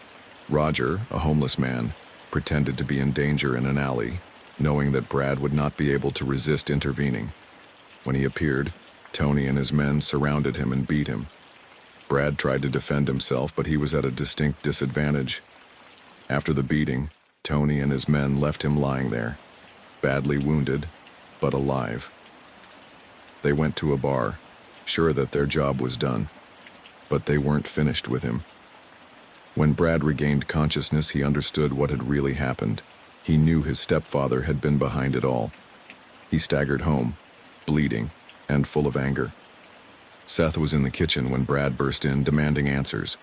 Roger, a homeless man, pretended to be in danger in an alley, knowing that Brad would not be able to resist intervening. When he appeared, Tony and his men surrounded him and beat him. Brad tried to defend himself, but he was at a distinct disadvantage. After the beating, Tony and his men left him lying there, badly wounded, but alive. They went to a bar, sure that their job was done, but they weren't finished with him. When Brad regained consciousness, he understood what had really happened. He knew his stepfather had been behind it all. He staggered home, bleeding and full of anger. Seth was in the kitchen when Brad burst in, demanding answers.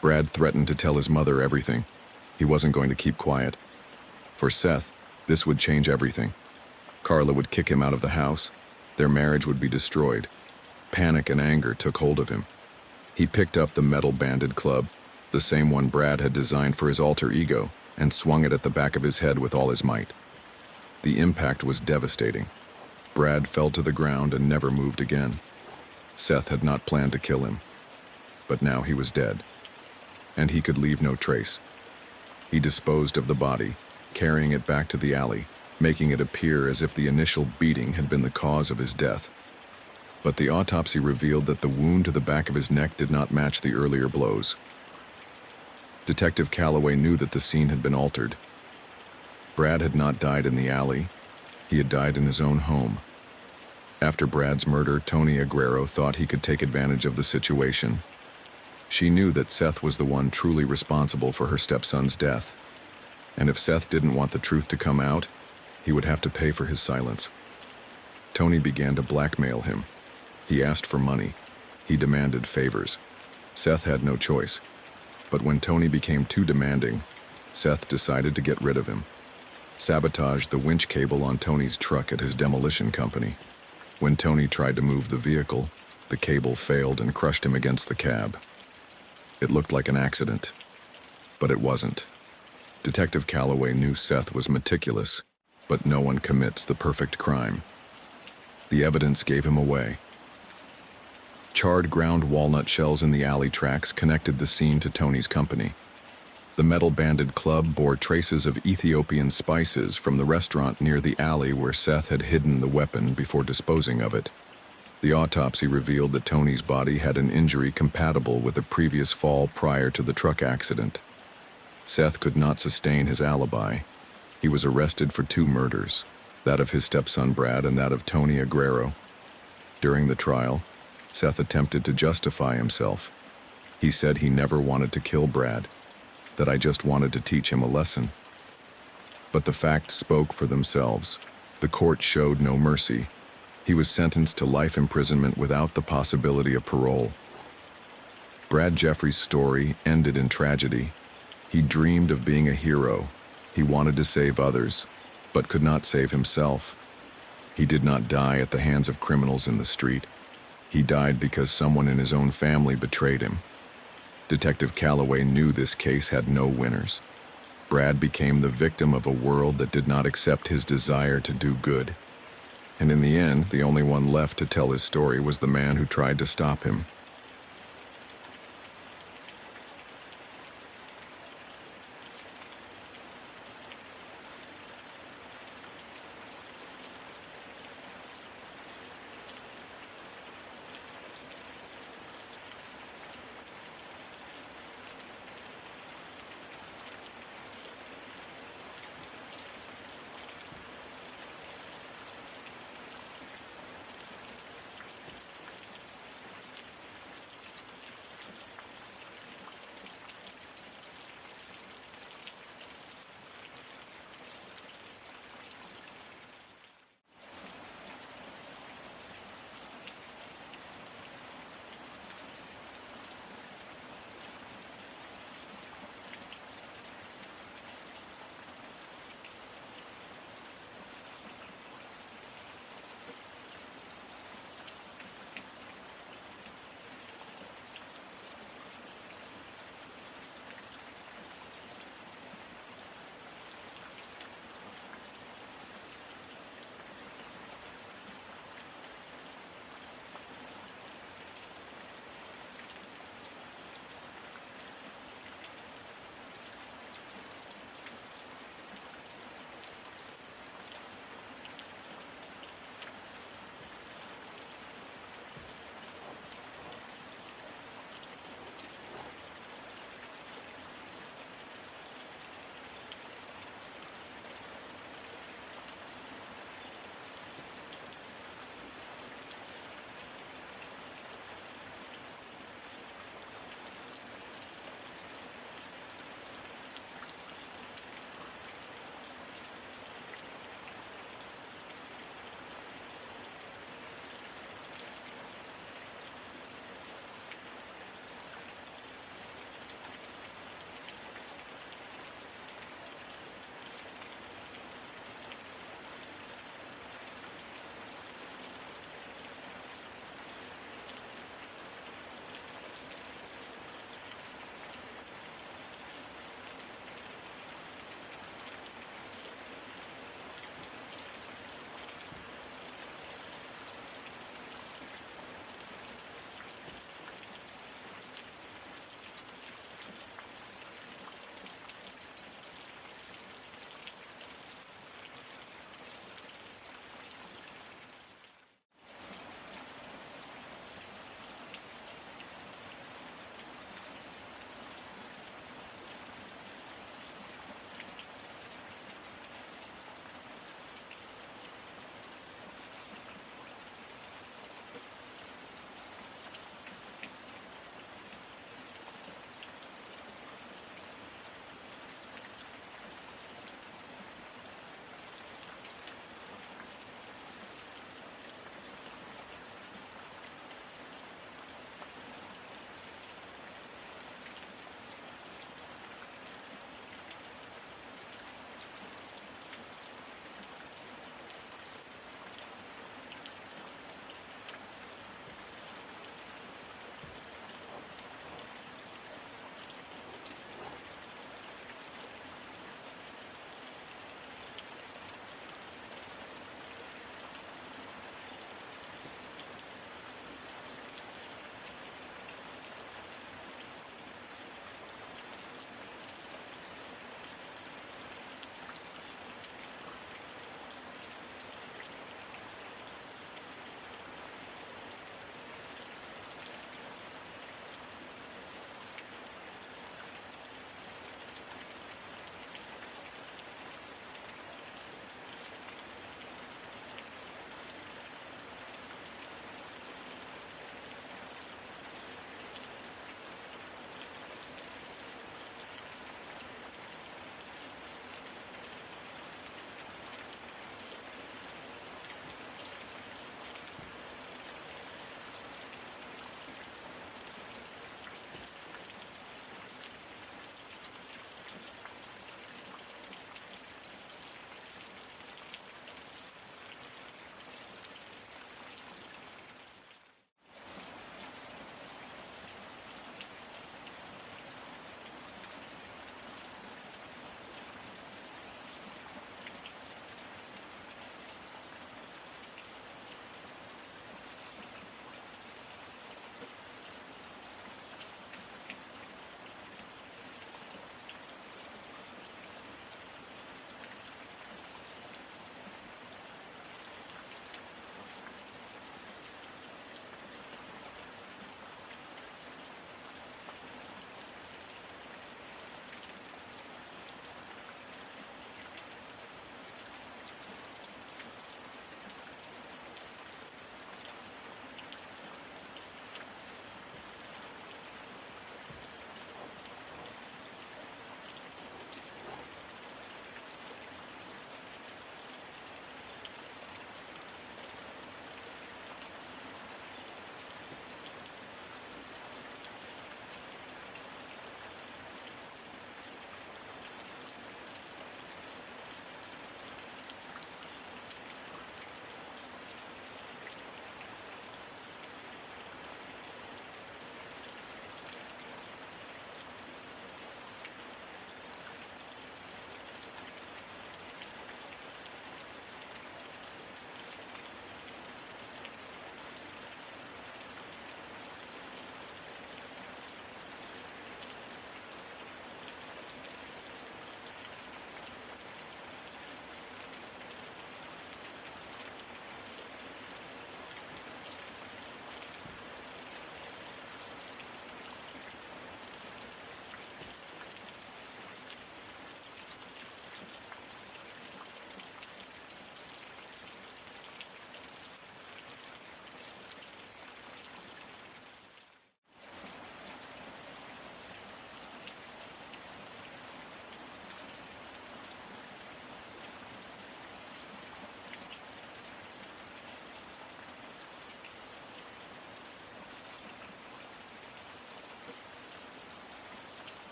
Brad threatened to tell his mother everything. He wasn't going to keep quiet. For Seth, this would change everything. Carla would kick him out of the house. Their marriage would be destroyed. Panic and anger took hold of him. He picked up the metal-banded club, the same one Brad had designed for his alter ego, and swung it at the back of his head with all his might. The impact was devastating. Brad fell to the ground and never moved again. Seth had not planned to kill him, but now he was dead, and he could leave no trace. He disposed of the body, carrying it back to the alley, making it appear as if the initial beating had been the cause of his death. But the autopsy revealed that the wound to the back of his neck did not match the earlier blows. Detective Calloway knew that the scene had been altered. Brad had not died in the alley. He had died in his own home. After Brad's murder, Tony Aguero thought he could take advantage of the situation. She knew that Seth was the one truly responsible for her stepson's death. And if Seth didn't want the truth to come out, he would have to pay for his silence. Tony began to blackmail him. He asked for money. He demanded favors. Seth had no choice. But when Tony became too demanding, Seth decided to get rid of him. Sabotaged the winch cable on Tony's truck at his demolition company. When Tony tried to move the vehicle, the cable failed and crushed him against the cab. It looked like an accident, but it wasn't. Detective Calloway knew Seth was meticulous, but no one commits the perfect crime. The evidence gave him away. Charred ground walnut shells in the alley tracks connected the scene to Tony's company. The metal-banded club bore traces of Ethiopian spices from the restaurant near the alley where Seth had hidden the weapon before disposing of it. The autopsy revealed that Tony's body had an injury compatible with a previous fall prior to the truck accident. Seth could not sustain his alibi. He was arrested for 2 murders, that of his stepson Brad and that of Tony Aguero. During the trial, Seth attempted to justify himself. He said he never wanted to kill Brad, that I just wanted to teach him a lesson. But the facts spoke for themselves. The court showed no mercy. He was sentenced to life imprisonment without the possibility of parole. Brad Jeffrey's story ended in tragedy. He dreamed of being a hero. He wanted to save others, but could not save himself. He did not die at the hands of criminals in the street. He died because someone in his own family betrayed him. Detective Calloway knew this case had no winners. Brad became the victim of a world that did not accept his desire to do good. And in the end, the only one left to tell his story was the man who tried to stop him.